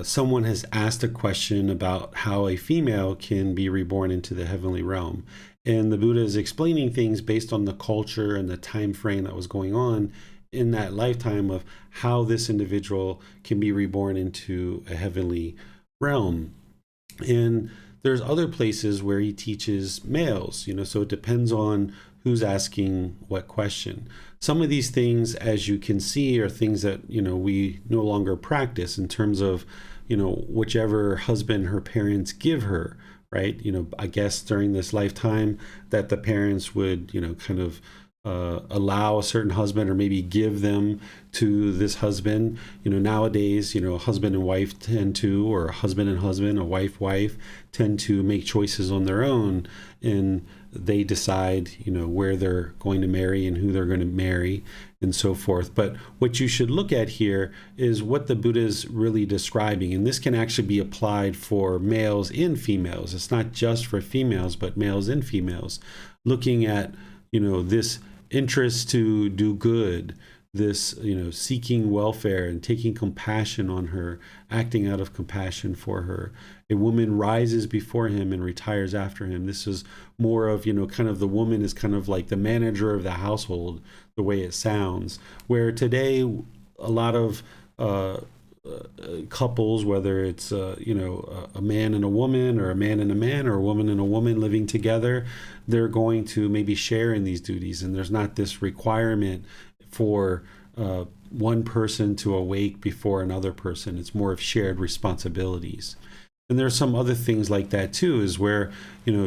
[SPEAKER 1] someone has asked a question about how a female can be reborn into the heavenly realm. And the Buddha is explaining things based on the culture and the time frame that was going on in that lifetime of how this individual can be reborn into a heavenly realm. And there's other places where he teaches males, so it depends on who's asking what question. Some of these things, as you can see, are things that, we no longer practice in terms of, whichever husband her parents give her, right? I guess during this lifetime that the parents would, kind of allow a certain husband or maybe give them to this husband. Nowadays, husband and wife tend to, or husband and husband, a wife tend to make choices on their own, and they decide, where they're going to marry and who they're going to marry and so forth. But what you should look at here is what the Buddha is really describing. And this can actually be applied for males and females. It's not just for females, but males and females. Looking at, this interest to do good, this, seeking welfare and taking compassion on her, acting out of compassion for her. A woman rises before him and retires after him. This is more of, kind of the woman is kind of like the manager of the household, the way it sounds. Where today, a lot of couples, whether it's a man and a woman, or a man and a man, or a woman and a woman living together, they're going to maybe share in these duties, and there's not this requirement for one person to awake before another person. It's more of shared responsibilities. And there's some other things like that too, is where,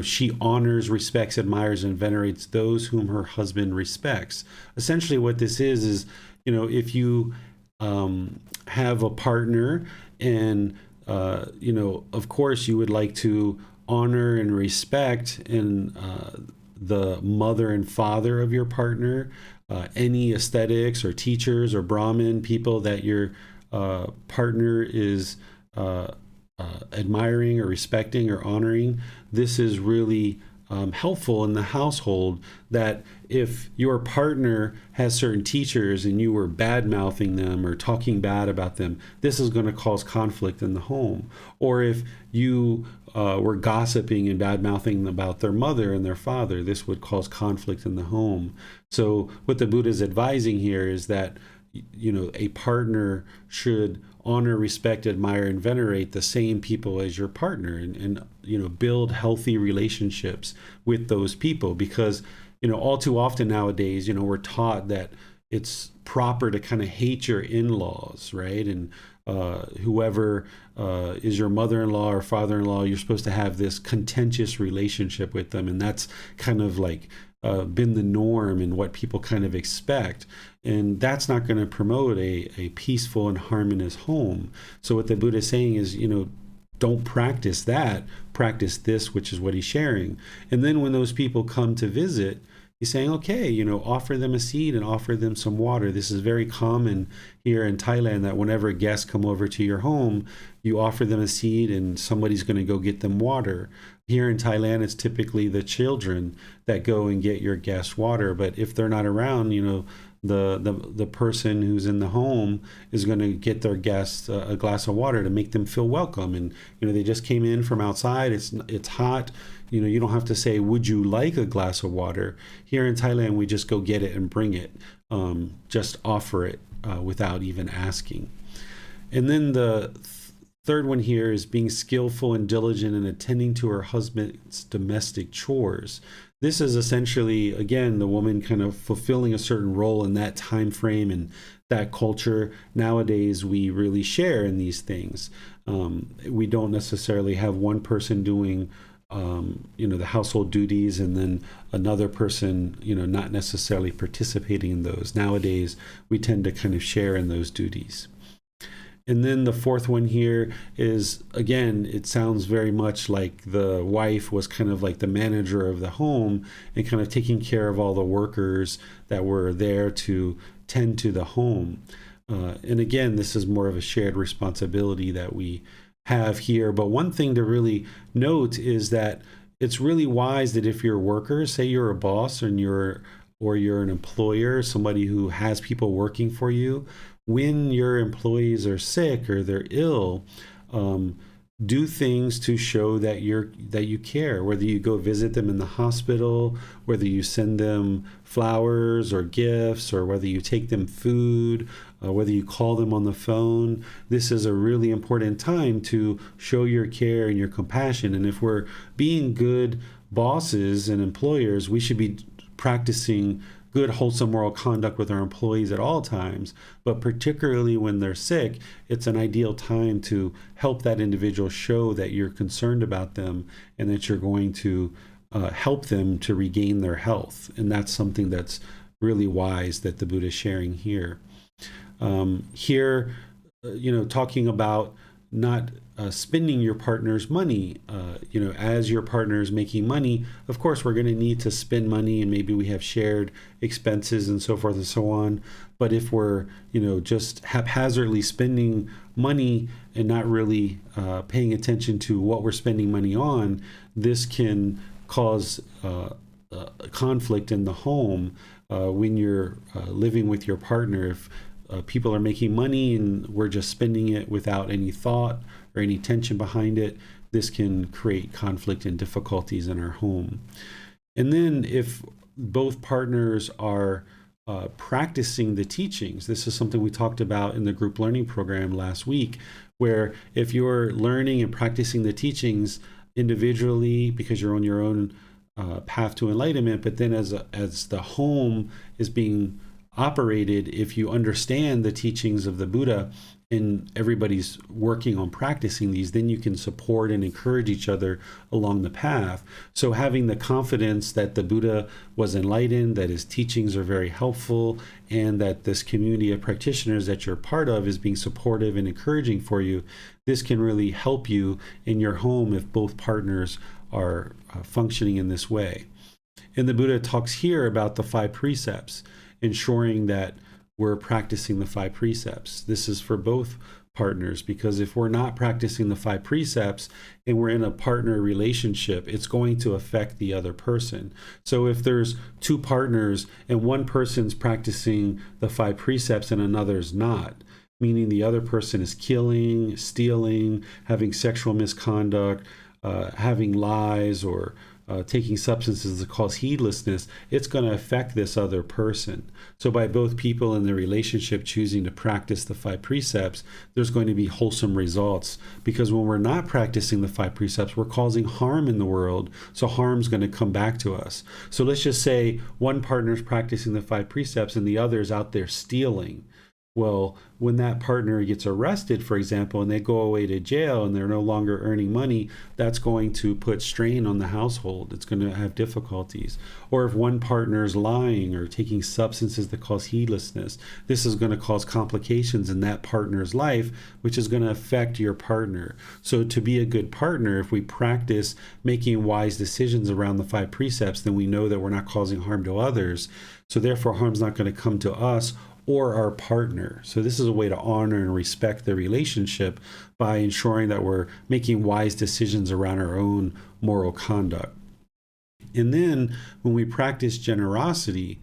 [SPEAKER 1] she honors, respects, admires, and venerates those whom her husband respects. Essentially what this is, if you have a partner and, of course you would like to honor and respect and the mother and father of your partner, any aesthetics or teachers or Brahmin people that your partner is admiring or respecting or honoring. This is really helpful in the household, that if your partner has certain teachers and you were bad-mouthing them or talking bad about them, this is going to cause conflict in the home. Or if you were gossiping and bad-mouthing about their mother and their father, this would cause conflict in the home. So what the Buddha is advising here is that, a partner should honor, respect, admire, and venerate the same people as your partner, and build healthy relationships with those people. Because, all too often nowadays, we're taught that it's proper to kind of hate your in-laws, right? And whoever is your mother-in-law or father-in-law, you're supposed to have this contentious relationship with them. And that's kind of like been the norm and what people kind of expect. And that's not going to promote a peaceful and harmonious home. So what the Buddha is saying is, don't practice that, practice this, which is what he's sharing. And then when those people come to visit, he's saying, okay, offer them a seed and offer them some water. This is very common here in Thailand, that whenever guests come over to your home, you offer them a seed and somebody's going to go get them water. Here in Thailand, it's typically the children that go and get your guests water. But if they're not around, the person who's in the home is going to get their guests a glass of water to make them feel welcome. And they just came in from outside. It's hot. You don't have to say, would you like a glass of water? Here in Thailand, we just go get it and bring it. Just offer it without even asking. And then the third one here is being skillful and diligent in attending to her husband's domestic chores. This is essentially, again, the woman kind of fulfilling a certain role in that time frame and that culture. Nowadays, we really share in these things. We don't necessarily have one person doing the household duties and then another person, not necessarily participating in those. Nowadays, we tend to kind of share in those duties. And then the fourth one here is, again, it sounds very much like the wife was kind of like the manager of the home and kind of taking care of all the workers that were there to tend to the home. And again, this is more of a shared responsibility that we have here. But one thing to really note is that it's really wise that if you're a worker, say you're a boss or you're an employer, somebody who has people working for you, when your employees are sick or they're ill, do things to show that you care. Whether you go visit them in the hospital, whether you send them flowers or gifts, or whether you take them food, whether you call them on the phone. This is a really important time to show your care and your compassion. And if we're being good bosses and employers, we should be practicing good, wholesome moral conduct with our employees at all times, but particularly when they're sick, it's an ideal time to help that individual show that you're concerned about them and that you're going to help them to regain their health. And that's something that's really wise that the Buddha is sharing here. Here, talking about not spending your partner's money, as your partner is making money, of course, we're going to need to spend money, and maybe we have shared expenses and so forth and so on. But if we're, just haphazardly spending money and not really paying attention to what we're spending money on, this can cause conflict in the home when you're living with your partner. If people are making money and we're just spending it without any thought or any tension behind it, this can create conflict and difficulties in our home. And then if both partners are practicing the teachings, this is something we talked about in the group learning program last week, where if you're learning and practicing the teachings individually because you're on your own path to enlightenment, but then as the home is being operated, if you understand the teachings of the Buddha and everybody's working on practicing these, then you can support and encourage each other along the path. So having the confidence that the Buddha was enlightened, that his teachings are very helpful, and that this community of practitioners that you're part of is being supportive and encouraging for you, this can really help you in your home if both partners are functioning in this way. And the Buddha talks here about the 5 precepts, ensuring that we're practicing the 5 precepts. This is for both partners, because if we're not practicing the 5 precepts and we're in a partner relationship, it's going to affect the other person. So if there's 2 partners and one person's practicing the 5 precepts and another's not, meaning the other person is killing, stealing, having sexual misconduct, having lies, or taking substances that cause heedlessness, it's going to affect this other person. So by both people in the relationship choosing to practice the 5 precepts, there's going to be wholesome results. Because when we're not practicing the 5 precepts, we're causing harm in the world. So harm's going to come back to us. So let's just say one partner's practicing the 5 precepts and the other's out there stealing. Well, when that partner gets arrested, for example, and they go away to jail and they're no longer earning money, that's going to put strain on the household. It's going to have difficulties. Or if one partner is lying or taking substances that cause heedlessness, this is going to cause complications in that partner's life, which is going to affect your partner. So to be a good partner, if we practice making wise decisions around the 5 precepts, then we know that we're not causing harm to others. So therefore, harm's not going to come to us or our partner. So this is a way to honor and respect the relationship by ensuring that we're making wise decisions around our own moral conduct. And then when we practice generosity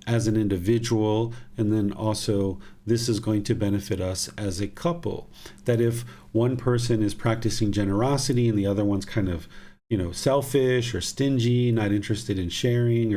[SPEAKER 1] as an individual, and then also this is going to benefit us as a couple, that if one person is practicing generosity and the other one's kind of selfish or stingy, not interested in sharing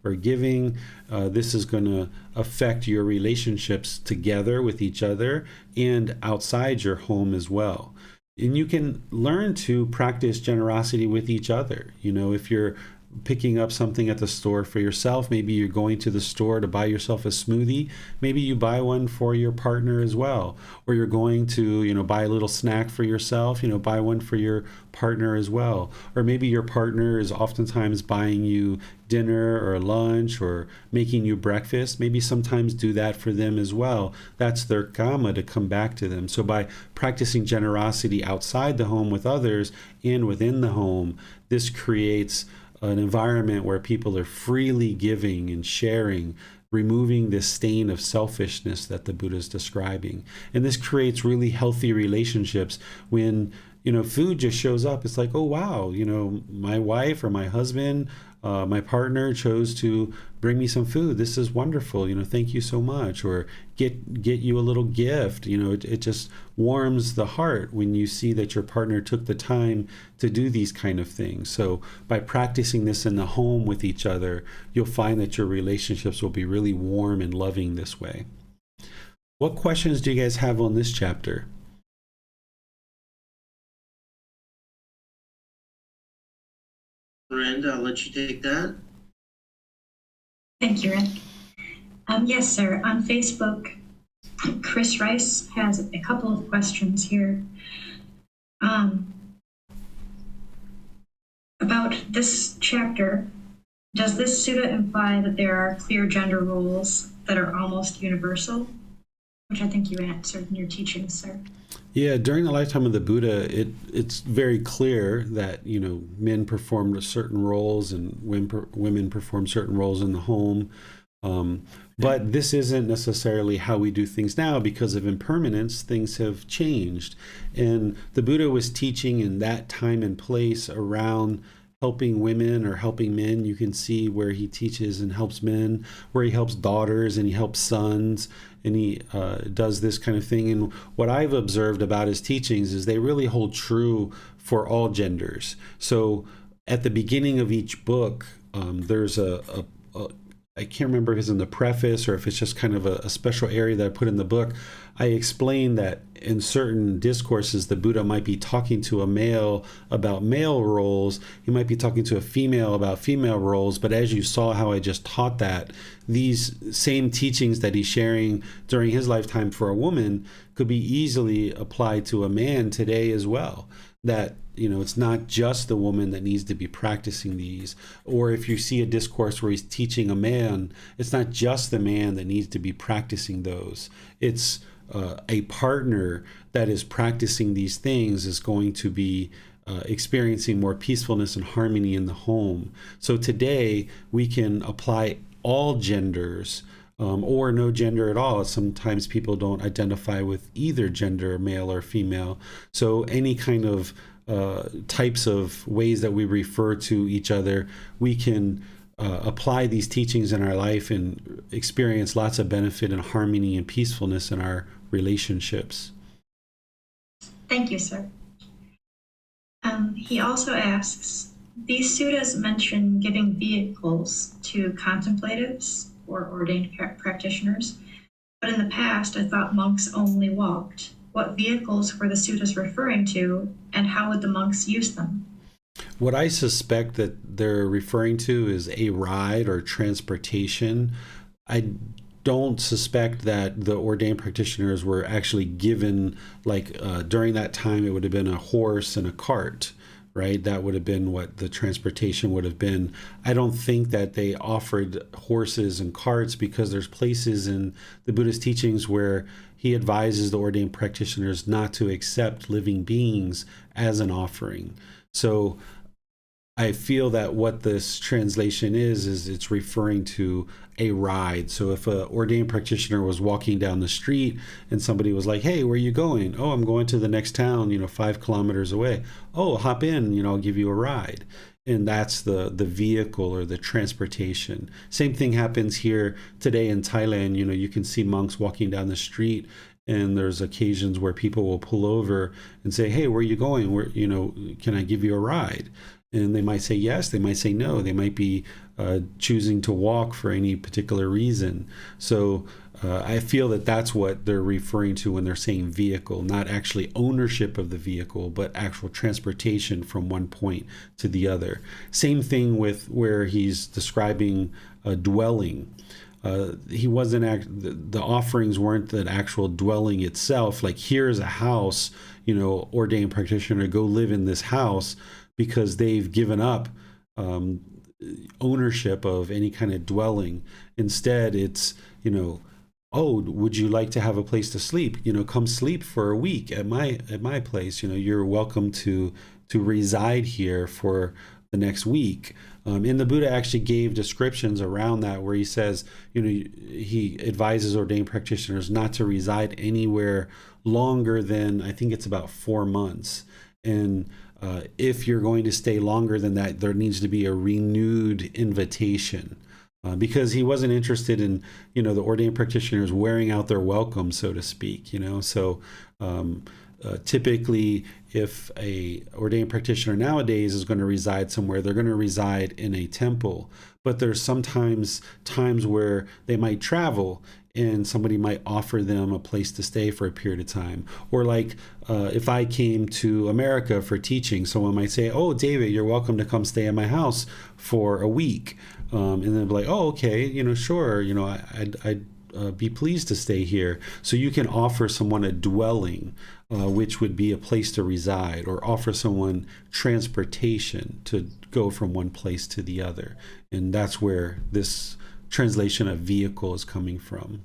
[SPEAKER 1] or giving, this is going to affect your relationships together with each other and outside your home as well. And you can learn to practice generosity with each other. If you're picking up something at the store for yourself, maybe you're going to the store to buy yourself a smoothie, maybe you buy one for your partner as well. Or you're going to buy a little snack for yourself, buy one for your partner as well. Or maybe your partner is oftentimes buying you dinner or lunch or making you breakfast. Maybe sometimes do that for them as well. That's their karma to come back to them. So by practicing generosity outside the home with others and within the home, this creates an environment where people are freely giving and sharing, removing this stain of selfishness that the Buddha is describing. And this creates really healthy relationships. When food just shows up, it's like, oh wow, my wife or my husband, my partner chose to bring me some food. This is wonderful. Thank you so much. Or get you a little gift. It just warms the heart when you see that your partner took the time to do these kind of things. So by practicing this in the home with each other, you'll find that your relationships will be really warm and loving this way. What questions do you guys have on this chapter?
[SPEAKER 3] Miranda, I'll let you take that.
[SPEAKER 2] Thank you, Rick. Yes, sir. On Facebook, Chris Rice has a couple of questions here. About this chapter, does this sutta imply that there are clear gender rules that are almost universal? Which I think you answered in your teachings, sir.
[SPEAKER 1] Yeah, during the lifetime of the Buddha, it's very clear that, men performed certain roles and women performed certain roles in the home. But this isn't necessarily how we do things now because of impermanence. Things have changed. And the Buddha was teaching in that time and place around helping women or helping men. You can see where he teaches and helps men, where he helps daughters and he helps sons, and he does this kind of thing. And what I've observed about his teachings is they really hold true for all genders. So at the beginning of each book, there's I can't remember if it's in the preface or if it's just kind of a special area that I put in the book. I explain that in certain discourses, the Buddha might be talking to a male about male roles. He might be talking to a female about female roles. But as you saw how I just taught that, these same teachings that he's sharing during his lifetime for a woman could be easily applied to a man today as well. That, it's not just the woman that needs to be practicing these. Or if you see a discourse where he's teaching a man, it's not just the man that needs to be practicing those. It's a partner that is practicing these things is going to be experiencing more peacefulness and harmony in the home. So today we can apply all genders or no gender at all. Sometimes people don't identify with either gender, male or female. So any kind of types of ways that we refer to each other, we can apply these teachings in our life and experience lots of benefit and harmony and peacefulness in our relationships.
[SPEAKER 2] Thank you, sir. He also asks, these suttas mention giving vehicles to contemplatives or ordained practitioners, but in the past I thought monks only walked. What vehicles were the suttas referring to, and how would the monks use them?
[SPEAKER 1] What I suspect that they're referring to is a ride or transportation. I don't suspect that the ordained practitioners were actually given, during that time, it would have been a horse and a cart, right? That would have been what the transportation would have been. I don't think that they offered horses and carts because there's places in the Buddhist teachings where he advises the ordained practitioners not to accept living beings as an offering. So I feel that what this translation is it's referring to a ride. So if an ordained practitioner was walking down the street and somebody was like, hey, where are you going? Oh, I'm going to the next town, 5 kilometers away. Oh, hop in, I'll give you a ride. And that's the vehicle or the transportation. Same thing happens here today in Thailand. You can see monks walking down the street, and there's occasions where people will pull over and say, hey, where are you going? Where, can I give you a ride? And they might say yes, they might say no. They might be choosing to walk for any particular reason. So I feel that that's what they're referring to when they're saying vehicle, not actually ownership of the vehicle, but actual transportation from one point to the other. Same thing with where he's describing a dwelling. He wasn't the offerings weren't the actual dwelling itself. Like, here's a house, ordained practitioner, go live in this house, because they've given up ownership of any kind of dwelling. Instead, it's, oh, would you like to have a place to sleep? Come sleep for a week at my place. You're welcome to reside here for the next week. And the Buddha actually gave descriptions around that where he says, he advises ordained practitioners not to reside anywhere longer than, I think it's about 4 months. And if you're going to stay longer than that, there needs to be a renewed invitation. Because he wasn't interested in, the ordained practitioners wearing out their welcome, so to speak, So typically, if a ordained practitioner nowadays is going to reside somewhere, they're going to reside in a temple. But there's sometimes times where they might travel and somebody might offer them a place to stay for a period of time. Or if I came to America for teaching, someone might say, oh, David, you're welcome to come stay at my house for a week. and then be like, oh, okay, sure, I'd be pleased to stay here. So you can offer someone a dwelling, which would be a place to reside, or offer someone transportation to go from one place to the other. And that's where this translation of vehicle is coming from.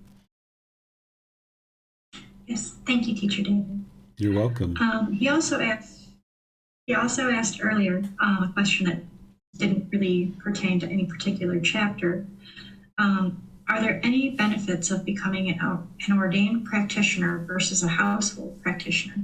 [SPEAKER 2] Yes, thank you, Teacher David.
[SPEAKER 1] You're welcome.
[SPEAKER 2] He also asked earlier a question that didn't really pertain to any particular chapter. Are there any benefits of becoming an ordained practitioner versus a household practitioner?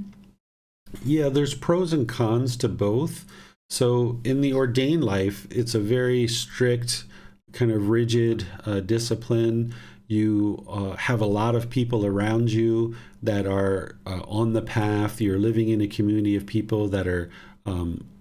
[SPEAKER 1] Yeah, there's pros and cons to both. So in the ordained life, it's a very strict, kind of rigid discipline. You have a lot of people around you that are on the path. You're living in a community of people that are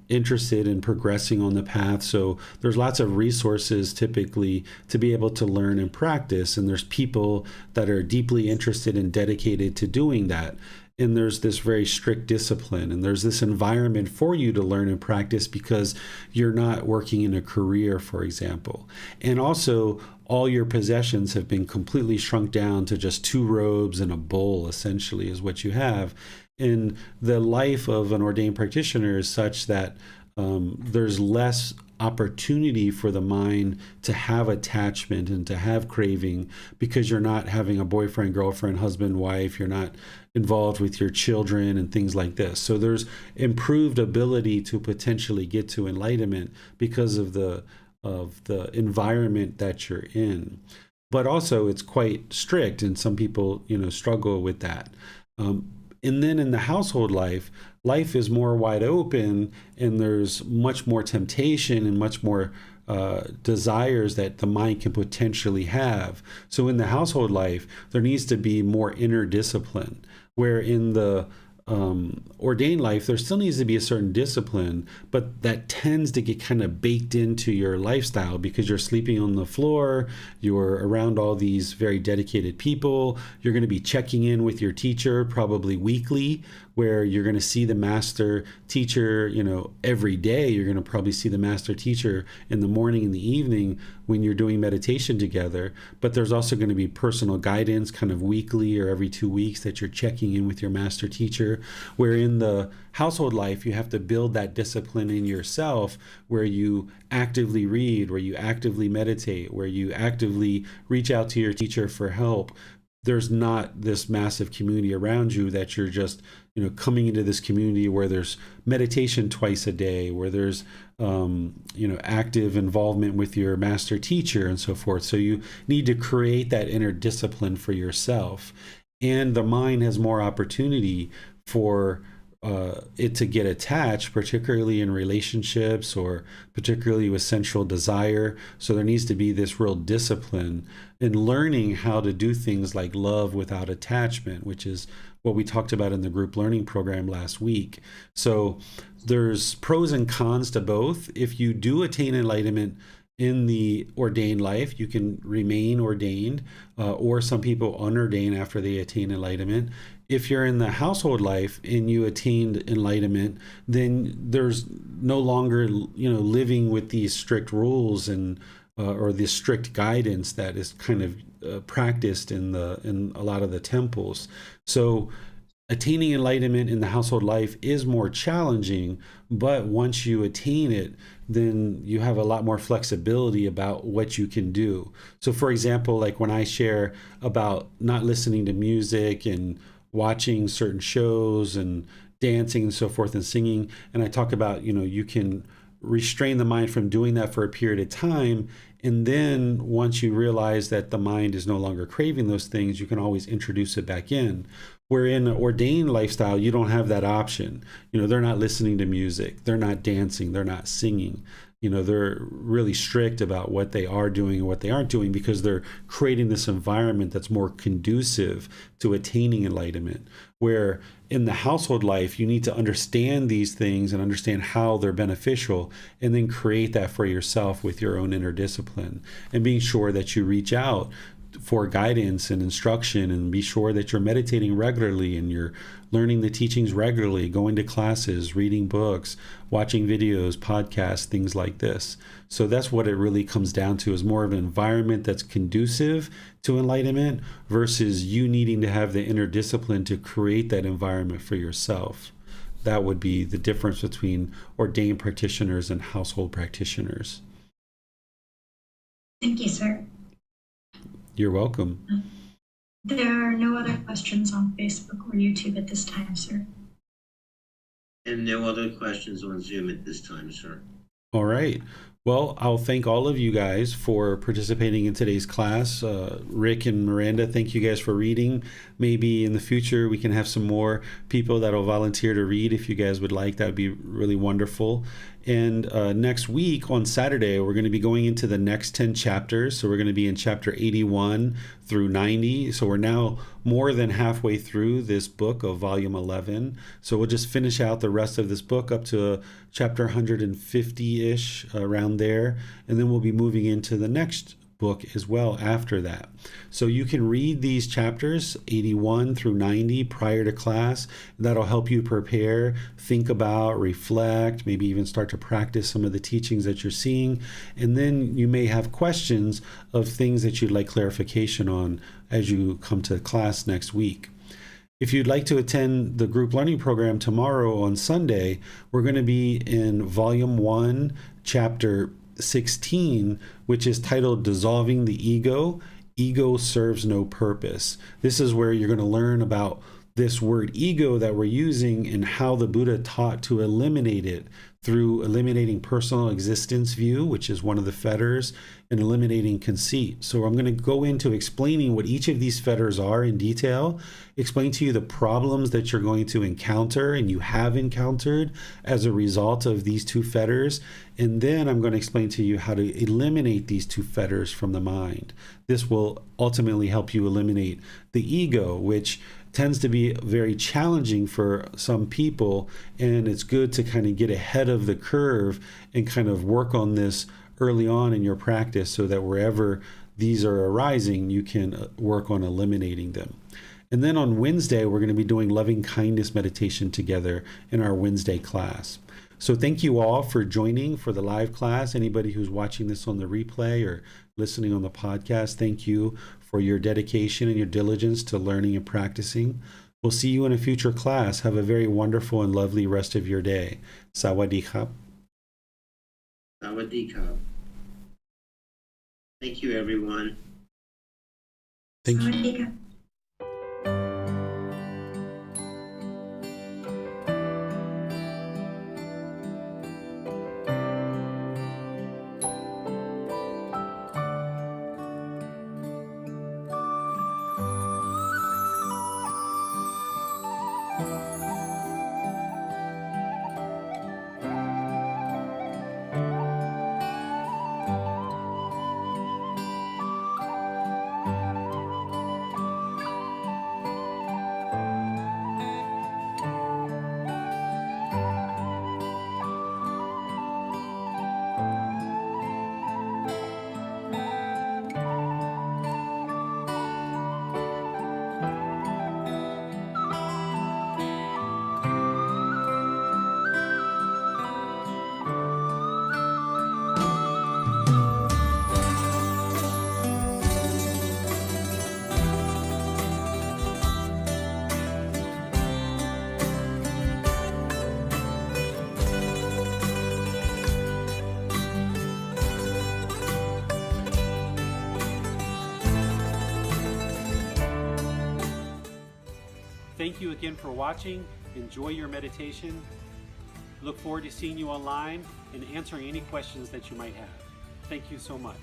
[SPEAKER 1] interested in progressing on the path. So there's lots of resources typically to be able to learn and practice. And there's people that are deeply interested and dedicated to doing that. And there's this very strict discipline, and there's this environment for you to learn and practice because you're not working in a career, for example. And also, all your possessions have been completely shrunk down to just 2 robes and a bowl, essentially, is what you have. And the life of an ordained practitioner is such that there's less opportunity for the mind to have attachment and to have craving, because you're not having a boyfriend, girlfriend, husband, wife. You're not involved with your children and things like this. So there's improved ability to potentially get to enlightenment because of the environment that you're in. But also it's quite strict, and some people struggle with that. And then in the household life is more wide open, and there's much more temptation and much more desires that the mind can potentially have. So in the household life, there needs to be more inner discipline, where in the ordained life, there still needs to be a certain discipline, but that tends to get kind of baked into your lifestyle because you're sleeping on the floor, you're around all these very dedicated people, you're going to be checking in with your teacher probably weekly, where you're going to see the master teacher, every day. You're going to probably see the master teacher in the morning and the evening when you're doing meditation together. But there's also going to be personal guidance kind of weekly or every 2 weeks that you're checking in with your master teacher. Where in the household life, you have to build that discipline in yourself, where you actively read, where you actively meditate, where you actively reach out to your teacher for help. There's not this massive community around you that you're just, coming into this community where there's meditation twice a day, where there's, active involvement with your master teacher and so forth. So you need to create that inner discipline for yourself. And the mind has more opportunity for it to get attached, particularly in relationships or particularly with sensual desire. So there needs to be this real discipline in learning how to do things like love without attachment, which is what we talked about in the group learning program last week. So there's pros and cons to both. If you do attain enlightenment in the ordained life, you can remain ordained, or some people unordain after they attain enlightenment. If you're in the household life and you attained enlightenment, then there's no longer, living with these strict rules and or this strict guidance that is kind of practiced in a lot of the temples. So attaining enlightenment in the household life is more challenging, but once you attain it, then you have a lot more flexibility about what you can do. So for example, like when I share about not listening to music and watching certain shows and dancing and so forth and singing, and I talk about, you can restrain the mind from doing that for a period of time. And then once you realize that the mind is no longer craving those things, you can always introduce it back in. Where in an ordained lifestyle, you don't have that option. They're not listening to music, they're not dancing, they're not singing. They're really strict about what they are doing and what they aren't doing, because they're creating this environment that's more conducive to attaining enlightenment. Where in the household life, you need to understand these things and understand how they're beneficial, and then create that for yourself with your own inner discipline, and being sure that you reach out for guidance and instruction, and be sure that you're meditating regularly and you're learning the teachings regularly, going to classes, reading books, watching videos, podcasts, things like this. So that's what it really comes down to, is more of an environment that's conducive to enlightenment versus you needing to have the inner discipline to create that environment for yourself. That would be the difference between ordained practitioners and household practitioners.
[SPEAKER 2] Thank you, sir.
[SPEAKER 1] You're welcome.
[SPEAKER 2] There are no other questions on Facebook or YouTube at this time, sir.
[SPEAKER 3] And no other questions on Zoom at this time, sir.
[SPEAKER 1] All right. Well, I'll thank all of you guys for participating in today's class. Rick and Miranda, thank you guys for reading. Maybe in the future we can have some more people that'll volunteer to read if you guys would like. That would be really wonderful. And next week on Saturday, we're going to be going into the next 10 chapters. So we're going to be in chapter 81 through 90. So we're now more than halfway through this book of volume 11. So we'll just finish out the rest of this book up to chapter 150-ish, around there. And then we'll be moving into the next book as well after that. So you can read these chapters 81 through 90 prior to class. That'll help you prepare, think about, reflect, maybe even start to practice some of the teachings that you're seeing. And then you may have questions of things that you'd like clarification on as you come to class next week. If you'd like to attend the group learning program tomorrow on Sunday, we're going to be in volume 1, chapter 16, which is titled Dissolving the Ego. Ego serves no purpose. This is where you're going to learn about this word ego that we're using and how the Buddha taught to eliminate it through eliminating personal existence view, which is one of the fetters, and eliminating conceit. So I'm going to go into explaining what each of these fetters are in detail, explain to you the problems that you're going to encounter and you have encountered as a result of these two fetters. And then I'm going to explain to you how to eliminate these two fetters from the mind. This will ultimately help you eliminate the ego, which tends to be very challenging for some people, and it's good to kind of get ahead of the curve and kind of work on this early on in your practice so that wherever these are arising, you can work on eliminating them. And then on Wednesday, we're going to be doing loving kindness meditation together in our Wednesday class. So thank you all for joining for the live class. Anybody who's watching this on the replay or listening on the podcast, thank you for your dedication and your diligence to learning and practicing. We'll see you in a future class. Have a very wonderful and lovely rest of your day. Sawadee khap.
[SPEAKER 3] Sawadee khap. Thank you, everyone.
[SPEAKER 1] Thank you.
[SPEAKER 2] Sawadee.
[SPEAKER 1] Thank you again for watching. Enjoy your meditation. Look forward to seeing you online and answering any questions that you might have. Thank you so much.